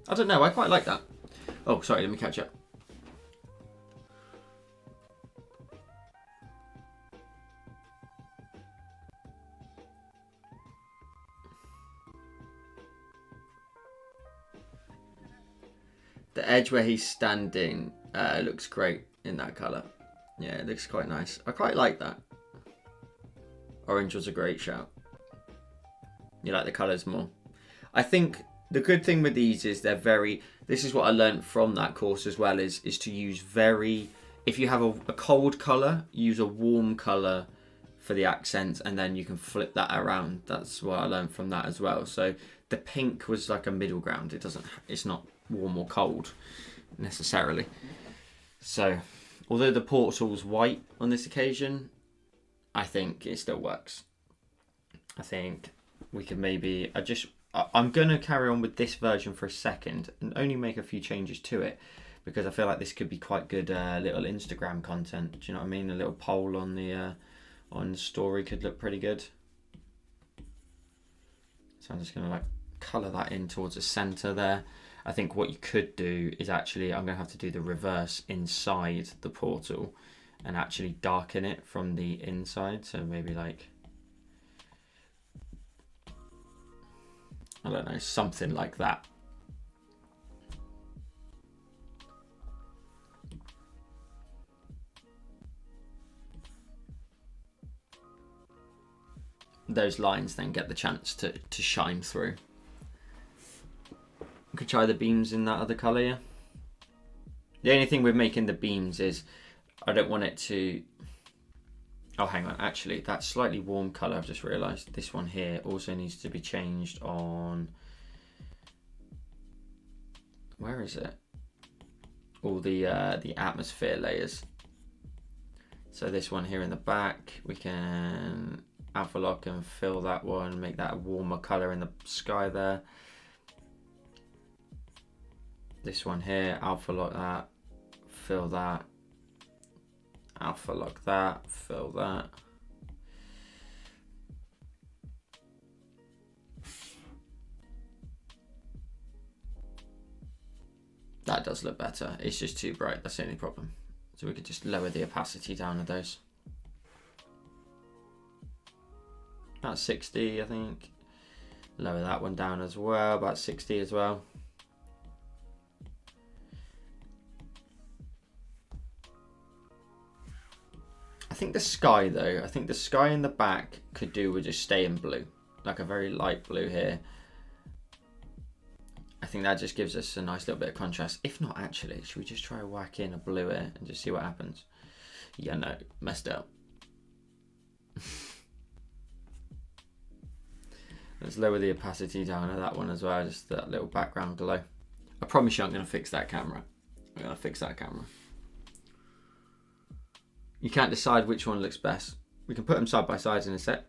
I don't know, I quite like that. Oh, sorry, let me catch up. The edge where he's standing looks great in that colour. Yeah, it looks quite nice. I quite like that. Orange was a great shout. You like the colours more. I think the good thing with these is they're very... This is what I learned from that course as well, is to use very... If you have a cold colour, use a warm colour for the accents, and then you can flip that around. That's what I learned from that as well. So the pink was like a middle ground. It's not warm or cold necessarily. So although the portal's white on this occasion, I think it still works. I think we could maybe I'm going to carry on with this version for a second and only make a few changes to it, because I feel like this could be quite good little Instagram content. Do you know what I mean? A little poll on the story could look pretty good. So I'm just going to like colour that in towards the centre there. I think what you could do is actually, I'm going to have to do the reverse inside the portal and actually darken it from the inside. So maybe like, I don't know, something like that. Those lines then get the chance to shine through. We could try the beams in that other colour, yeah? The only thing with making the beams is I don't want it to... Oh, hang on. Actually, that slightly warm colour, I've just realised, this one here also needs to be changed on... Where is it? All the atmosphere layers. So this one here in the back, we can alpha lock and fill that one, make that a warmer colour in the sky there. This one here, alpha lock that, fill that, alpha lock that, fill that. That does look better. It's just too bright, that's the only problem. So we could just lower the opacity down of those. About 60, I think. Lower that one down as well, about 60 as well. I think the sky though, I think the sky in the back could do with just staying blue, like a very light blue here. I think that just gives us a nice little bit of contrast. If not, actually, should we just try whack in a blue here and just see what happens? Yeah, no, messed up. Let's lower the opacity down of that one as well, just that little background glow. I promise you I'm going to fix that camera. I'm going to fix that camera. You can't decide which one looks best. We can put them side by side in a sec.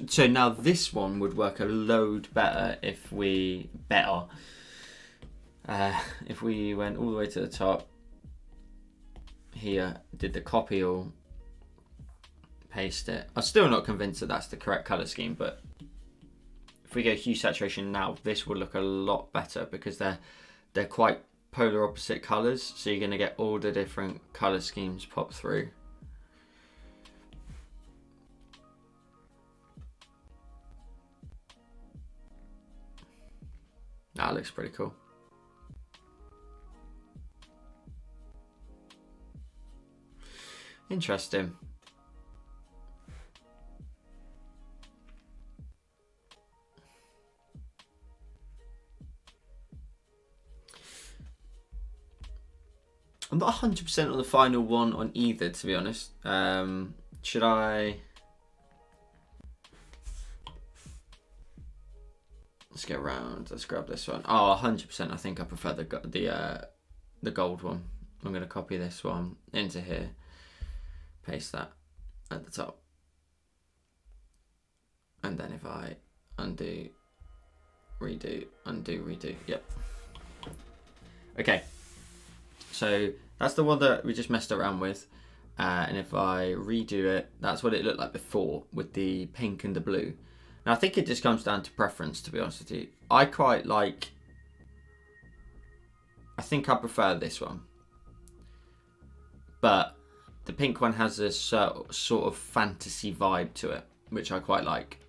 So now this one would work a load better if we went all the way to the top here, did the copy all, paste it. I'm still not convinced that that's the correct color scheme, but if we go hue saturation now, this will look a lot better because they're quite polar opposite colors, so you're going to get all the different color schemes pop through. That looks pretty cool. Interesting. I'm not 100% on the final one on either, to be honest. Should I... Let's get around. Let's grab this one. Oh, 100%. I think I prefer the gold one. I'm going to copy this one into here. Paste that at the top. And then if I undo redo, undo, redo. Yep. Okay. So that's the one that we just messed around with. And if I redo it, that's what it looked like before with the pink and the blue. Now I think it just comes down to preference, to be honest with you. I think I prefer this one. But the pink one has this sort of fantasy vibe to it, which I quite like.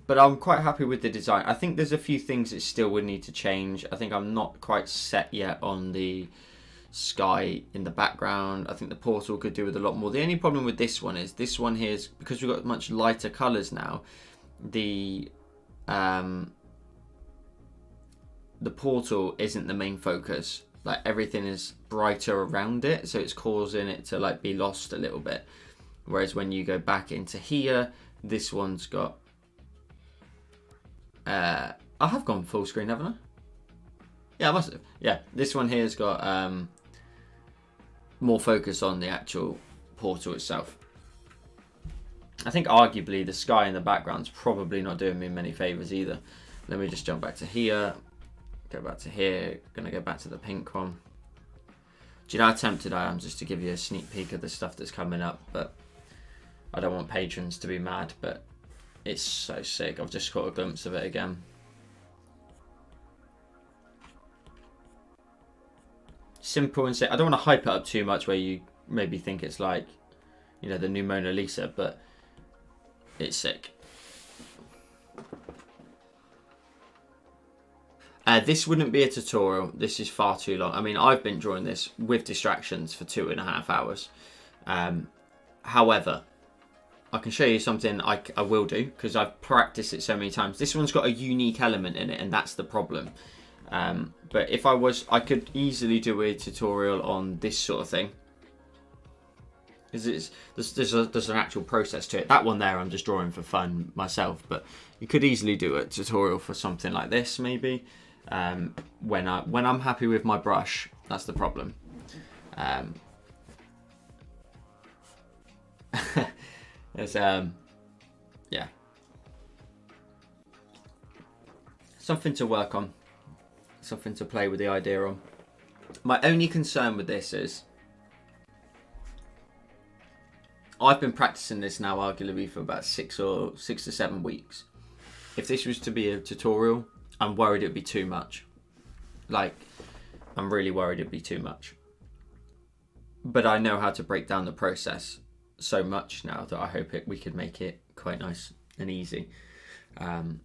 But I'm quite happy with the design. I think there's a few things that still would need to change. I think I'm not quite set yet on the sky in the background. I think the portal could do with a lot more. The only problem with this one is, this one here is, because we've got much lighter colours now, the portal isn't the main focus. Like, everything is brighter around it, so it's causing it to like be lost a little bit. Whereas when you go back into here, this one's got I have gone full screen, haven't I? Yeah, I must have. Yeah, this one here's got more focus on the actual portal itself. I think arguably the sky in the background's probably not doing me many favours either. Let me just jump back to here. Go back to here. Gonna go back to the pink one. Do you know how tempted I am just to give you a sneak peek of the stuff that's coming up? But I don't want patrons to be mad, but it's so sick. I've just caught a glimpse of it again. Simple and sick. I don't want to hype it up too much where you maybe think it's like, you know, the new Mona Lisa, but it's sick. This wouldn't be a tutorial. This is far too long. I mean, I've been drawing this with distractions for 2.5 hours. However, I can show you something I will do, because I've practiced it so many times. This one's got a unique element in it, and that's the problem. But if I could easily do a tutorial on this sort of thing. Because there's an actual process to it. That one there, I'm just drawing for fun myself. But you could easily do a tutorial for something like this, maybe. When I'm happy with my brush, that's the problem. There's yeah, something to work on, something to play with the idea on. My only concern with this is, I've been practicing this now arguably for about 6 to 7 weeks. If this was to be a tutorial, I'm worried it'd be too much. Like, I'm really worried it'd be too much. But I know how to break down the process so much now that I hope we could make it quite nice and easy. And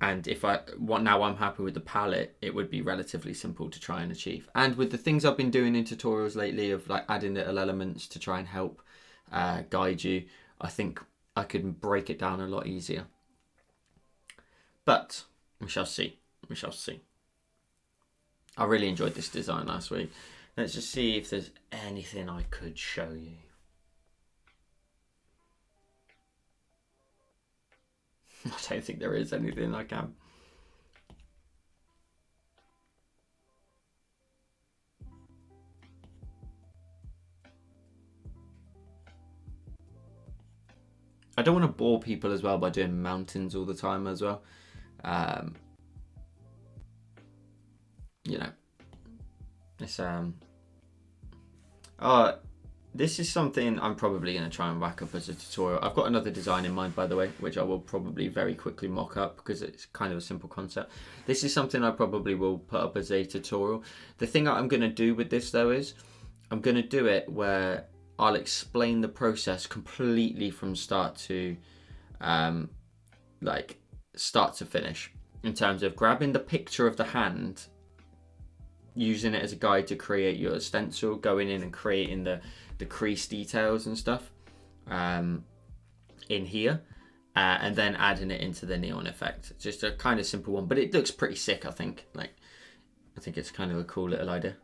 now I'm happy with the palette, it would be relatively simple to try and achieve. And with the things I've been doing in tutorials lately of like adding little elements to try and help guide you, I think I could break it down a lot easier. But we shall see. We shall see. I really enjoyed this design last week. Let's just see if there's anything I could show you. I don't think there is anything I can. I don't want to bore people as well by doing mountains all the time as well. You know, it's this is something I'm probably going to try and whack up as a tutorial. I've got another design in mind, by the way, which I will probably very quickly mock up because it's kind of a simple concept. This is something I probably will put up as a tutorial. The thing that I'm going to do with this though is I'm going to do it where I'll explain the process completely from start to start to finish, in terms of grabbing the picture of the hand, using it as a guide to create your stencil, going in and creating the crease details and stuff in here, and then adding it into the neon effect. It's just a kind of simple one, but it looks pretty sick, I think. Like, I think it's kind of a cool little idea.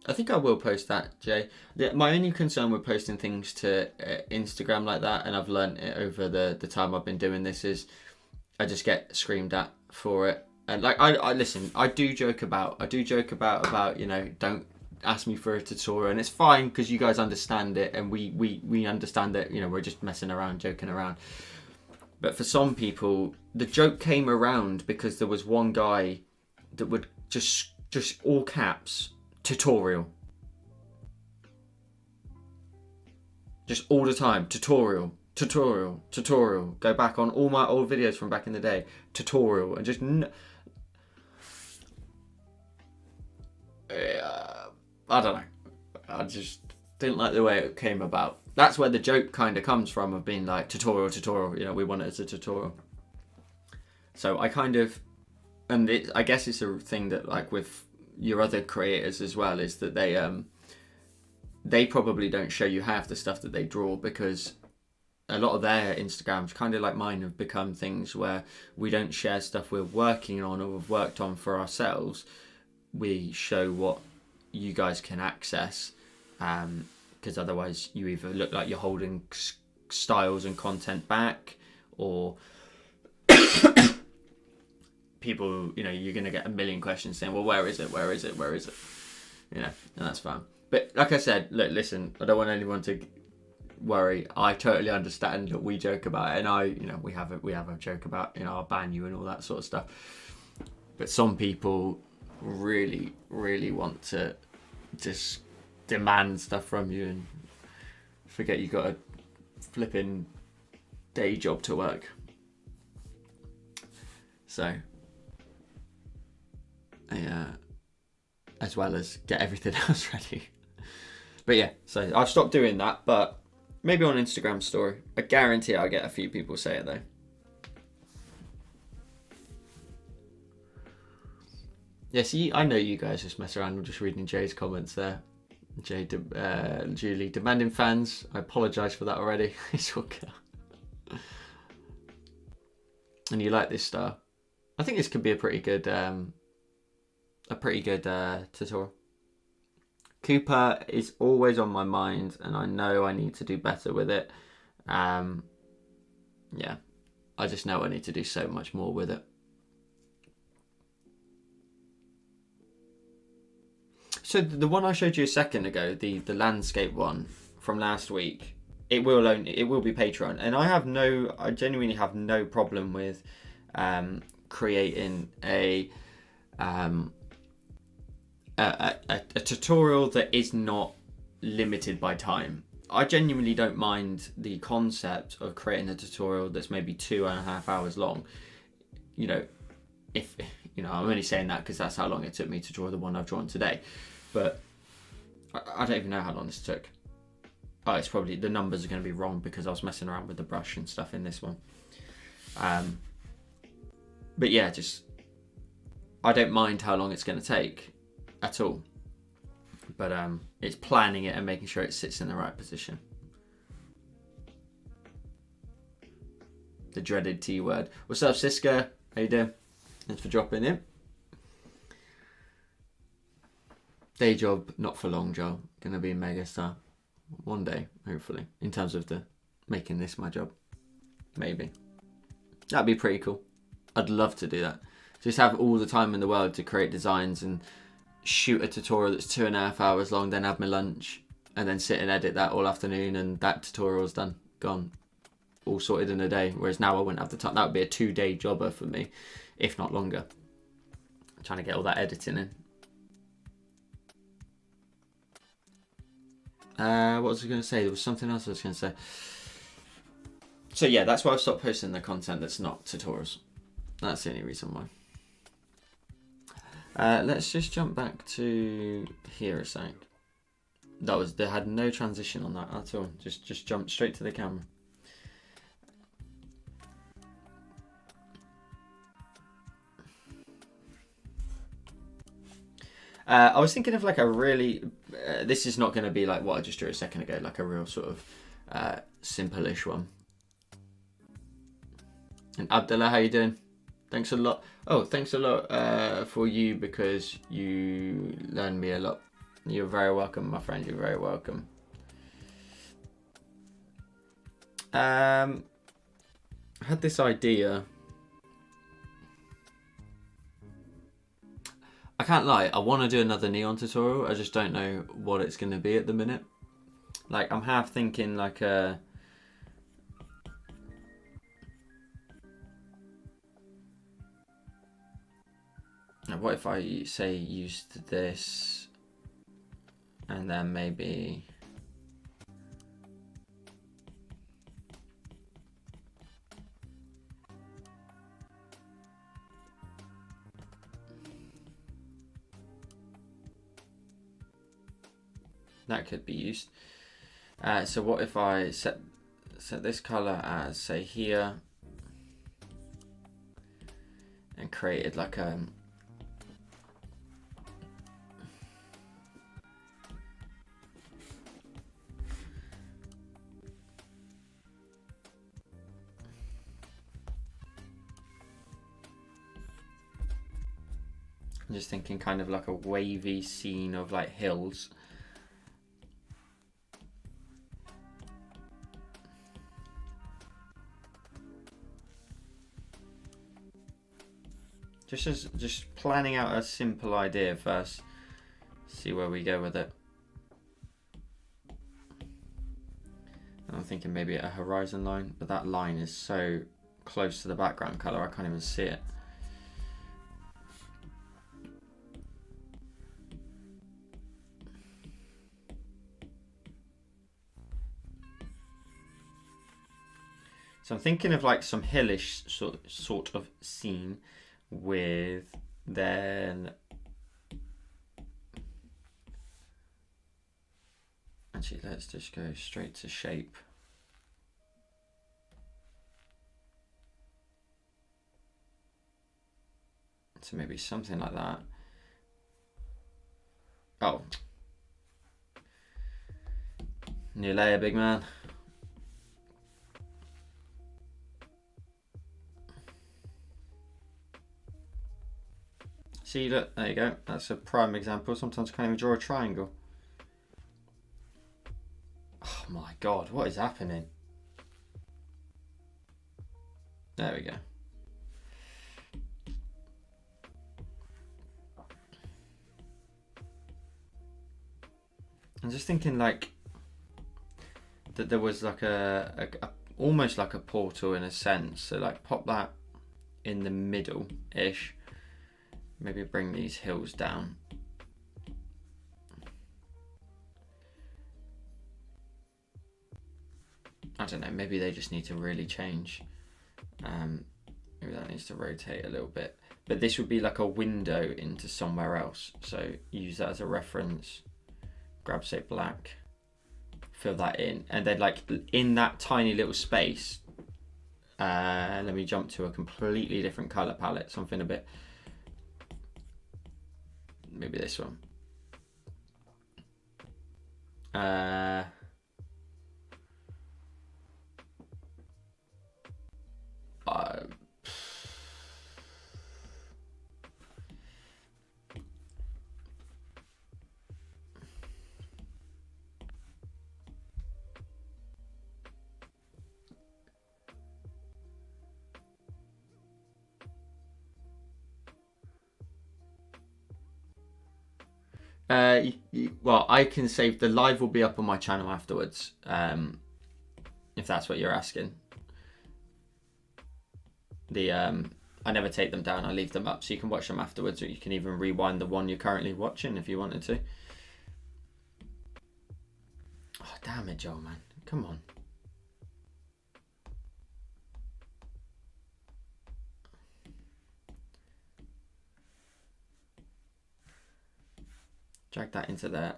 I think I will post that, Jay. My only concern with posting things to Instagram like that, and I've learnt it over the time I've been doing this, is I just get screamed at for it. And like I listen, I do joke about you know, don't ask me for a tutorial, and it's fine because you guys understand it, and we understand that, you know, we're just messing around, joking around. But for some people, the joke came around because there was one guy that would just all caps tutorial, just all the time, tutorial. Go back on all my old videos from back in the day, tutorial, and just I don't know. I just didn't like the way it came about. That's where the joke kind of comes from, of being like tutorial. You know, we want it as a tutorial. So I kind of, and I guess it's a thing that, like, with your other creators as well, is that they probably don't show you half the stuff that they draw, because a lot of their Instagrams, kind of like mine, have become things where we don't share stuff we're working on or we've worked on for ourselves. We show what you guys can access, because otherwise you either look like you're holding styles and content back, or people, you know, you're going to get a million questions saying, well, where is it, you know, and that's fine. But like I said, look, listen, I don't want anyone to worry. I totally understand that we joke about it, and you know, we have a joke about, you know, I'll ban you and all that sort of stuff. But some people really want to just demand stuff from you and forget you got a flipping day job to work. So as well as get everything else ready. But yeah, so I've stopped doing that, but maybe on Instagram story. I guarantee I'll get a few people say it though. Yeah, see, I know you guys just mess around. I'm just reading Jay's comments there. Julie, demanding fans. I apologise for that already. It's all good. And you like this star? I think this could be a pretty good tutorial. Cooper is always on my mind, and I know I need to do better with it. Yeah, I just know I need to do so much more with it. So the one I showed you a second ago, the landscape one from last week, it will be Patreon, and I genuinely have no problem with creating a tutorial that is not limited by time. I genuinely don't mind the concept of creating a tutorial that's maybe 2.5 hours long. You know, if you know, I'm only saying that because that's how long it took me to draw the one I've drawn today. But I don't even know how long this took. Oh, it's probably, the numbers are going to be wrong because I was messing around with the brush and stuff in this one. But yeah, just, I don't mind how long it's going to take at all. But it's planning it and making sure it sits in the right position. The dreaded T word. What's up, Siska? How you doing? Thanks for dropping in. Day job, not for long, Joel. Gonna be a mega star one day, hopefully. In terms of the making this my job, maybe that'd be pretty cool. I'd love to do that. Just have all the time in the world to create designs and shoot a tutorial that's 2.5 hours long, then have my lunch, and then sit and edit that all afternoon, and that tutorial's done, gone, all sorted in a day. Whereas now I wouldn't have the time. That would be a 2-day jobber for me, if not longer. I'm trying to get all that editing in. What was I going to say? There was something else I was going to say. So yeah, that's why I've stopped posting the content that's not tutorials. That's the only reason why. Let's just jump back to here a sec. They had no transition on that at all. Just jumped straight to the camera. I was thinking of like a really, this is not going to be like what I just drew a second ago, like a real sort of simple-ish one. And Abdullah, how you doing? Thanks a lot. Oh, thanks a lot for you, because you learned me a lot. You're very welcome, my friend. You're very welcome. I had this idea. I can't lie, I want to do another neon tutorial. I just don't know what it's going to be at the minute. Like, I'm half thinking like a... What if I say used this and then maybe... That could be used. So what if I set this color as, say, here, and created like a... I'm just thinking kind of like a wavy scene of like hills. Just planning out a simple idea first. See where we go with it. And I'm thinking maybe a horizon line, but that line is so close to the background color I can't even see it. So I'm thinking of like some hillish sort of scene with then... Actually, let's just go straight to shape. So maybe something like that. Oh. New layer, big man. See, look, there you go. That's a prime example. Sometimes I can't even draw a triangle. Oh my God, what is happening? There we go. I'm just thinking like that there was like a almost like a portal in a sense. So like pop that in the middle-ish. Maybe bring these hills down. I don't know, maybe they just need to really change. Maybe that needs to rotate a little bit. But this would be like a window into somewhere else. So use that as a reference. Grab, say, black. Fill that in. And then like in that tiny little space, let me jump to a completely different color palette. Something a bit... Maybe this one. Well, I can save the live will be up on my channel afterwards, if that's what you're asking. I never take them down, I leave them up so you can watch them afterwards, or you can even rewind the one you're currently watching if you wanted to. Oh, damn it, Joel, man. Come on. Drag that into there.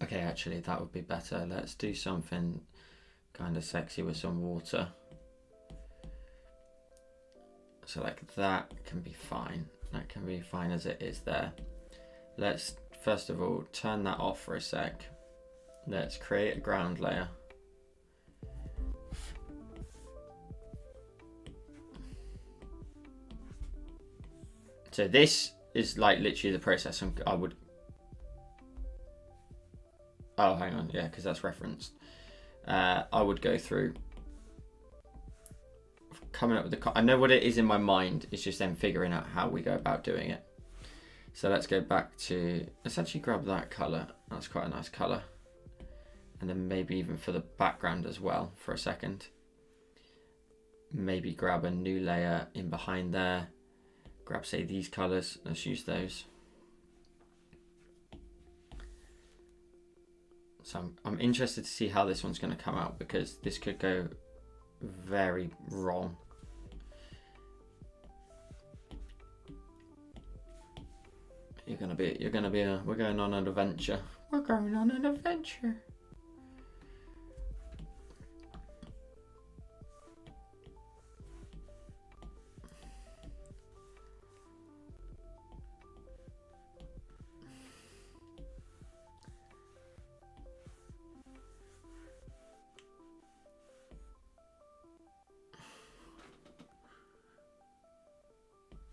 Okay, actually, that would be better. Let's do something kind of sexy with some water. So like that can be fine. That can be fine as it is there. Let's first of all turn that off for a sec. Let's create a ground layer. So this is like literally the process Oh, hang on, yeah, because that's referenced. I would go through coming up with I know what it is in my mind. It's just then figuring out how we go about doing it. So let's go back to, let's actually grab that color. That's quite a nice color. And then maybe even for the background as well for a second. Maybe grab a new layer in behind there. Grab, say, these colors. Let's use those. So I'm interested to see how this one's going to come out, because this could go very wrong. We're going on an adventure. We're going on an adventure.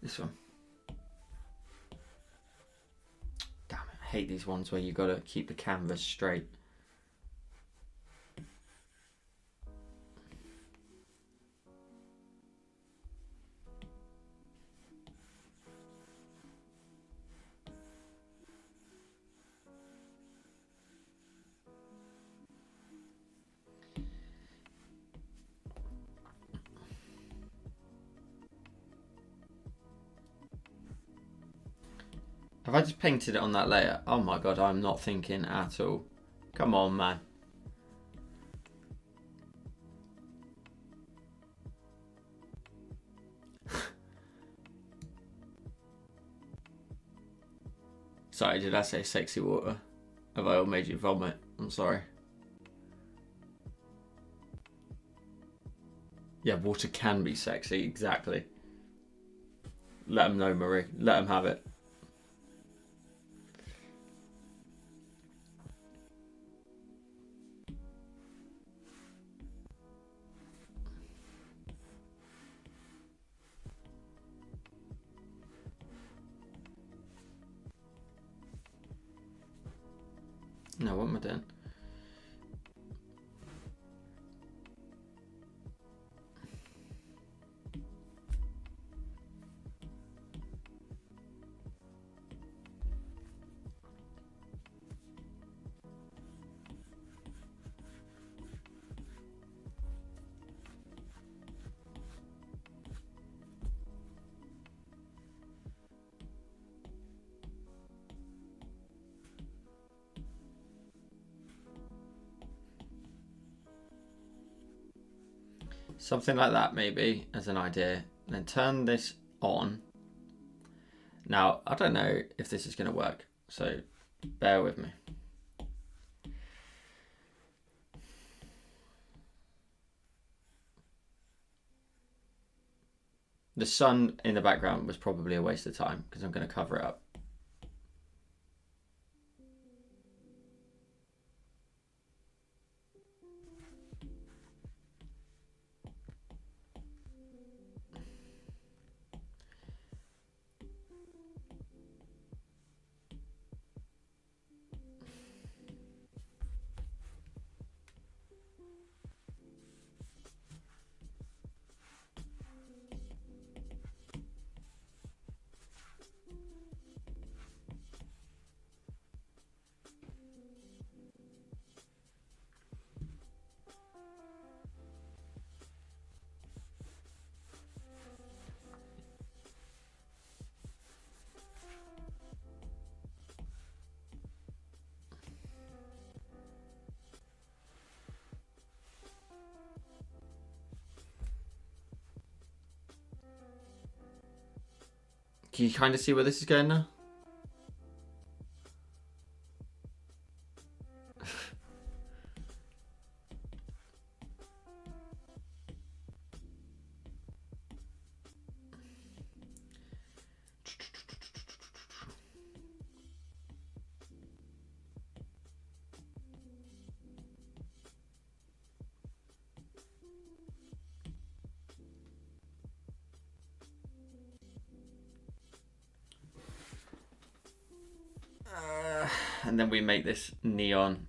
This one. Damn it, I hate these ones where you gotta keep the canvas straight. Have I just painted it on that layer? Oh my god, I'm not thinking at all. Come on, man. Sorry, did I say sexy water? Have I all made you vomit? I'm sorry. Yeah, water can be sexy, exactly. Let them know, Marie. Let them have it. No, what am I doing? Something like that, maybe, as an idea. Then turn this on. Now, I don't know if this is going to work, so bear with me. The sun in the background was probably a waste of time, because I'm going to cover it up. Can you kind of see where this is going now? And then we make this neon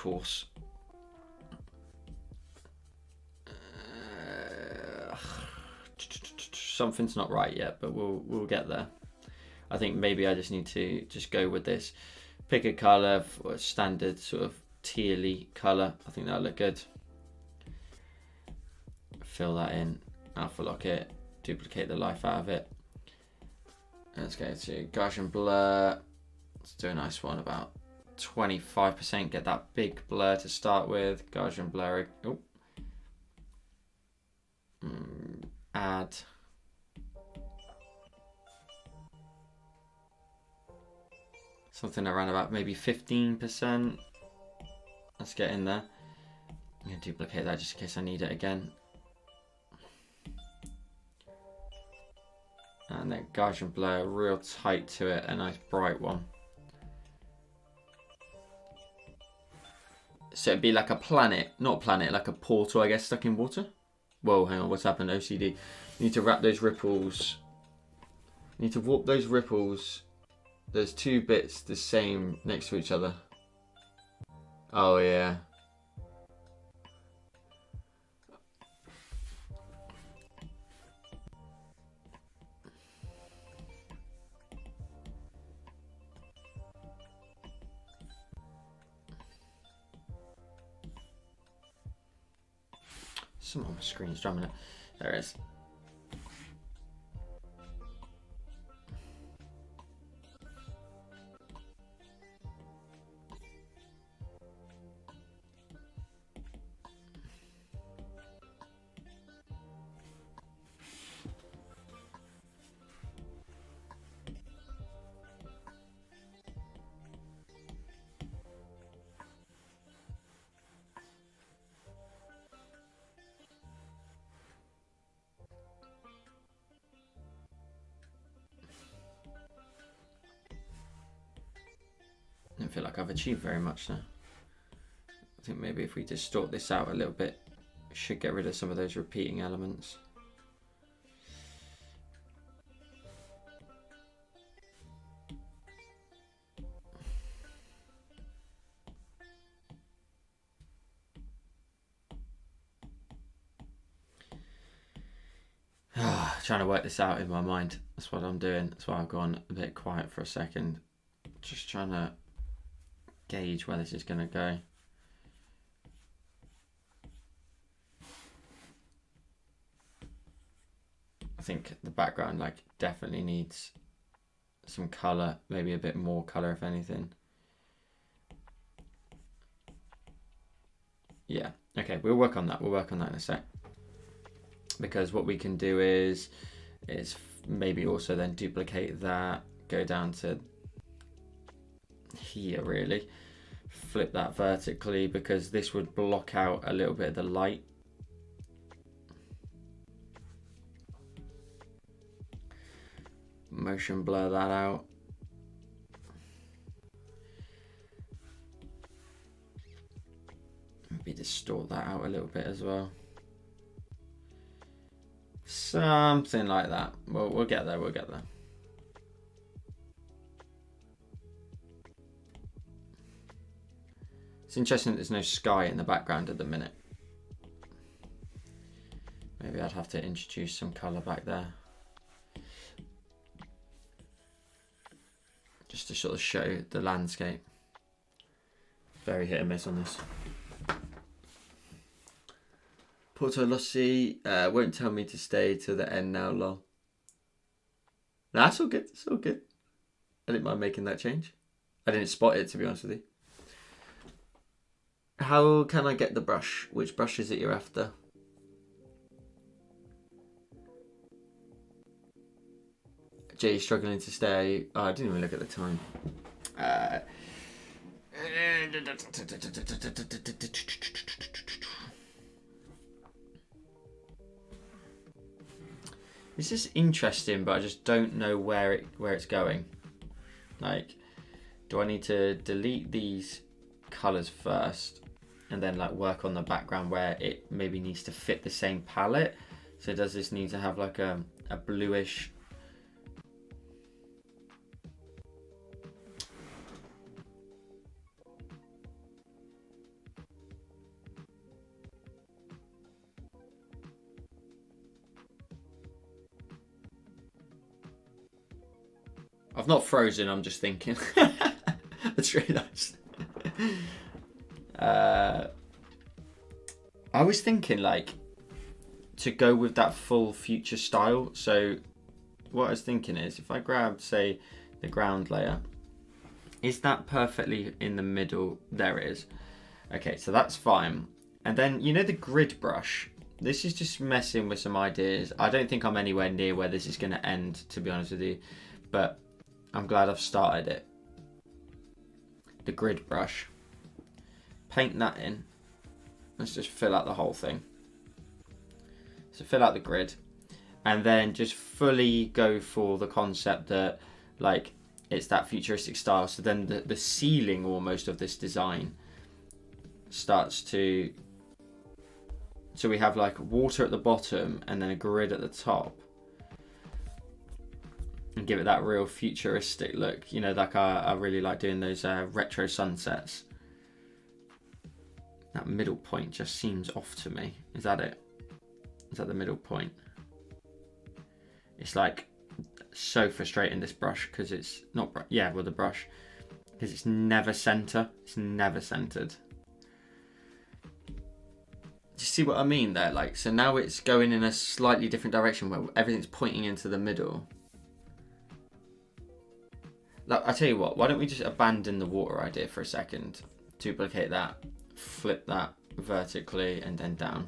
coarse. Something's not right yet, but we'll get there. I think maybe I just need to just go with this. Pick a colour, or a standard sort of tealy colour. I think that'll look good. Fill that in, alpha lock it, duplicate the life out of it. Let's go to Gaussian blur. Let's do a nice one, about 25%. Get that big blur to start with. Gaussian blur. Oh. Add. Something around about maybe 15%. Let's get in there. I'm going to duplicate that just in case I need it again. And then Gaussian blur real tight to it, a nice bright one. So it'd be like a planet, not a planet, like a portal, I guess, stuck in water. Whoa, hang on, what's happened? OCD. You need to wrap those ripples. You need to warp those ripples. There's two bits the same next to each other. Oh yeah. Some on my screen's drumming it. There it is. I don't feel like I've achieved very much now. I think maybe if we distort this out a little bit, we should get rid of some of those repeating elements. Trying to work this out in my mind. That's what I'm doing. That's why I've gone a bit quiet for a second. Just trying to gauge where this is going to go. I think the background like definitely needs some color, maybe a bit more color if anything. Yeah, okay, we'll work on that. We'll work on that in a sec. Because what we can do is maybe also then duplicate that, go down to here really, flip that vertically because this would block out a little bit of the light. Motion blur that out. Maybe distort that out a little bit as well. Something like that. We'll get there, we'll get there. It's interesting that there's no sky in the background at the minute. Maybe I'd have to introduce some colour back there. Just to sort of show the landscape. Very hit and miss on this. Porto Lossi won't tell me to stay till the end now, lol. Nah, that's all good, it's all good. I didn't mind making that change. I didn't spot it, to be honest with you. How can I get the brush? Which brush is it you're after? Jay, struggling to stay. Oh, I didn't even look at the time. This is interesting, but I just don't know where it's going. Like, do I need to delete these colors first and then like work on the background where it maybe needs to fit the same palette? So does this need to have like a bluish? I've not frozen, I'm just thinking. That's really nice. I was thinking like to go with that full future style. So what I was thinking is if I grabbed, say, the ground layer, is that perfectly in the middle? There it is. Okay, so that's fine. And then, you know, the grid brush, this is just messing with some ideas. I don't think I'm anywhere near where this is going to end, to be honest with you, but I'm glad I've started it. The grid brush, paint that in. Let's just fill out the whole thing. So fill out the grid, and then just fully go for the concept that like it's that futuristic style. So then the ceiling almost of this design starts to, so we have like water at the bottom and then a grid at the top, and give it that real futuristic look. You know, like I really like doing those retro sunsets. That middle point just seems off to me. Is that it? Is that the middle point? It's like so frustrating, this brush, because it's not, yeah, with the brush, because it's never center. It's never centered. Do you see what I mean there? Like, so now it's going in a slightly different direction where everything's pointing into the middle. Like, I tell you what, why don't we just abandon the water idea for a second? Duplicate that, flip that vertically, and then down.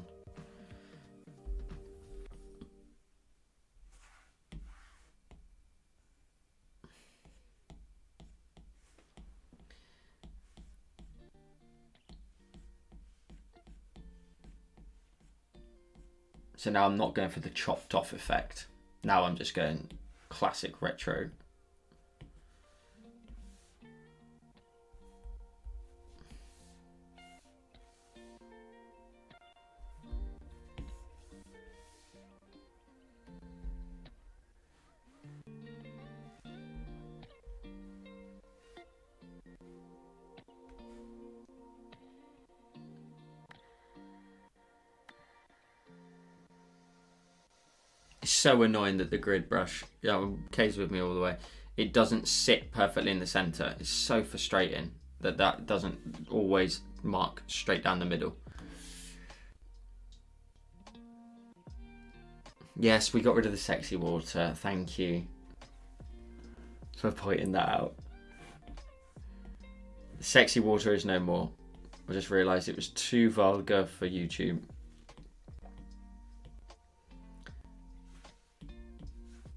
So now I'm not going for the chopped off effect. Now I'm just going classic retro. It's so annoying that the grid brush, Kay's with me all the way, it doesn't sit perfectly in the center. It's so frustrating that that doesn't always mark straight down the middle. Yes, we got rid of the sexy water. Thank you for pointing that out. The sexy water is no more. I just realised it was too vulgar for YouTube.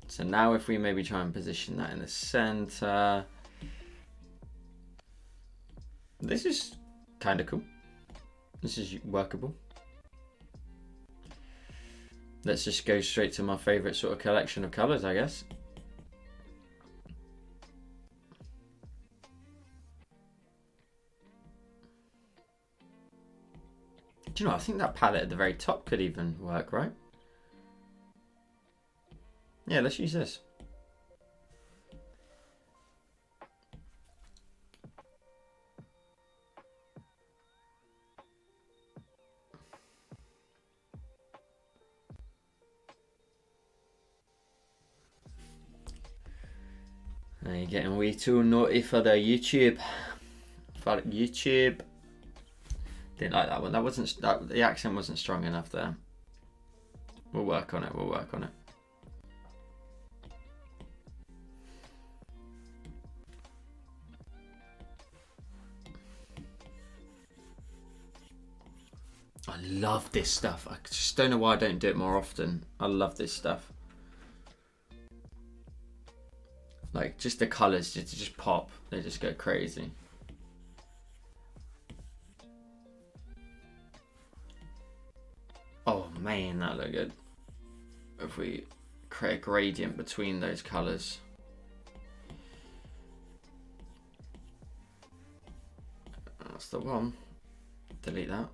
So now if we maybe try and position that in the center. This is kind of cool. This is workable. Let's just go straight to my favourite sort of collection of colours, I guess. Do you know, I think that palette at the very top could even work, right? Yeah, let's use this. Are you getting way too naughty for the YouTube? For YouTube. Didn't like that one. That wasn't, the accent wasn't strong enough there. We'll work on it. We'll work on it. I love this stuff. I just don't know why I don't do it more often. I love this stuff. Like, just the colours just pop. They just go crazy. Oh man, that look good. If we create a gradient between those colours. That's the one. Delete that.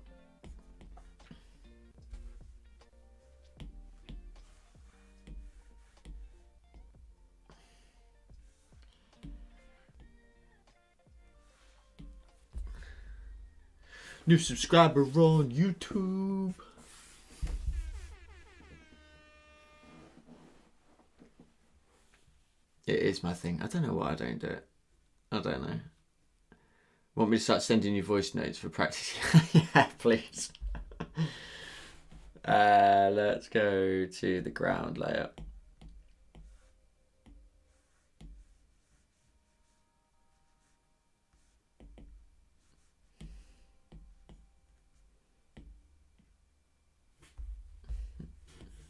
New subscriber on YouTube. It is my thing. I don't know why I don't do it. I don't know. Want me to start sending you voice notes for practice? Yeah, please. Let's go to the ground layer.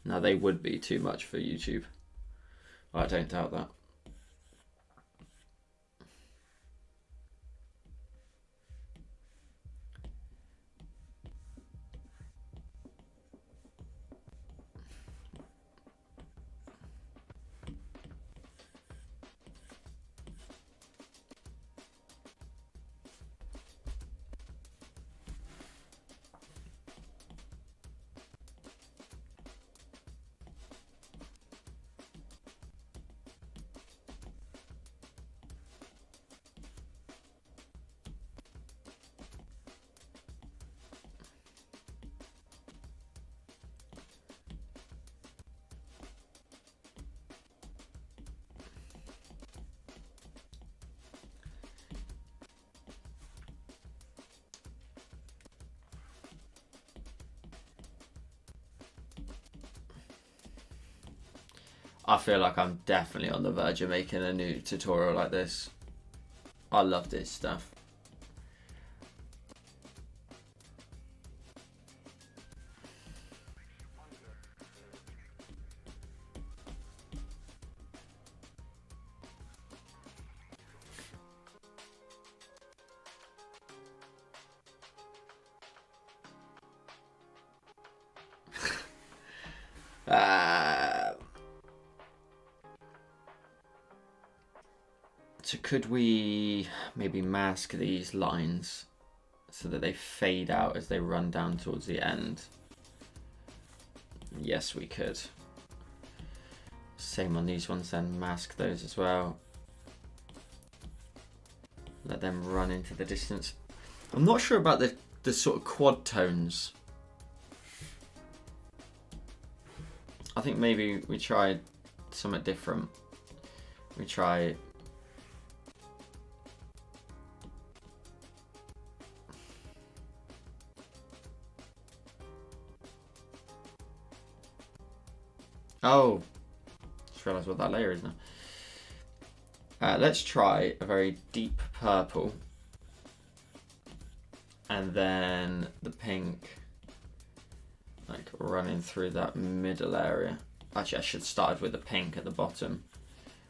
Now they would be too much for YouTube. I don't doubt that. I feel like I'm definitely on the verge of making a new tutorial like this. I love this stuff. So could we maybe mask these lines so that they fade out as they run down towards the end? Yes, we could. Same on these ones then, mask those as well. Let them run into the distance. I'm not sure about the sort of quad tones. I think maybe we try something different. We try... Oh, just realised what that layer is now. Let's try a very deep purple. And then the pink, like running through that middle area. Actually, I should start with the pink at the bottom,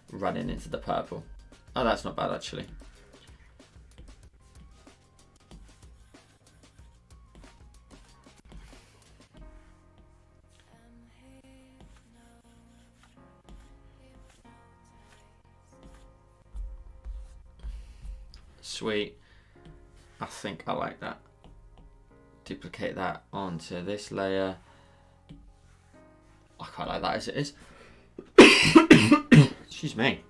running into the purple. Oh, that's not bad actually. Sweet. I think I like that. Duplicate that onto this layer. I quite like that as it is. Excuse me.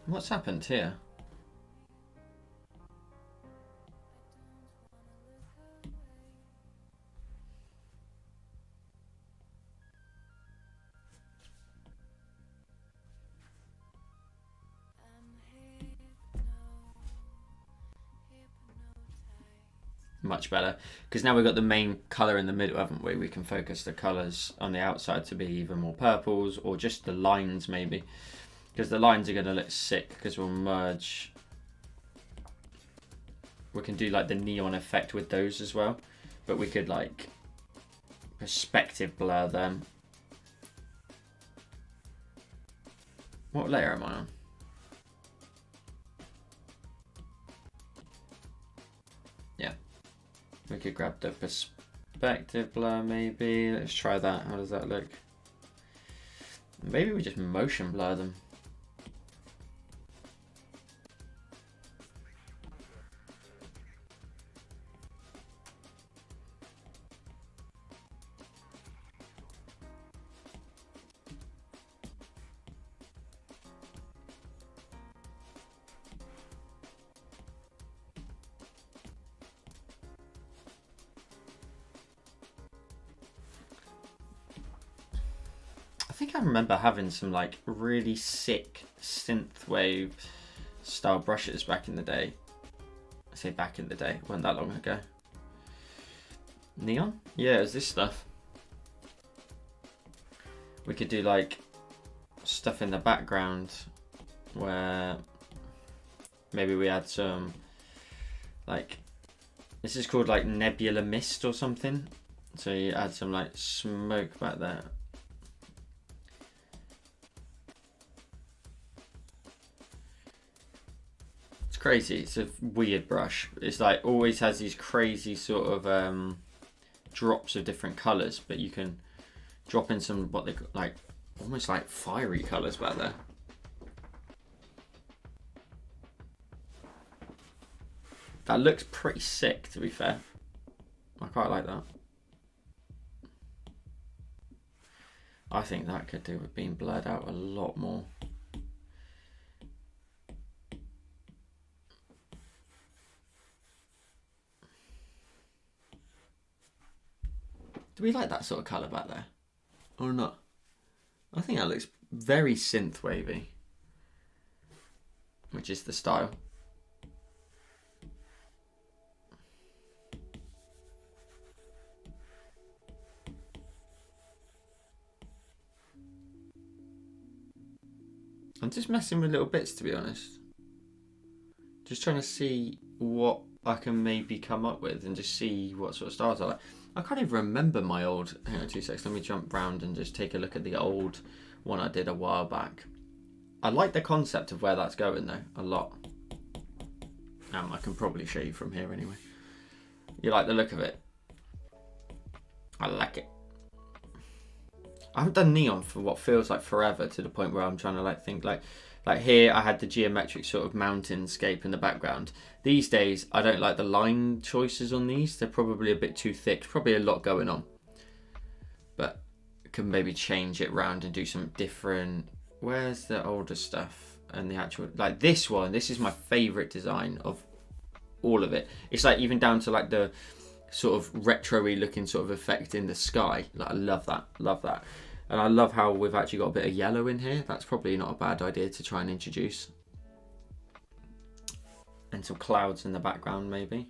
What's happened here? Much better, because now we've got the main colour in the middle, haven't we? We can focus the colours on the outside to be even more purples, or just the lines maybe, because the lines are going to look sick because we'll merge. We can do like the neon effect with those as well, but we could like perspective blur them. What layer am I on? Yeah. We could grab the perspective blur maybe. Let's try that. How does that look? Maybe we just motion blur them. think I remember having some like really sick synthwave style brushes back in the day. I say back in the day, it wasn't that long ago. Neon? Yeah, it was this stuff. We could do like stuff in the background where maybe we had some like, this is called like nebula mist or something. So you add some like smoke back there. It's crazy. It's a weird brush. It's like always has these crazy sort of drops of different colours, but you can drop in some what they like almost like fiery colours back there. That looks pretty sick, to be fair. I quite like that. I think that could do with being blurred out a lot more. Do we like that sort of colour back there? Or not? I think that looks very synth wavy, which is the style. I'm just messing with little bits, to be honest. Just trying to see what I can maybe come up with and just see what sort of styles I like. I can't even remember my old... Hang on 2 seconds, let me jump round and just take a look at the old one I did a while back. I like the concept of where that's going though, a lot. I can probably show you from here anyway. You like the look of it? I like it. I haven't done neon for what feels like forever, to the point where I'm trying to like think like here I had the geometric sort of mountainscape in the background. These days I don't like the line choices on these. They're probably a bit too thick. Probably a lot going on. But can maybe change it round and do some different... Where's the older stuff and the actual... Like this one, this is my favourite design of all of it. It's like even down to like the sort of retro-y looking sort of effect in the sky. Like I love that, love that. And I love how we've actually got a bit of yellow in here. That's probably not a bad idea to try and introduce. And some clouds in the background maybe.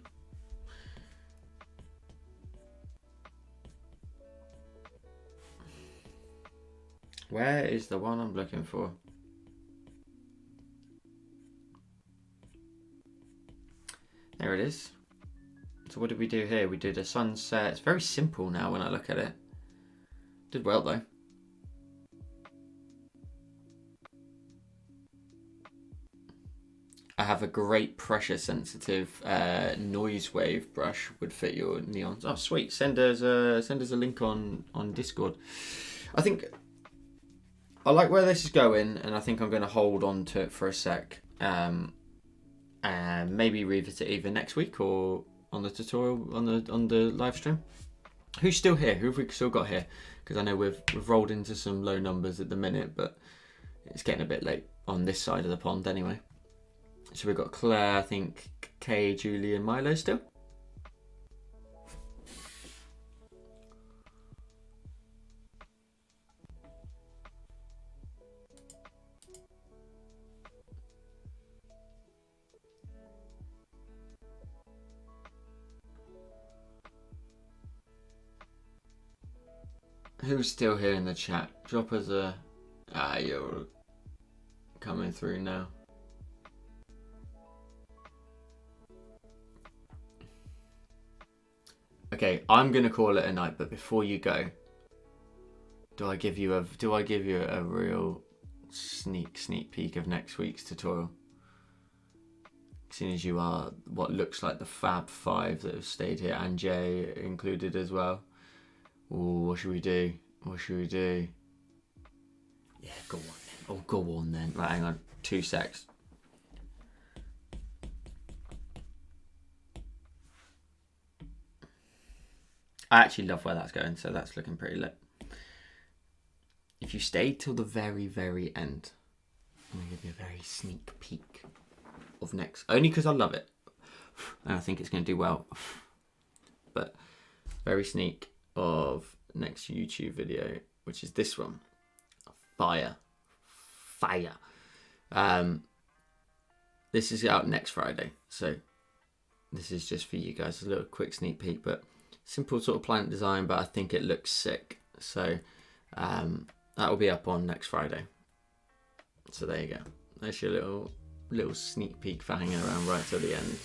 Where is the one I'm looking for? There it is. So what did we do here? We did a sunset. It's very simple now when I look at it. Did well though. I have a great pressure sensitive noise wave brush, would fit your neons. Oh sweet, send us a link on Discord. I think I like where this is going, and I think I'm going to hold on to it for a sec, and maybe revisit it either next week or on the tutorial on the live stream. Who's still here? Who have we still got here? Because I know we've rolled into some low numbers at the minute, but it's getting a bit late on this side of the pond anyway. So we've got Claire, I think, Kay, Julie and Milo still. Who's still here in the chat? Drop us a... you're coming through now. Okay, I'm gonna call it a night, but before you go, do I give you a real sneak peek of next week's tutorial? Seeing as you are what looks like the Fab Five that have stayed here, and Jay included as well. Ooh, what should we do? What should we do? Yeah, go on then. Oh, go on then. Right, hang on. 2 secs. I actually love where that's going, so that's looking pretty lit. If you stay till the very, very end, I'm going to give you a very sneak peek of next. Only because I love it. And I think it's going to do well. But very sneak of next YouTube video, which is this one. Fire. This is out next Friday, so this is just for you guys, a little quick sneak peek, but simple sort of planet design, but I think it looks sick. So that will be up on next Friday. So there you go. There's your little sneak peek for hanging around right till the end.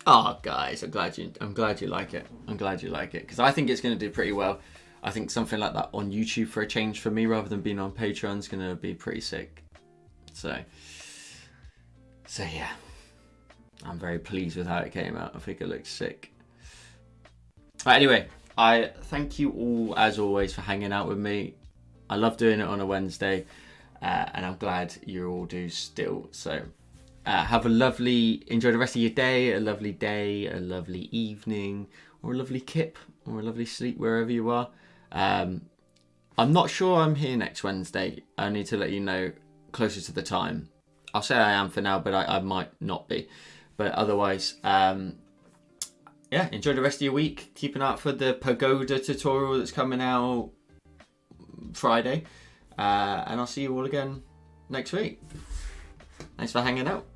Oh, guys, I'm glad you like it. I'm glad you like it, because I think it's going to do pretty well. I think something like that on YouTube for a change for me, rather than being on Patreon, is going to be pretty sick. So yeah, I'm very pleased with how it came out. I think it looks sick. But anyway, I thank you all as always for hanging out with me. I love doing it on a Wednesday, and I'm glad you all do still. So have a enjoy the rest of your day, a lovely evening, or a lovely kip, or a lovely sleep wherever you are. I'm not sure I'm here next Wednesday. I need to let you know closer to the time. I'll say I am for now, but I might not be. But otherwise, yeah, enjoy the rest of your week. Keep an eye out for the pagoda tutorial that's coming out Friday. And I'll see you all again next week. Thanks for hanging out.